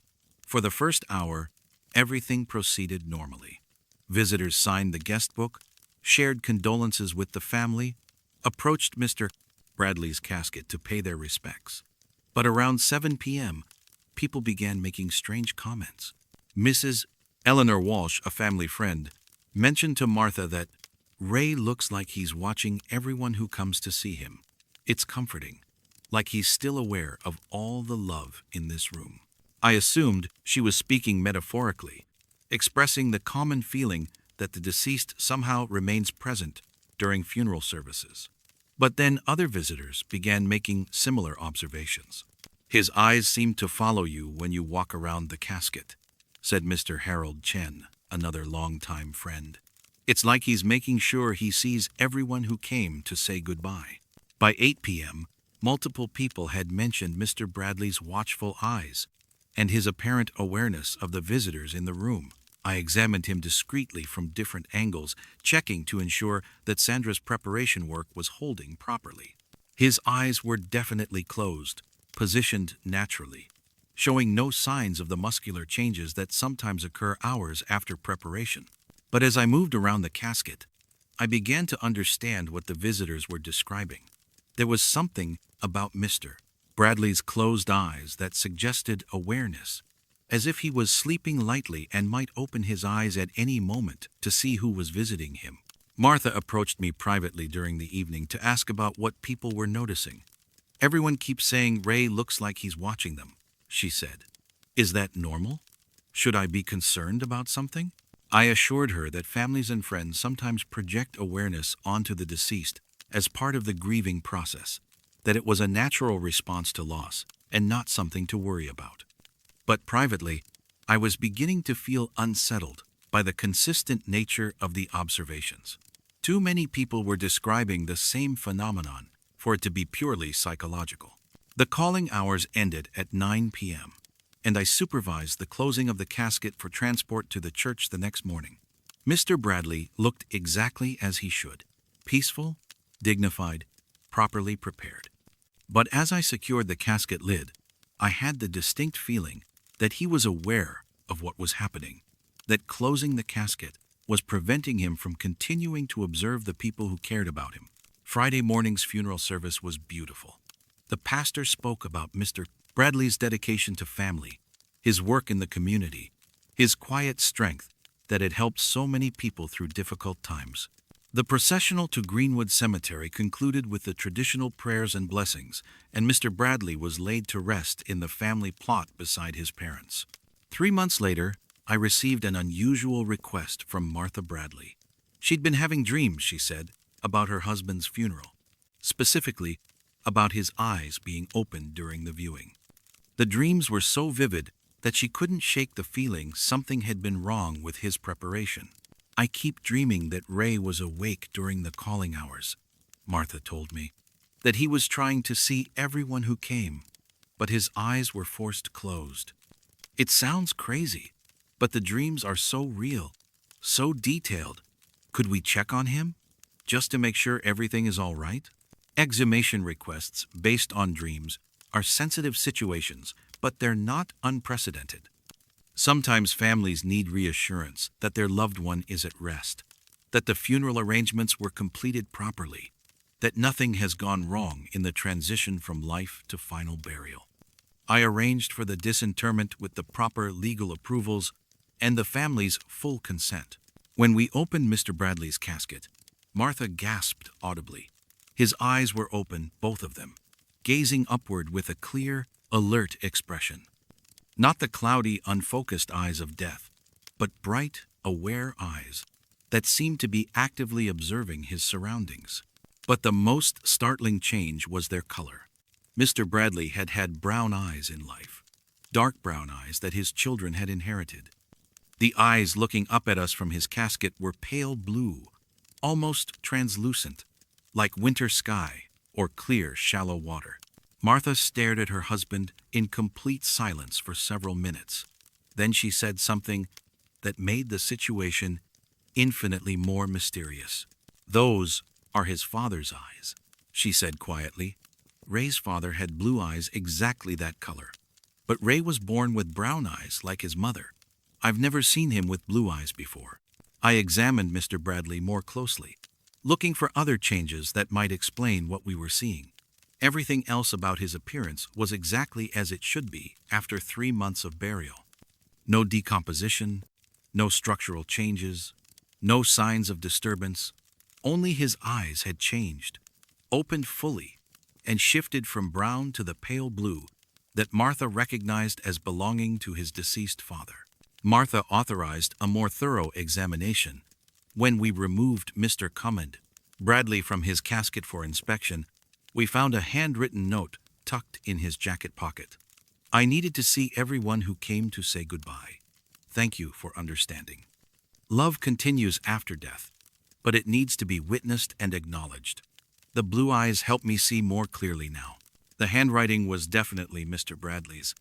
Speaker 1: For the first hour, everything proceeded normally. Visitors signed the guest book, shared condolences with the family, approached Mr. Bradley's casket to pay their respects. But around 7 p.m., people began making strange comments. Mrs. Eleanor Walsh, a family friend, mentioned to Martha that Ray looks like he's watching everyone who comes to see him. It's comforting, like he's still aware of all the love in this room. I assumed she was speaking metaphorically, expressing the common feeling that the deceased somehow remains present during funeral services. But then other visitors began making similar observations. His eyes seem to follow you when you walk around the casket, said Mr. Harold Chen, another longtime friend. It's like he's making sure he sees everyone who came to say goodbye. By 8 p.m., multiple people had mentioned Mr. Bradley's watchful eyes and his apparent awareness of the visitors in the room. I examined him discreetly from different angles, checking to ensure that Sandra's preparation work was holding properly. His eyes were definitely closed, positioned naturally, showing no signs of the muscular changes that sometimes occur hours after preparation. But as I moved around the casket, I began to understand what the visitors were describing. There was something about Mr. Bradley's closed eyes that suggested awareness, as if he was sleeping lightly and might open his eyes at any moment to see who was visiting him. Martha approached me privately during the evening to ask about what people were noticing. Everyone keeps saying Ray looks like he's watching them, she said. Is that normal? Should I be concerned about something? I assured her that families and friends sometimes project awareness onto the deceased as part of the grieving process, that it was a natural response to loss and not something to worry about. But privately, I was beginning to feel unsettled by the consistent nature of the observations. Too many people were describing the same phenomenon for it to be purely psychological. The calling hours ended at 9 p.m., and I supervised the closing of the casket for transport to the church the next morning. Mr. Bradley looked exactly as he should, peaceful, dignified, properly prepared. But as I secured the casket lid, I had the distinct feeling that he was aware of what was happening, that closing the casket was preventing him from continuing to observe the people who cared about him. Friday morning's funeral service was beautiful. The pastor spoke about Mr. Bradley's dedication to family, his work in the community, his quiet strength that had helped so many people through difficult times. The processional to Greenwood Cemetery concluded with the traditional prayers and blessings, and Mr. Bradley was laid to rest in the family plot beside his parents. 3 months later, I received an unusual request from Martha Bradley. She'd been having dreams, she said, about her husband's funeral, specifically about his eyes being opened during the viewing. The dreams were so vivid that she couldn't shake the feeling something had been wrong with his preparation. I keep dreaming that Ray was awake during the calling hours, Martha told me, that he was trying to see everyone who came, but his eyes were forced closed. It sounds crazy, but the dreams are so real, so detailed. Could we check on him, just to make sure everything is all right? Exhumation requests based on dreams are sensitive situations, but they're not unprecedented. Sometimes families need reassurance that their loved one is at rest, that the funeral arrangements were completed properly, that nothing has gone wrong in the transition from life to final burial. I arranged for the disinterment with the proper legal approvals and the family's full consent. When we opened Mr. Bradley's casket, Martha gasped audibly. His eyes were open, both of them, gazing upward with a clear, alert expression. Not the cloudy, unfocused eyes of death, but bright, aware eyes that seemed to be actively observing his surroundings. But the most startling change was their color. Mr. Bradley had had brown eyes in life, dark brown eyes that his children had inherited. The eyes looking up at us from his casket were pale blue, almost translucent, like winter sky or clear, shallow water. Martha stared at her husband in complete silence for several minutes. Then she said something that made the situation infinitely more mysterious. "Those are his father's eyes," she said quietly. "Ray's father had blue eyes exactly that color, but Ray was born with brown eyes like his mother. I've never seen him with blue eyes before." I examined Mr. Bradley more closely, looking for other changes that might explain what we were seeing. Everything else about his appearance was exactly as it should be after 3 months of burial. No decomposition, no structural changes, no signs of disturbance. Only his eyes had changed, opened fully, and shifted from brown to the pale blue that Martha recognized as belonging to his deceased father. Martha authorized a more thorough examination. When we removed Mr. Cummond Bradley from his casket for inspection, we found a handwritten note tucked in his jacket pocket. "I needed to see everyone who came to say goodbye. Thank you for understanding. Love continues after death, but it needs to be witnessed and acknowledged." The blue eyes helped me see more clearly now. The handwriting was definitely Mr. Bradley's,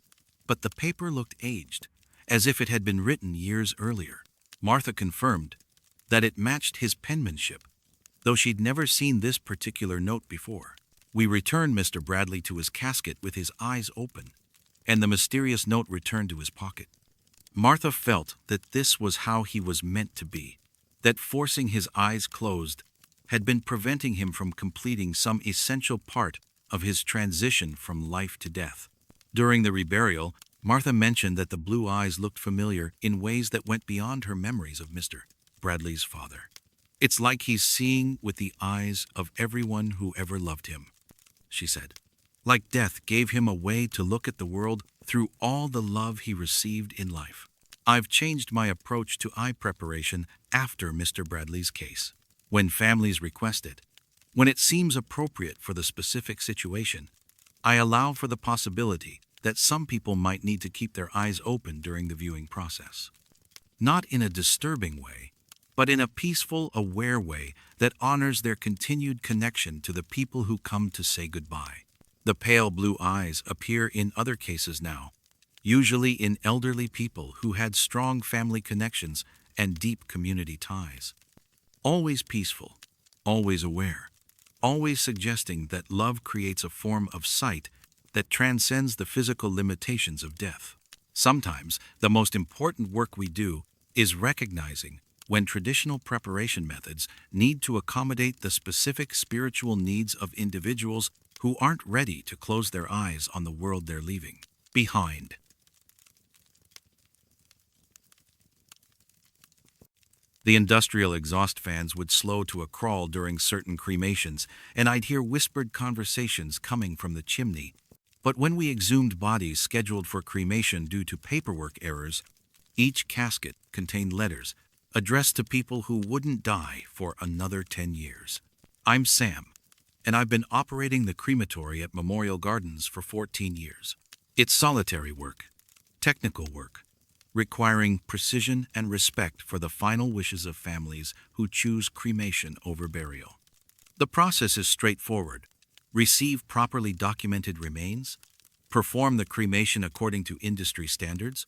Speaker 1: but the paper looked aged, as if it had been written years earlier. Martha confirmed that it matched his penmanship, though she'd never seen this particular note before. We returned Mr. Bradley to his casket with his eyes open, and the mysterious note returned to his pocket. Martha felt that this was how he was meant to be, that forcing his eyes closed had been preventing him from completing some essential part of his transition from life to death. During the reburial, Martha mentioned that the blue eyes looked familiar in ways that went beyond her memories of Mr. Bradley's father. "It's like he's seeing with the eyes of everyone who ever loved him," she said. "Like death gave him a way to look at the world through all the love he received in life." I've changed my approach to eye preparation after Mr. Bradley's case. When families request it, when it seems appropriate for the specific situation, I allow for the possibility that some people might need to keep their eyes open during the viewing process. Not in a disturbing way, but in a peaceful, aware way that honors their continued connection to the people who come to say goodbye. The pale blue eyes appear in other cases now, usually in elderly people who had strong family connections and deep community ties. Always peaceful, always aware, always suggesting that love creates a form of sight that transcends the physical limitations of death. Sometimes, the most important work we do is recognizing when traditional preparation methods need to accommodate the specific spiritual needs of individuals who aren't ready to close their eyes on the world they're leaving behind. The industrial exhaust fans would slow to a crawl during certain cremations, and I'd hear whispered conversations coming from the chimney. But when we exhumed bodies scheduled for cremation due to paperwork errors, each casket contained letters addressed to people who wouldn't die for another 10 years. "I'm Sam, and I've been operating the crematory at Memorial Gardens for 14 years. It's solitary work, technical work, requiring precision and respect for the final wishes of families who choose cremation over burial. The process is straightforward. Receive properly documented remains, perform the cremation according to industry standards,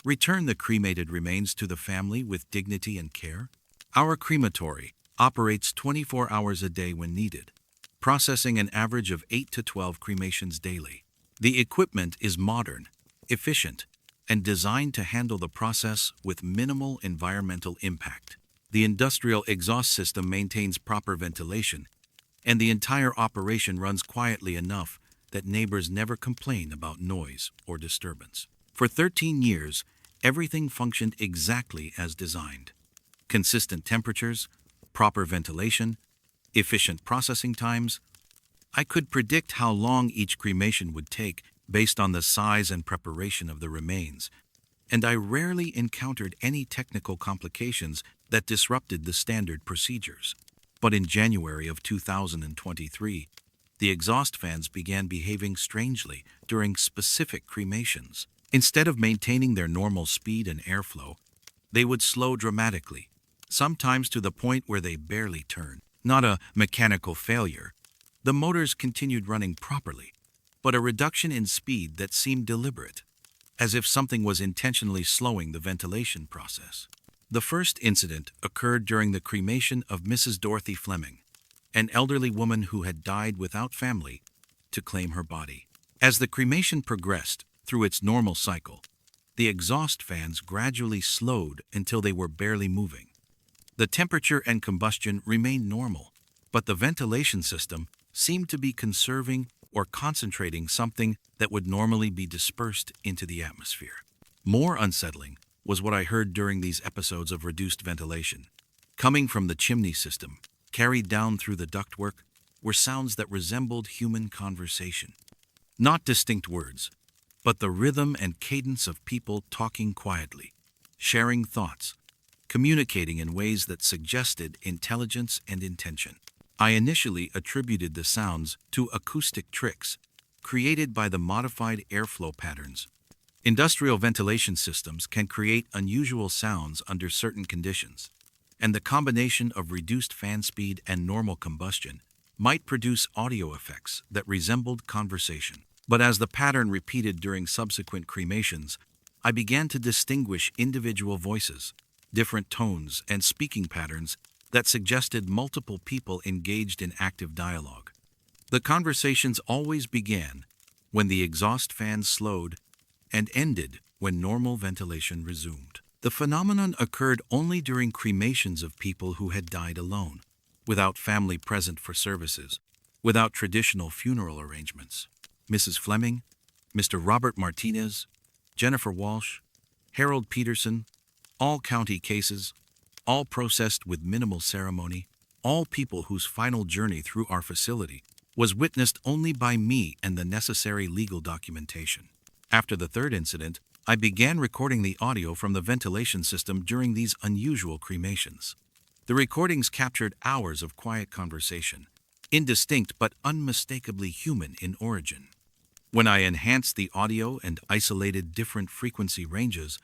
Speaker 1: return the cremated remains to the family with dignity and care. Our crematory operates 24 hours a day when needed, processing an average of 8 to 12 cremations daily. The equipment is modern, efficient, and designed to handle the process with minimal environmental impact. The industrial exhaust system maintains proper ventilation, and the entire operation runs quietly enough that neighbors never complain about noise or disturbance. For 13 years, everything functioned exactly as designed. Consistent temperatures, proper ventilation, efficient processing times. I could predict how long each cremation would take based on the size and preparation of the remains, and I rarely encountered any technical complications that disrupted the standard procedures. But in January of 2023, the exhaust fans began behaving strangely during specific cremations. Instead of maintaining their normal speed and airflow, They would slow dramatically, sometimes to the point where they barely turned. Not a mechanical failure. The motors continued running properly, but a reduction in speed that seemed deliberate, as if something was intentionally slowing the ventilation process. The first incident occurred during the cremation of Mrs. Dorothy Fleming, an elderly woman who had died without family to claim her body. As the cremation progressed through its normal cycle, the exhaust fans gradually slowed until they were barely moving. The temperature and combustion remained normal, but the ventilation system seemed to be conserving or concentrating something that would normally be dispersed into the atmosphere. More unsettling was what I heard during these episodes of reduced ventilation. Coming from the chimney system, carried down through the ductwork, were sounds that resembled human conversation. Not distinct words, but the rhythm and cadence of people talking quietly, sharing thoughts, communicating in ways that suggested intelligence and intention. I initially attributed the sounds to acoustic tricks created by the modified airflow patterns. Industrial ventilation systems can create unusual sounds under certain conditions, and the combination of reduced fan speed and normal combustion might produce audio effects that resembled conversation. But as the pattern repeated during subsequent cremations, I began to distinguish individual voices, different tones, and speaking patterns that suggested multiple people engaged in active dialogue. The conversations always began when the exhaust fans slowed and ended when normal ventilation resumed. The phenomenon occurred only during cremations of people who had died alone, without family present for services, without traditional funeral arrangements. Mrs. Fleming, Mr. Robert Martinez, Jennifer Walsh, Harold Peterson, all county cases, all processed with minimal ceremony, all people whose final journey through our facility was witnessed only by me and the necessary legal documentation. After the third incident, I began recording the audio from the ventilation system during these unusual cremations. The recordings captured hours of quiet conversation, indistinct but unmistakably human in origin. When I enhanced the audio and isolated different frequency ranges,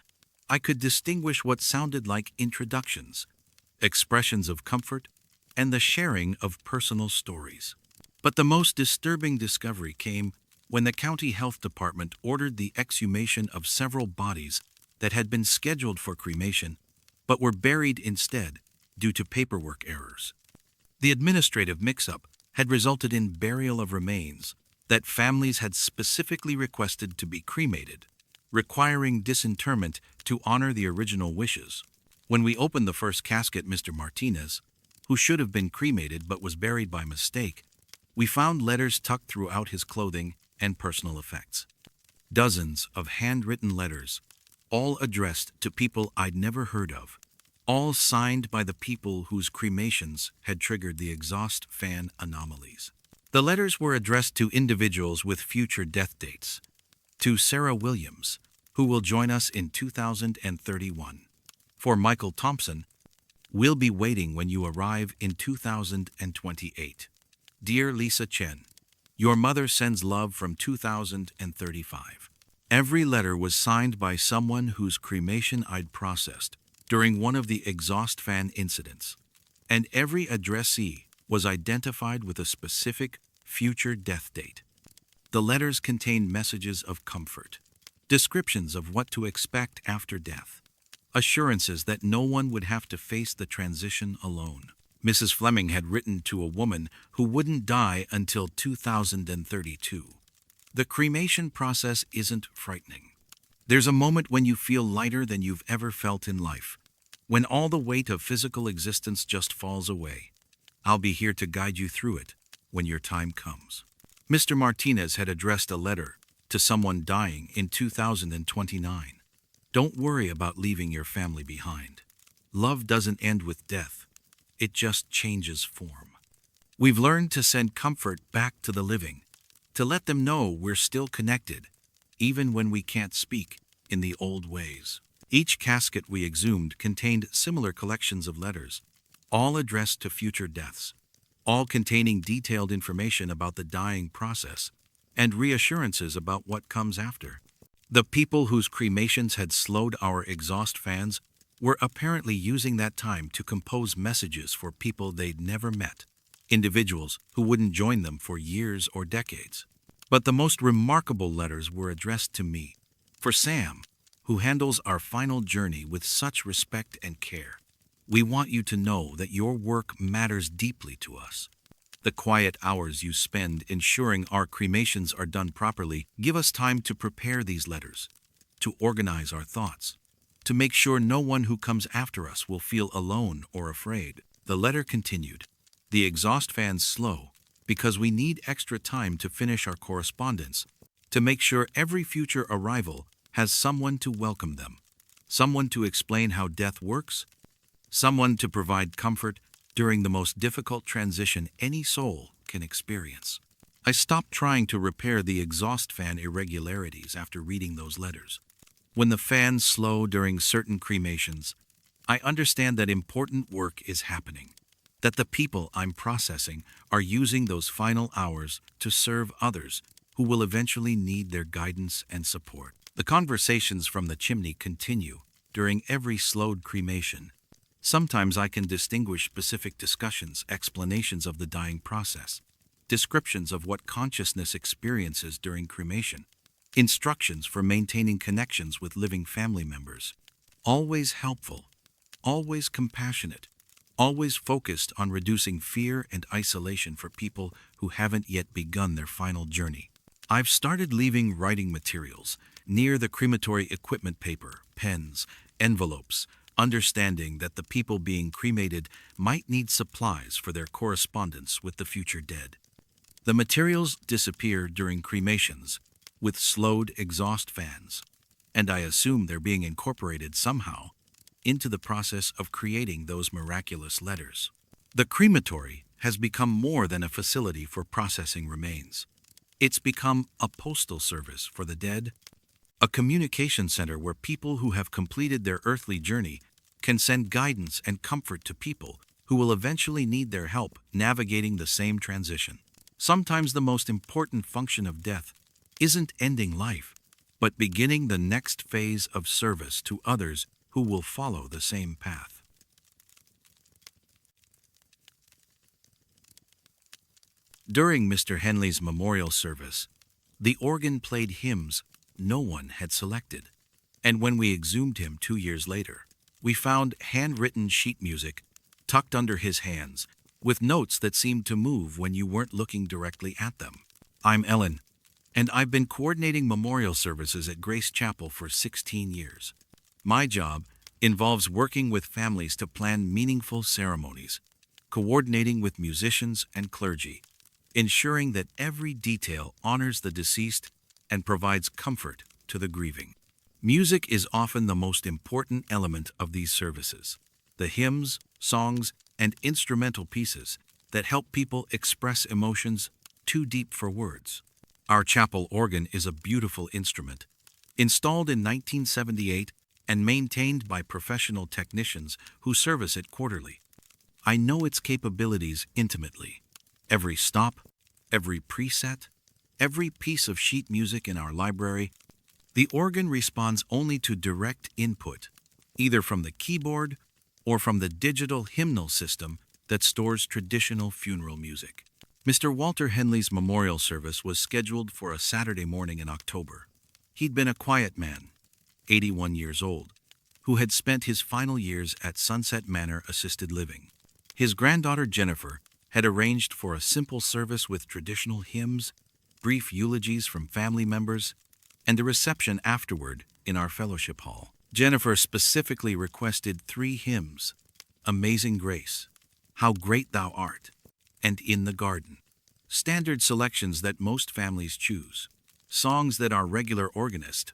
Speaker 1: I could distinguish what sounded like introductions, expressions of comfort, and the sharing of personal stories. But the most disturbing discovery came when the county health department ordered the exhumation of several bodies that had been scheduled for cremation but were buried instead due to paperwork errors. The administrative mix-up had resulted in burial of remains that families had specifically requested to be cremated, requiring disinterment to honor the original wishes. When we opened the first casket, Mr. Martinez, who should have been cremated but was buried by mistake, we found letters tucked throughout his clothing and personal effects. Dozens of handwritten letters, all addressed to people I'd never heard of, all signed by the people whose cremations had triggered the exhaust fan anomalies. The letters were addressed to individuals with future death dates. To Sarah Williams, who will join us in 2031. For Michael Thompson, we'll be waiting when you arrive in 2028. Dear Lisa Chen, your mother sends love from 2035. Every letter was signed by someone whose cremation I'd processed during one of the exhaust fan incidents, and every addressee was identified with a specific future death date. The letters contained messages of comfort, descriptions of what to expect after death, assurances that no one would have to face the transition alone. Mrs. Fleming had written to a woman who wouldn't die until 2032. The cremation process isn't frightening. There's a moment when you feel lighter than you've ever felt in life, when all the weight of physical existence just falls away. I'll be here to guide you through it when your time comes. Mr. Martinez had addressed a letter to someone dying in 2029. Don't worry about leaving your family behind. Love doesn't end with death. It just changes form. We've learned to send comfort back to the living, to let them know we're still connected, even when we can't speak in the old ways. Each casket we exhumed contained similar collections of letters, all addressed to future deaths, all containing detailed information about the dying process and reassurances about what comes after. The people whose cremations had slowed our exhaust fans were apparently using that time to compose messages for people they'd never met, individuals who wouldn't join them for years or decades. But the most remarkable letters were addressed to me, for Sam, who handles our final journey with such respect and care. We want you to know that your work matters deeply to us. The quiet hours you spend ensuring our cremations are done properly give us time to prepare these letters, to organize our thoughts, to make sure no one who comes after us will feel alone or afraid. The letter continued. The exhaust fan's slow, because we need extra time to finish our correspondence, to make sure every future arrival has someone to welcome them, someone to explain how death works, someone to provide comfort during the most difficult transition any soul can experience. I stopped trying to repair the exhaust fan irregularities after reading those letters. When the fans slow during certain cremations, I understand that important work is happening, that the people I'm processing are using those final hours to serve others who will eventually need their guidance and support. The conversations from the chimney continue during every slowed cremation. Sometimes I can distinguish specific discussions, explanations of the dying process, descriptions of what consciousness experiences during cremation, instructions for maintaining connections with living family members. Always helpful, always compassionate, always focused on reducing fear and isolation for people who haven't yet begun their final journey. I've started leaving writing materials near the crematory equipment: paper, pens, envelopes, understanding that the people being cremated might need supplies for their correspondence with the future dead. The materials disappear during cremations with slowed exhaust fans, and I assume they're being incorporated somehow into the process of creating those miraculous letters. The crematory has become more than a facility for processing remains. It's become a postal service for the dead, a communication center where people who have completed their earthly journey can send guidance and comfort to people who will eventually need their help navigating the same transition. Sometimes the most important function of death isn't ending life, but beginning the next phase of service to others who will follow the same path. During Mr. Henley's memorial service, the organ played hymns no one had selected, and when we exhumed him 2 years later, we found handwritten sheet music tucked under his hands, with notes that seemed to move when you weren't looking directly at them. I'm Ellen, and I've been coordinating memorial services at Grace Chapel for 16 years. My job involves working with families to plan meaningful ceremonies, coordinating with musicians and clergy, ensuring that every detail honors the deceased and provides comfort to the grieving. Music is often the most important element of these services. The hymns, songs, and instrumental pieces that help people express emotions too deep for words. Our chapel organ is a beautiful instrument, installed in 1978 and maintained by professional technicians who service it quarterly. I know its capabilities intimately. Every stop, every preset, every piece of sheet music in our library, the organ responds only to direct input, either from the keyboard or from the digital hymnal system that stores traditional funeral music. Mr. Walter Henley's memorial service was scheduled for a Saturday morning in October. He'd been a quiet man, 81 years old, who had spent his final years at Sunset Manor Assisted Living. His granddaughter Jennifer had arranged for a simple service with traditional hymns, brief eulogies from family members, and a reception afterward in our fellowship hall. Jennifer specifically requested 3 hymns: Amazing Grace, How Great Thou Art, and In the Garden. Standard selections that most families choose. Songs that our regular organist,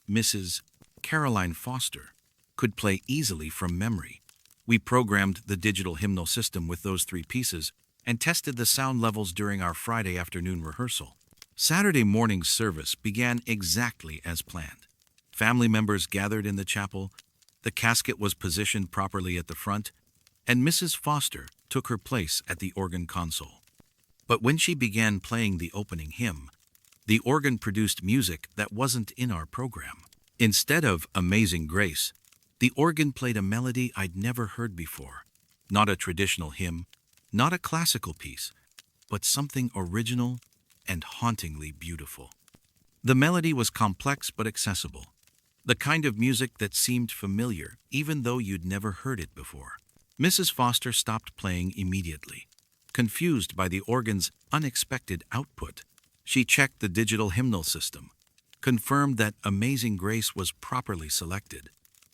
Speaker 1: Mrs. Caroline Foster, could play easily from memory. We programmed the digital hymnal system with those 3 pieces and tested the sound levels during our Friday afternoon rehearsal. Saturday morning's service began exactly as planned. Family members gathered in the chapel, the casket was positioned properly at the front, and Mrs. Foster took her place at the organ console. But when she began playing the opening hymn, the organ produced music that wasn't in our program. Instead of Amazing Grace, The organ played a melody I'd never heard before. Not a traditional hymn, not a classical piece, but something original and hauntingly beautiful. The melody was complex but accessible, the kind of music that seemed familiar even though you'd never heard it before. Mrs. Foster stopped playing immediately. Confused by the organ's unexpected output, she checked the digital hymnal system, confirmed that Amazing Grace was properly selected,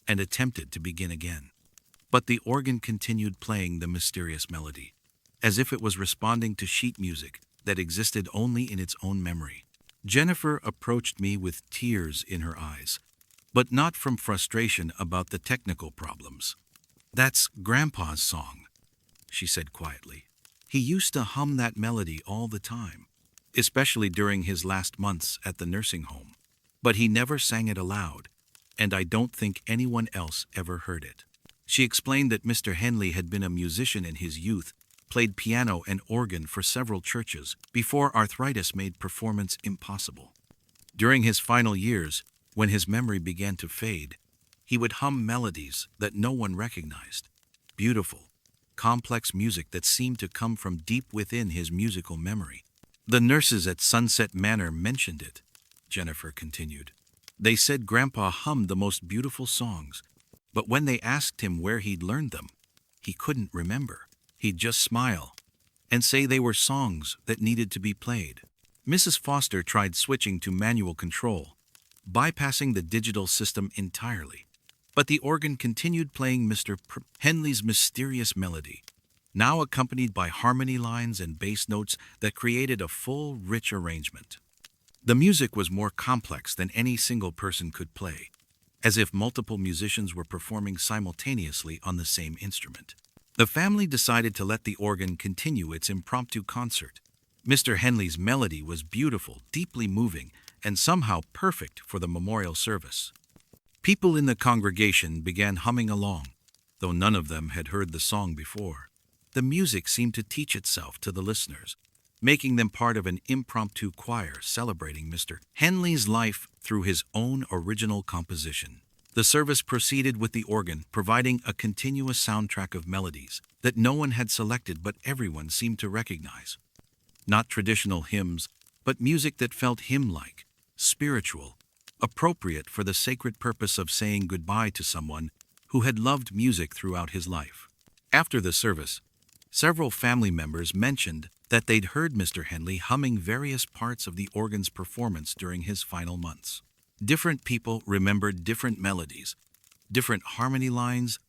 Speaker 1: and attempted to begin again. But the organ continued playing the mysterious melody, as if it was responding to sheet music that existed only in its own memory. Jennifer approached me with tears in her eyes, but not from frustration about the technical problems. "That's Grandpa's song," she said quietly. "He used to hum that melody all the time, especially during his last months at the nursing home. But he never sang it aloud, and I don't think anyone else ever heard it." She explained that Mr. Henley had been a musician in his youth, played piano and organ for several churches before arthritis made performance impossible. During his final years, when his memory began to fade, he would hum melodies that no one recognized. Beautiful, complex music that seemed to come from deep within his musical memory. "The nurses at Sunset Manor mentioned it," Jennifer continued. "They said Grandpa hummed the most beautiful songs, but when they asked him where he'd learned them, he couldn't remember. He'd just smile and say they were songs that needed to be played." Mrs. Foster tried switching to manual control, bypassing the digital system entirely. But the organ continued playing Mr. Henley's mysterious melody, now accompanied by harmony lines and bass notes that created a full, rich arrangement. The music was more complex than any single person could play, as if multiple musicians were performing simultaneously on the same instrument. The family decided to let the organ continue its impromptu concert. Mr. Henley's melody was beautiful, deeply moving, and somehow perfect for the memorial service. People in the congregation began humming along, though none of them had heard the song before. The music seemed to teach itself to the listeners, making them part of an impromptu choir celebrating Mr. Henley's life through his own original composition. The service proceeded with the organ, providing a continuous soundtrack of melodies that no one had selected but everyone seemed to recognize. Not traditional hymns, but music that felt hymn-like, spiritual, appropriate for the sacred purpose of saying goodbye to someone who had loved music throughout his life. After the service, several family members mentioned that they'd heard Mr. Henley humming various parts of the organ's performance during his final months. Different people remembered different melodies, different harmony lines,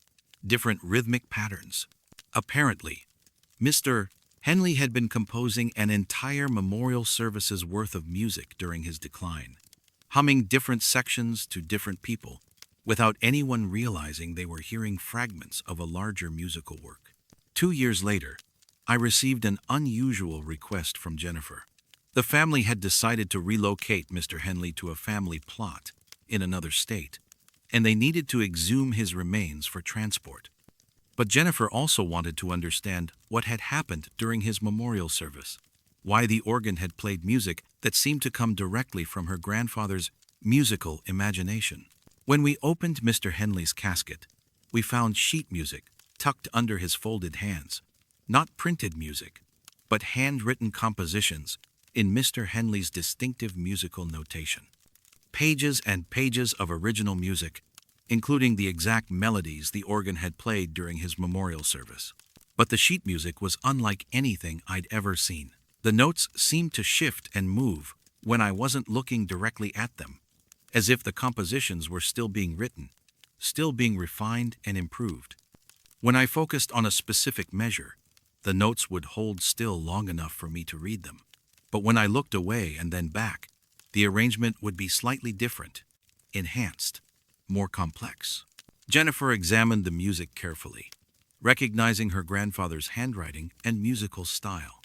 Speaker 1: different rhythmic patterns. Apparently, Mr. Henley had been composing an entire memorial service's worth of music during his decline, humming different sections to different people, without anyone realizing they were hearing fragments of a larger musical work. 2 years later, I received an unusual request from Jennifer. The family had decided to relocate Mr. Henley to a family plot in another state, and they needed to exhume his remains for transport. But Jennifer also wanted to understand what had happened during his memorial service, why the organ had played music that seemed to come directly from her grandfather's musical imagination. When we opened Mr. Henley's casket, we found sheet music tucked under his folded hands, not printed music, but handwritten compositions in Mr. Henley's distinctive musical notation. Pages and pages of original music, including the exact melodies the organ had played during his memorial service. But the sheet music was unlike anything I'd ever seen. The notes seemed to shift and move when I wasn't looking directly at them, as if the compositions were still being written, still being refined and improved. When I focused on a specific measure, the notes would hold still long enough for me to read them. But when I looked away and then back, the arrangement would be slightly different, enhanced, more complex. Jennifer examined the music carefully, recognizing her grandfather's handwriting and musical style.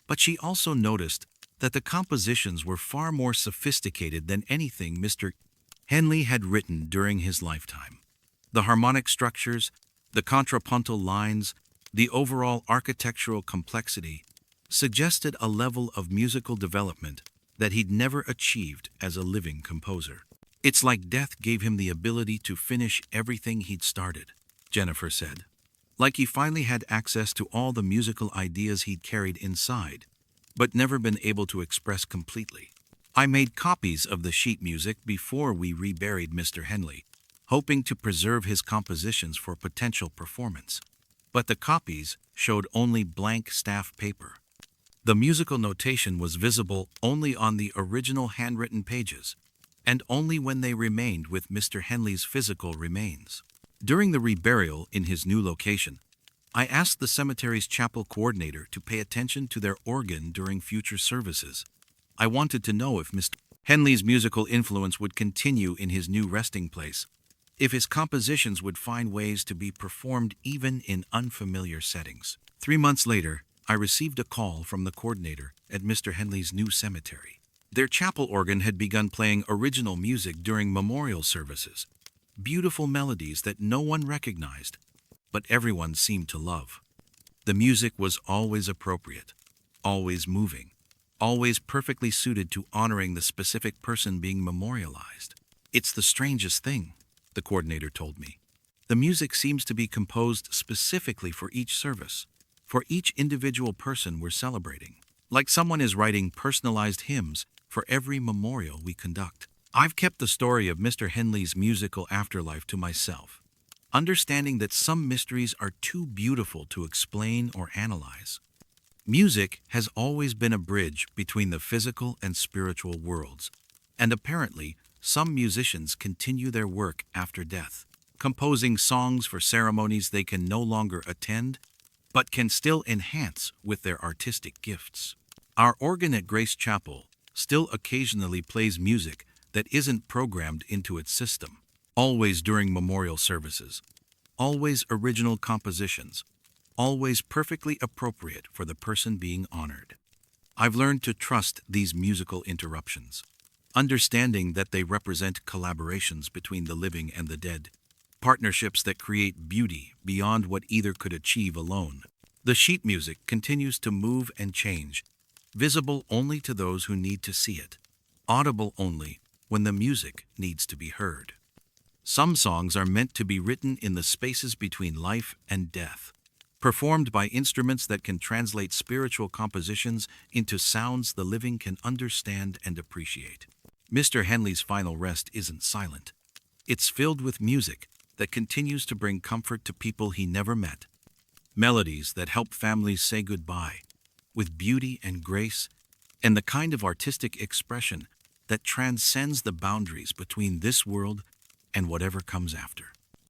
Speaker 1: But she also noticed that the compositions were far more sophisticated than anything Mr. Henley had written during his lifetime. The harmonic structures, the contrapuntal lines, the overall architectural complexity suggested a level of musical development that he'd never achieved as a living composer. It's like death gave him the ability to finish everything he'd started, Jennifer said. Like he finally had access to all the musical ideas he'd carried inside, but never been able to express completely. I made copies of the sheet music before we reburied Mr. Henley, hoping to preserve his compositions for potential performance. But the copies showed only blank staff paper. The musical notation was visible only on the original handwritten pages, and only when they remained with Mr. Henley's physical remains. During the reburial in his new location, I asked the cemetery's chapel coordinator to pay attention to their organ during future services. I wanted to know if Mr. Henley's musical influence would continue in his new resting place, if his compositions would find ways to be performed even in unfamiliar settings. 3 months later, I received a call from the coordinator at Mr. Henley's new cemetery. Their chapel organ had begun playing original music during memorial services, beautiful melodies that no one recognized, but everyone seemed to love. The music was always appropriate, always moving, always perfectly suited to honoring the specific person being memorialized. It's the strangest thing, the coordinator told me. The music seems to be composed specifically for each service, for each individual person we're celebrating, like someone is writing personalized hymns for every memorial we conduct. I've kept the story of Mr. Henley's musical afterlife to myself, understanding that some mysteries are too beautiful to explain or analyze. Music has always been a bridge between the physical and spiritual worlds, and apparently, some musicians continue their work after death, composing songs for ceremonies they can no longer attend, but can still enhance with their artistic gifts. Our organ at Grace Chapel still occasionally plays music that isn't programmed into its system, always during memorial services, always original compositions, always perfectly appropriate for the person being honored. I've learned to trust these musical interruptions, understanding that they represent collaborations between the living and the dead, partnerships that create beauty beyond what either could achieve alone. The sheet music continues to move and change, visible only to those who need to see it, audible only when the music needs to be heard. Some songs are meant to be written in the spaces between life and death, performed by instruments that can translate spiritual compositions into sounds the living can understand and appreciate. Mr. Henley's final rest isn't silent. It's filled with music that continues to bring comfort to people he never met, melodies that help families say goodbye, with beauty and grace, and the kind of artistic expression that transcends the boundaries between this world and whatever comes after.